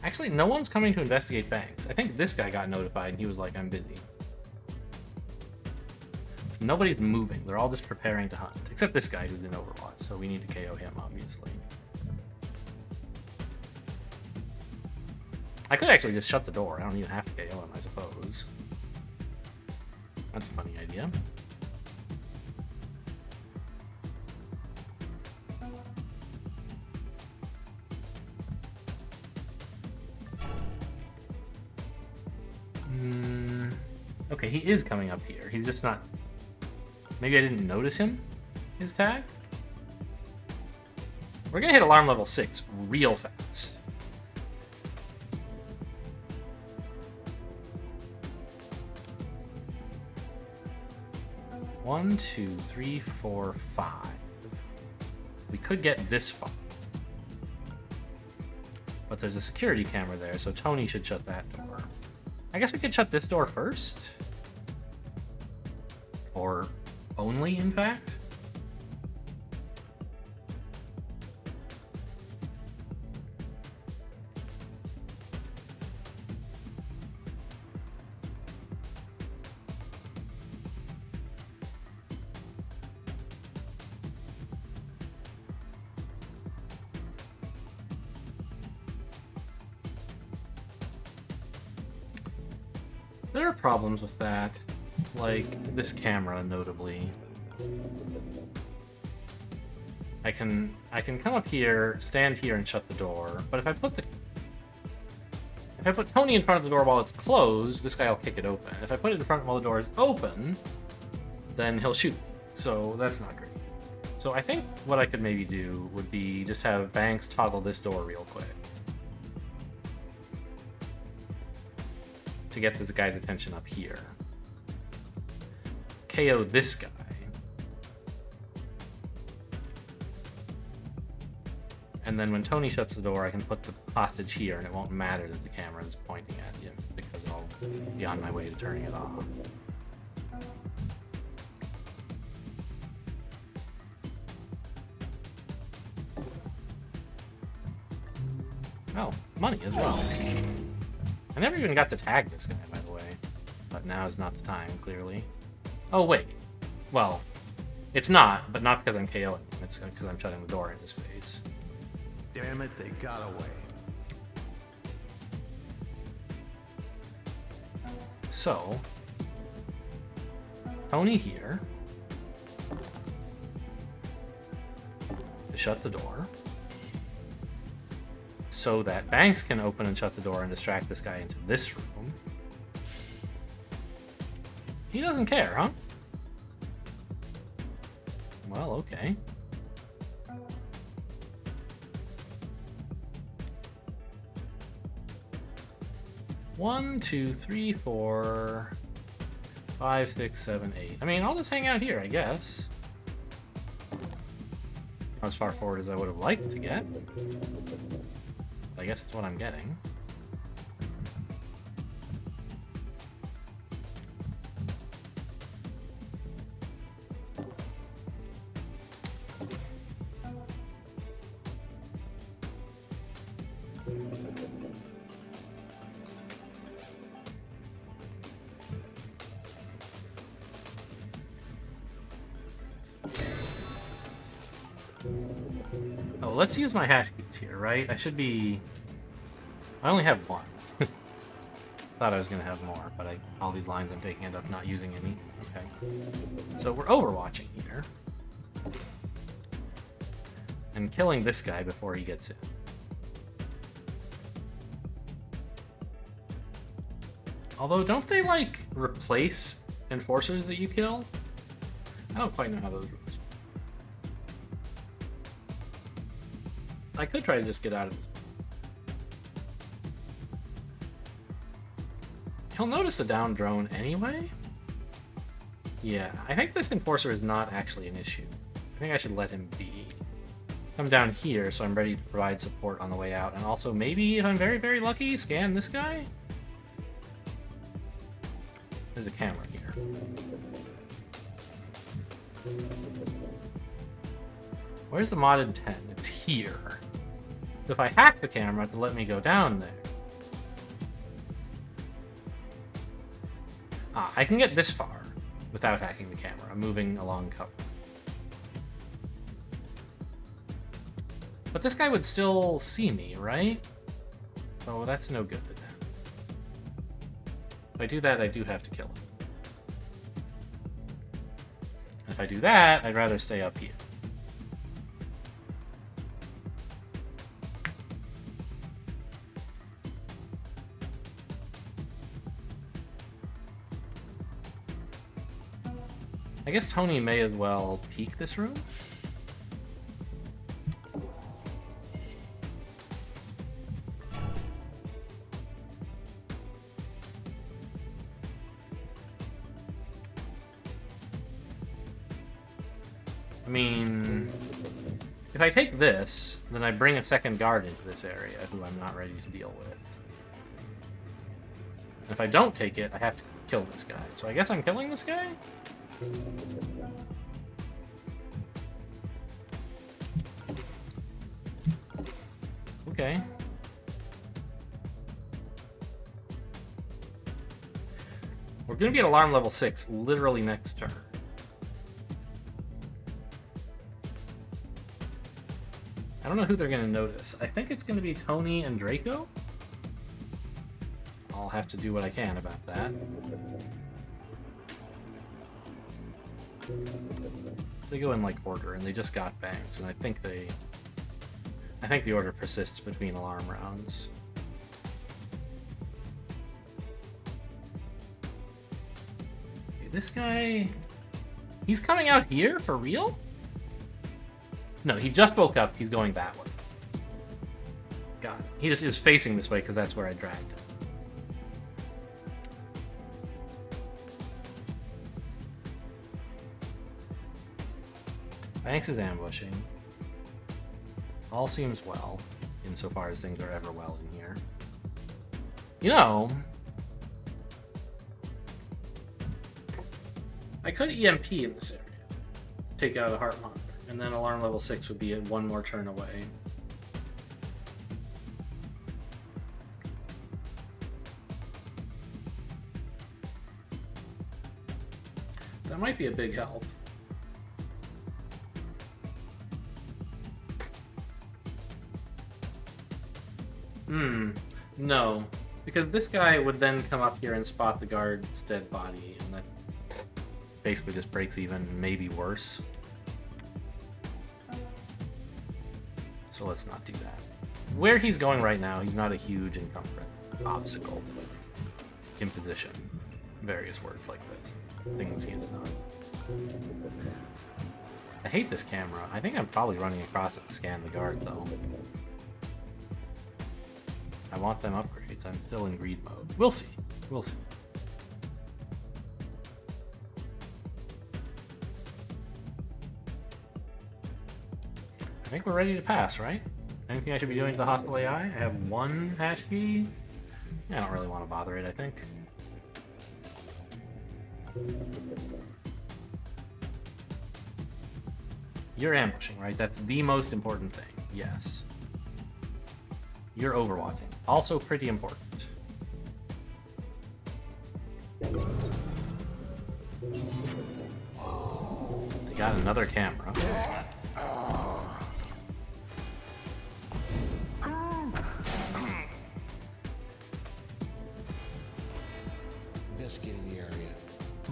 Actually, no one's coming to investigate Banks. I think this guy got notified and he was like, I'm busy. Nobody's moving. They're all just preparing to hunt. Except this guy who's in Overwatch, so we need to KO him, obviously. I could actually just shut the door. I don't even have to KO him, I suppose. That's a funny idea. Okay, he is coming up here. He's just not... Maybe I didn't notice him? His tag? We're gonna hit alarm level 6 real fast. One, two, three, four, 5. We could get this far. But there's a security camera there, so Tony should shut that door. I guess we could shut this door first. Or only, in fact. There are problems with that, like this camera, notably. I can come up here, stand here, and shut the door. But if I put Tony in front of the door while it's closed, this guy will kick it open. If I put it in front while the door is open, then he'll shoot me. So that's not great. So I think what I could maybe do would be just have Banks toggle this door real quick to get this guy's attention up here. KO this guy. And then when Tony shuts the door, I can put the hostage here, and it won't matter that the camera is pointing at you, because I'll be on my way to turning it off. Oh, money as well. I never even got to tag this guy, by the way. But now is not the time, clearly. Oh, wait. Well, it's not, but not because I'm KOing him. It's because I'm shutting the door in his face. Damn it, they got away. So, Tony here. To shut the door. So that Banks can open and shut the door and distract this guy into this room. He doesn't care, huh? Well, okay. One, two, three, 4, 5, 6, 7, 8. I mean, I'll just hang out here, I guess. Not as far forward as I would have liked to get. I guess it's what I'm getting. Oh, let's use my hash keys here, right? I should be... I only have one. Thought I was going to have more, but all these lines I'm taking end up not using any. Okay. So we're overwatching here. And killing this guy before he gets in. Although, don't they, like, replace enforcers that you kill? I don't quite know how those rules work. I could try to just get out of this. He'll notice the down drone anyway? Yeah, I think this enforcer is not actually an issue. I think I should let him be. Come down here so I'm ready to provide support on the way out. And also, maybe, if I'm very, very lucky, scan this guy? There's a camera here. Where's the modded 10? It's here. So if I hack the camera to let me go down there... Ah, I can get this far without hacking the camera, moving along cover. But this guy would still see me, right? So that's no good then. If I do that, I do have to kill him. If I do that, I'd rather stay up here. I guess Tony may as well peek this room. I mean, if I take this, then I bring a second guard into this area who I'm not ready to deal with. And if I don't take it, I have to kill this guy. So I guess I'm killing this guy? Okay. We're gonna be at alarm level 6 literally next turn. I don't know who they're gonna notice. I think it's gonna be Tony and Draco. I'll have to do what I can about that. So they go in like order, and they just got banks, and I think the order persists between alarm rounds. Okay, this guy, he's coming out here for real? No, he just woke up. He's going that way. Got it. He just is facing this way because that's where I dragged him. Banks is ambushing. All seems well, insofar as things are ever well in here. You know, I could EMP in this area. Take out a heart monitor. And then alarm level 6 would be one more turn away. That might be a big help. No. Because this guy would then come up here and spot the guard's dead body, and that basically just breaks even, maybe worse. So let's not do that. Where he's going right now, he's not a huge encumbrance, obstacle, imposition, various words like this. Things he is not. I hate this camera. I think I'm probably running across it to scan the guard, though. I want them upgrades. I'm still in greed mode. We'll see. We'll see. I think we're ready to pass, right? Anything I should be doing to the hostile AI? I have one hash key. I don't really want to bother it, I think. You're ambushing, right? That's the most important thing. Yes. You're overwatching. Also pretty important. They got another camera. Investigating the area.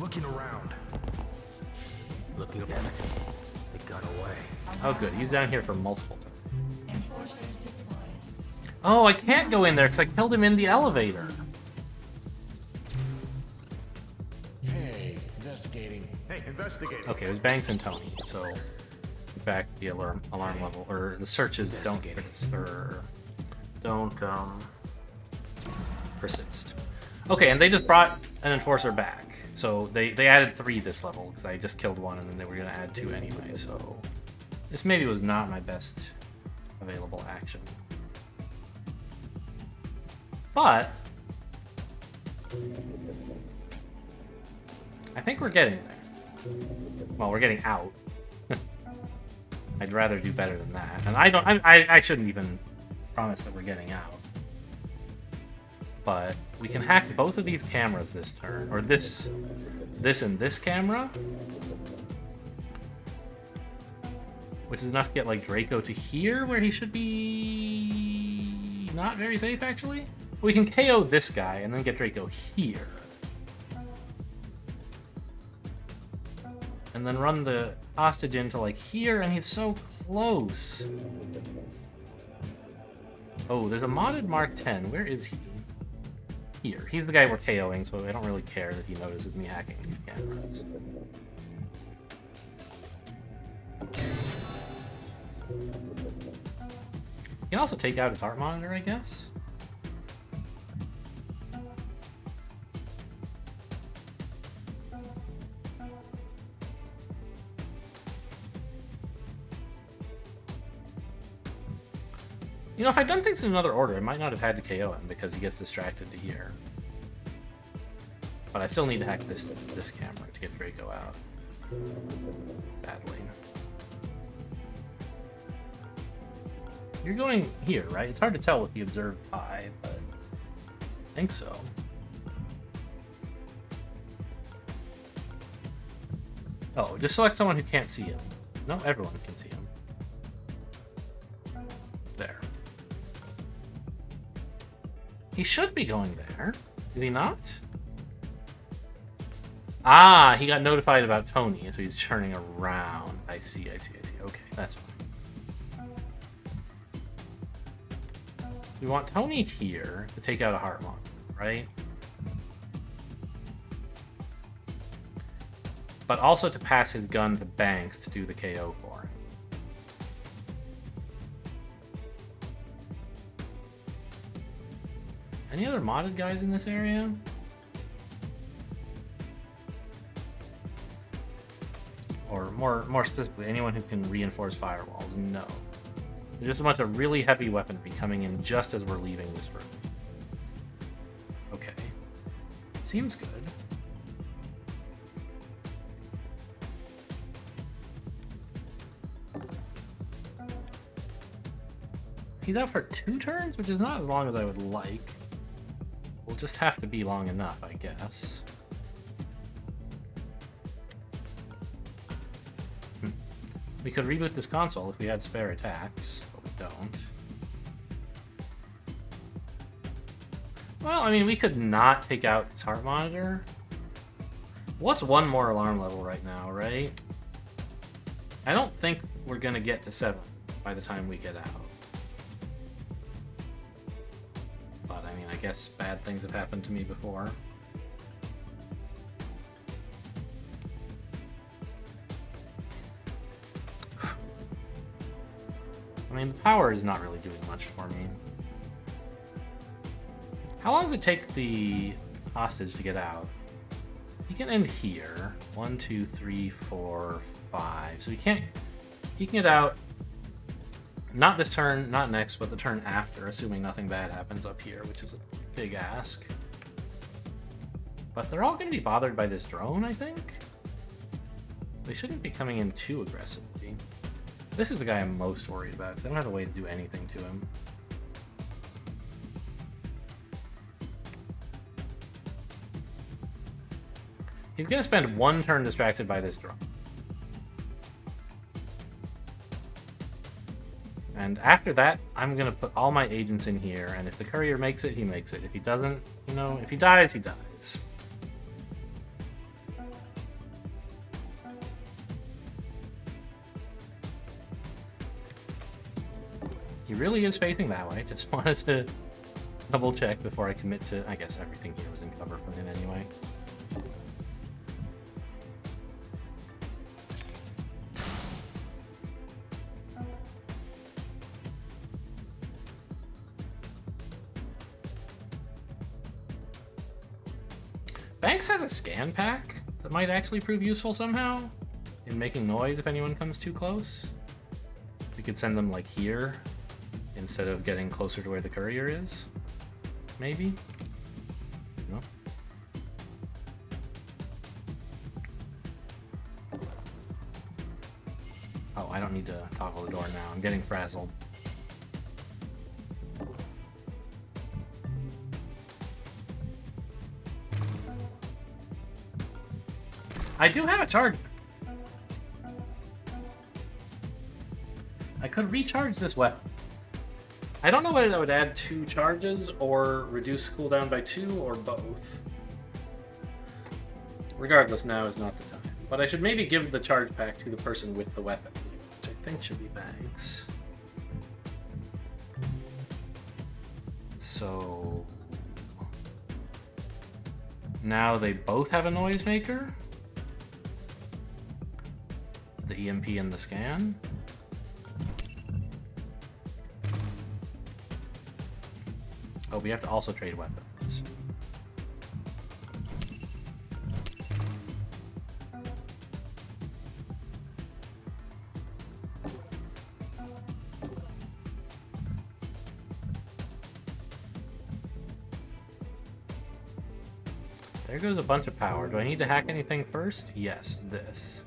Looking around. Looking up. Damn it. They got away. Oh, good. He's down here for multiple times. Enforcers deployed. Oh, I can't go in there because I killed him in the elevator. Hey, investigating. Hey, investigate. Okay, it was Banks and Tony, so in fact the alarm level, or the searches don't persist. Okay, and they just brought an enforcer back. So they added 3 this level, because I just killed 1 and then they were going to add 2 anyway, so this maybe was not my best available action. But I think we're getting there. Well, we're getting out. I'd rather do better than that. And I shouldn't even promise that we're getting out. But we can hack both of these cameras this turn, or this and this camera, which is enough to get like Draco to here, where he should be not very safe actually. We can KO this guy and then get Draco here, and then run the hostage into like here, and he's so close. Oh, there's a modded Mark 10. Where is he? Here. He's the guy we're KOing, so I don't really care that he notices me hacking these cameras. You can also take out his heart monitor, I guess. You know, if I'd done things in another order, I might not have had to KO him because he gets distracted to here. But I still need to hack this camera to get Draco out. Sadly. You're going here, right? It's hard to tell with the observed eye, but I think so. Oh, just select someone who can't see him. No, everyone can see him. There. He should be going there. Did he not? Ah, he got notified about Tony, so he's turning around. I see. Okay, that's fine. We want Tony here to take out a heart monitor, right? But also to pass his gun to Banks to do the KO for him. Any other modded guys in this area? Or more specifically, anyone who can reinforce firewalls? No. There's just a bunch of really heavy weaponry coming in just as we're leaving this room. Okay. Seems good. He's out for 2 turns, which is not as long as I would like. Will just have to be long enough, I guess. We could reboot this console if we had spare attacks, but we don't. Well, I mean, we could not take out its heart monitor. What's one more alarm level right now, right? I don't think we're gonna get to 7 by the time we get out. But, I mean, I guess bad things have happened to me before. I mean, the power is not really doing much for me. How long does it take the hostage to get out? He can end here. 1, 2, 3, 4, 5. So he can get out. Not this turn, not next, but the turn after, assuming nothing bad happens up here, which is a big ask. But they're all going to be bothered by this drone, I think. They shouldn't be coming in too aggressively. This is the guy I'm most worried about, because I don't have a way to do anything to him. He's going to spend 1 turn distracted by this drone. And after that, I'm going to put all my agents in here, and if the courier makes it, he makes it. If he doesn't, you know, if he dies, he dies. He really is facing that way. Just wanted to double check before I commit to... I guess everything here was in cover from him anyway. Banks has a scan pack that might actually prove useful somehow in making noise if anyone comes too close. We could send them like here instead of getting closer to where the courier is. Maybe? No. Oh, I don't need to toggle the door now. I'm getting frazzled. I do have a charge. I could recharge this weapon. I don't know whether that would add 2 charges or reduce cooldown by 2 or both. Regardless, now is not the time. But I should maybe give the charge pack to the person with the weapon, which I think should be Banks. So now they both have a noisemaker. The EMP and the scan. Oh, we have to also trade weapons. There goes a bunch of power. Do I need to hack anything first? Yes, this.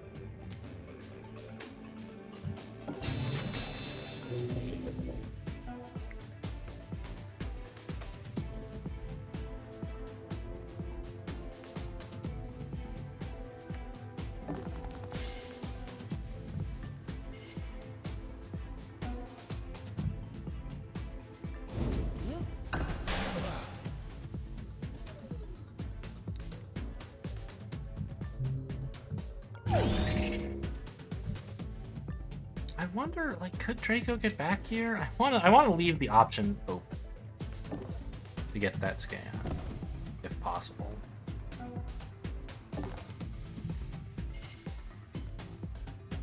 I wonder, like, could Draco get back here? I wanna leave the option open to get that scan, if possible.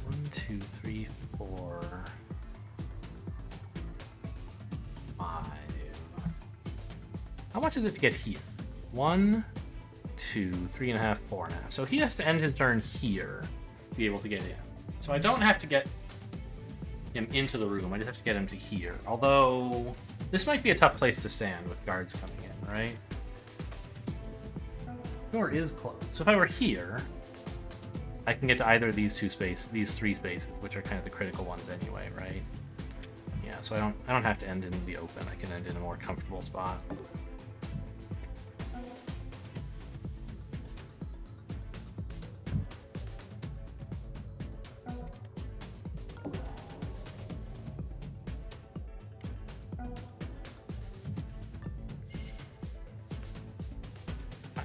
One, two, three, 4, 5. How much is it to get here? 1, 2, 3.5, 4.5. So he has to end his turn here to be able to get in. So I don't have to get him into the room. I just have to get him to here. Although, this might be a tough place to stand with guards coming in, right? Door is closed. So if I were here, I can get to either of these three spaces, which are kind of the critical ones anyway, right? Yeah, so I don't have to end in the open. I can end in a more comfortable spot.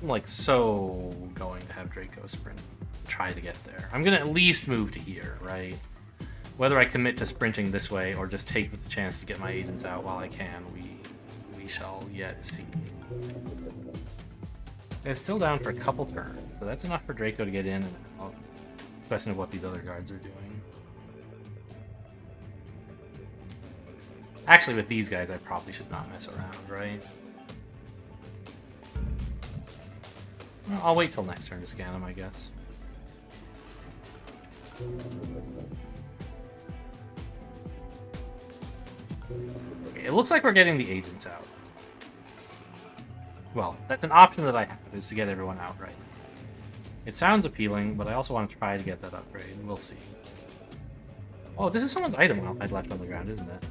I'm like so going to have Draco sprint, try to get there. I'm gonna at least move to here, right? Whether I commit to sprinting this way or just take the chance to get my agents out while I can, we shall yet see. It's still down for a couple turns, so that's enough for Draco to get in and out. Question of what these other guards are doing. Actually, with these guys, I probably should not mess around, right? Well, I'll wait till next turn to scan them, I guess. Okay, it looks like we're getting the agents out. Well, that's an option that I have, is to get everyone out right now. It sounds appealing, but I also want to try to get that upgrade. We'll see. Oh, this is someone's item I'd left on the ground, isn't it?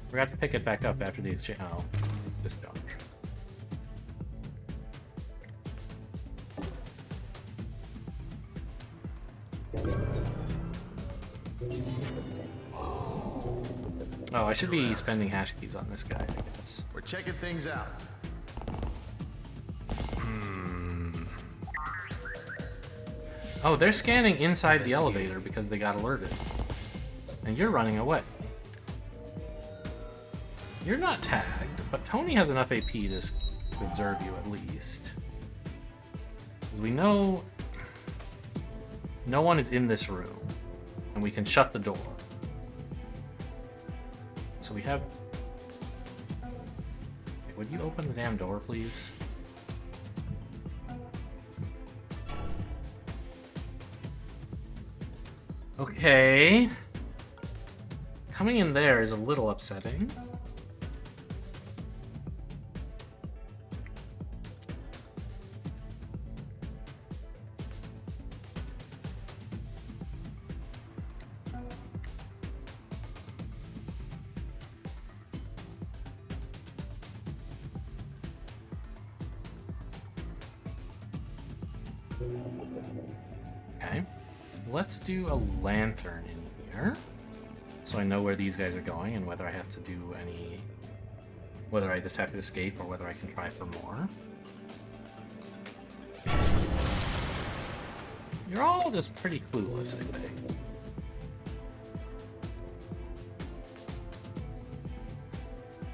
Forgot to pick it back up after the exchange. Oh, just don't. Oh, I should be spending hash keys on this guy, I guess. We're checking things out. Oh, they're scanning inside the elevator because they got alerted. And you're running away. You're not tagged, but Tony has enough AP to observe you at least. We know no one is in this room, and we can shut the door. So we have... Wait, would you open the damn door, please? Okay. Coming in there is a little upsetting. Okay. Let's do a lantern in here, so I know where these guys are going and whether I have to do any... whether I just have to escape or whether I can try for more. You're all just pretty clueless, I think.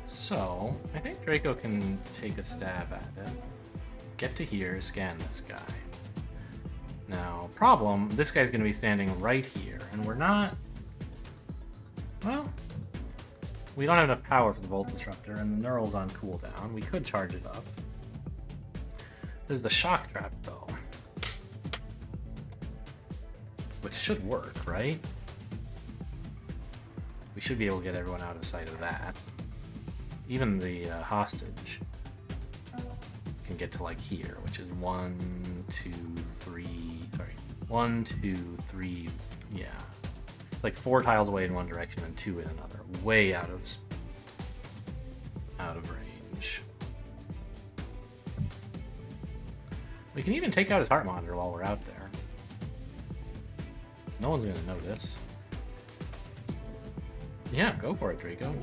So, I think Draco can take a stab at it. Get to here, scan this guy. Now, problem, this guy's going to be standing right here, and we're not... Well, We don't have enough power for the Volt Disruptor, and the Neural's on cooldown. We could charge it up. There's the Shock Trap, though. Which should work, right? We should be able to get everyone out of sight of that. Even the hostage can get to, like, here, which is 1, 2, 3... Sorry. 1, 2, 3... Yeah. It's like 4 tiles away in one direction and 2 in another. Way out of range. We can even take out his heart monitor while we're out there. No one's gonna notice. Yeah, go for it, Draco.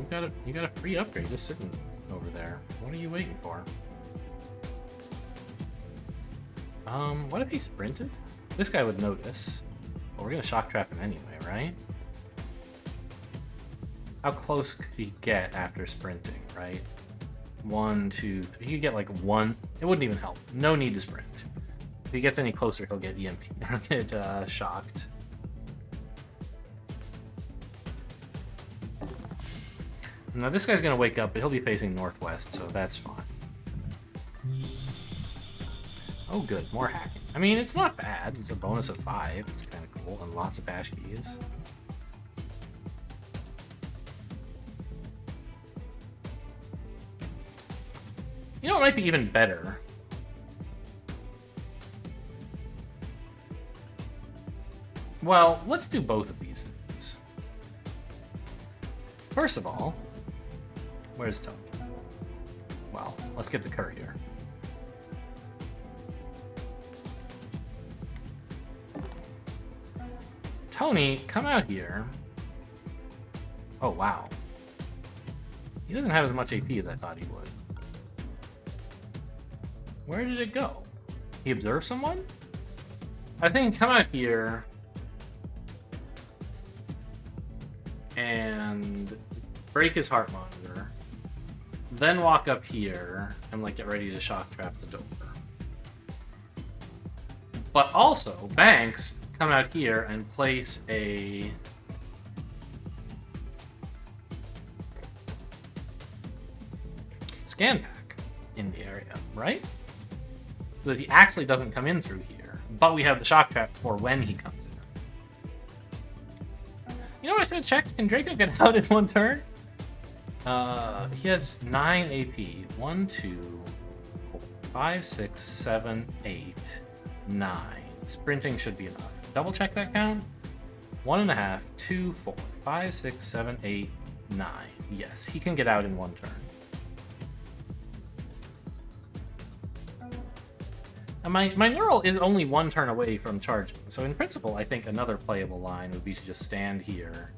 You got a free upgrade just sitting over there. What are you waiting for? What if he sprinted? This guy would notice. But we're gonna shock trap him anyway, right? How close could he get after sprinting, right? 1, 2, 3. He could get like 1. It wouldn't even help. No need to sprint. If he gets any closer, he'll get EMP. He'll get shocked. Now this guy's gonna wake up, but he'll be facing northwest, so that's fine. Oh good, more hacking. I mean, it's not bad. It's a bonus of 5. It's kind of cool, and lots of bash keys. You know, it might be even better. Well, let's do both of these things. First of all, where's Tony? Well, let's get the courier. Tony, come out here. Oh, wow. He doesn't have as much AP as I thought he would. Where did it go? He observed someone? I think come out here and break his heart monitor, then walk up here and like get ready to shock trap the door. But also, Banks, come out here and place a scan pack in the area, right? So that he actually doesn't come in through here, but we have the shock trap for when he comes in. You know what I should have checked? Can Draco get out in one turn? He has 9 AP. 1, 2, 4, 5, 6, 7, 8, 9. Sprinting should be enough. Double check that count. 1.5, 2, 4, 5, 6, 7, 8, 9. Yes, he can get out in one turn. And my neural is only one turn away from charging, so in principle, I think another playable line would be to just stand here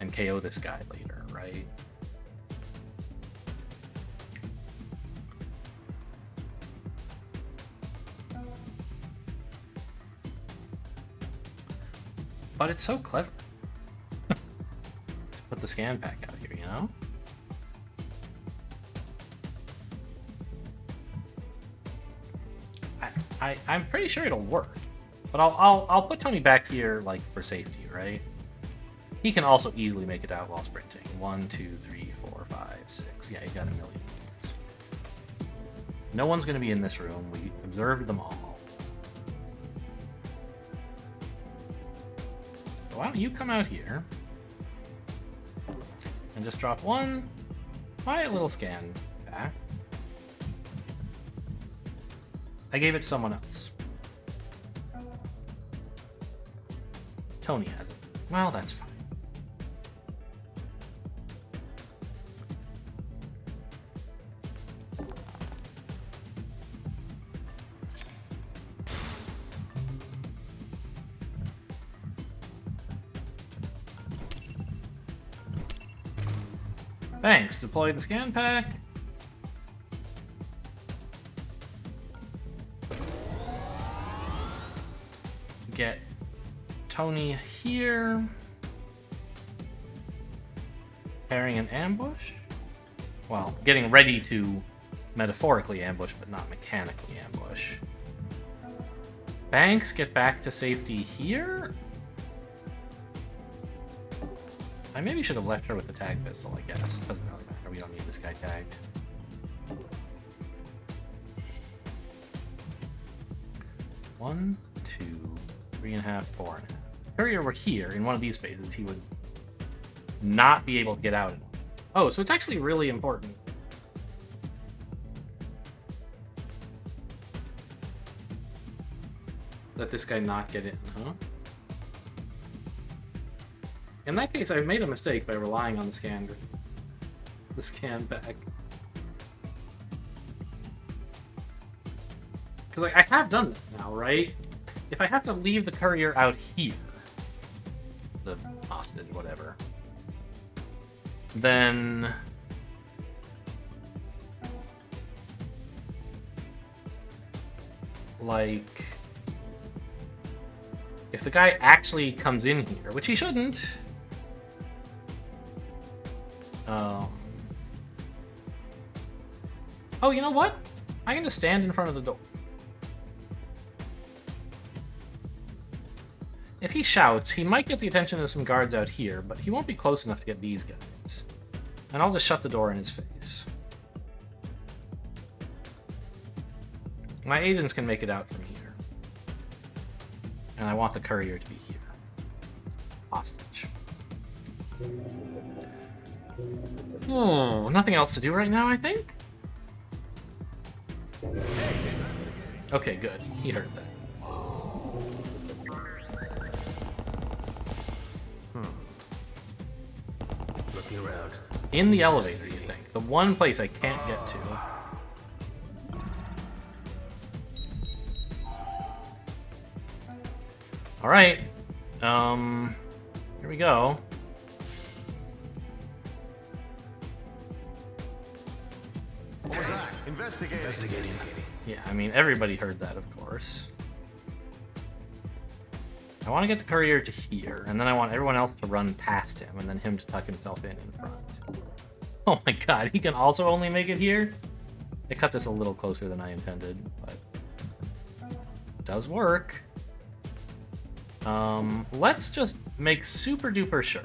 and KO this guy later, right? But it's so clever to put the scan pack out here, you know? I'm pretty sure it'll work, but I'll put Tony back here like for safety, right? He can also easily make it out while sprinting. 1, 2, 3, 4, 5, 6. Yeah, he's got a million moves. No one's gonna be in this room. We observed them all. So why don't you come out here and just drop one quiet little scan back. I gave it to someone else. Tony has it. Well, that's fine. Thanks. Deploy the scan pack. Get Tony here. Preparing an ambush. Well, getting ready to metaphorically ambush, but not mechanically ambush. Banks, get back to safety here. I maybe should have left her with the tag pistol, I guess. Doesn't really matter. We don't need this guy tagged. 1, 2, 3.5, 4.5. If Courier were here in one of these spaces, he would not be able to get out. Oh, so it's actually really important. That this guy not get in, huh? In that case, I've made a mistake by relying on the scan bag. Because like, I have done that now, right? If I have to leave the courier out here, the hostage, whatever, then like if the guy actually comes in here, which he shouldn't, oh, you know what? I can just stand in front of the door. If he shouts, he might get the attention of some guards out here, but he won't be close enough to get these guys. And I'll just shut the door in his face. My agents can make it out from here. And I want the courier to be here. Hostage. Oh, nothing else to do right now, I think? Okay, good. He heard that. Looking around. In the elevator, you think? The one place I can't get to. Alright. Here we go. What was that? Investigating. Yeah, I mean, everybody heard that, of course. I want to get the courier to here, and then I want everyone else to run past him, and then him to tuck himself in front. Oh my god, he can also only make it here? I cut this a little closer than I intended, but it does work. Let's just make super duper sure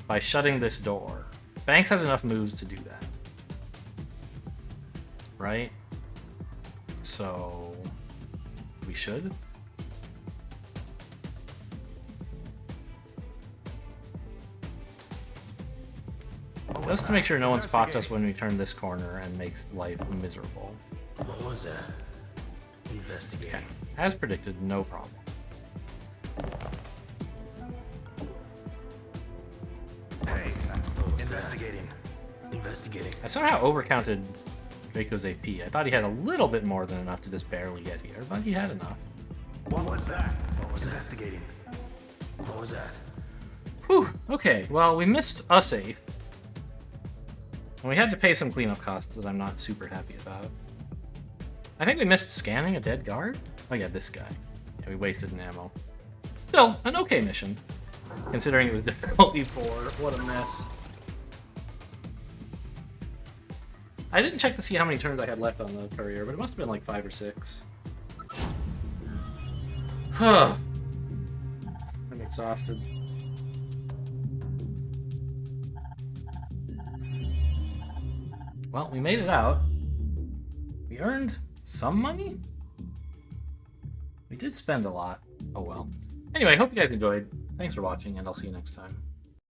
by shutting this door. Banks has enough moves to do that. Right? So we should. Just to make sure no one spots us when we turn this corner and makes life miserable. What was that? Investigate. Okay. As predicted, no problem. Hey, Investigating. Investigating. I somehow overcounted Draco's AP. I thought he had a little bit more than enough to just barely get here, but he had enough. what was that? What was investigating? What was that? Whew, okay, well, we missed a safe. And we had to pay some cleanup costs that I'm not super happy about. I think we missed scanning a dead guard? Oh yeah, this guy. Yeah, we wasted an ammo. Still, an okay mission. Considering it was difficulty 4. What a mess. I didn't check to see how many turns I had left on the courier, but it must have been like 5 or 6. Huh. I'm exhausted. Well, we made it out. We earned some money? We did spend a lot. Oh well. Anyway, I hope you guys enjoyed. Thanks for watching, and I'll see you next time.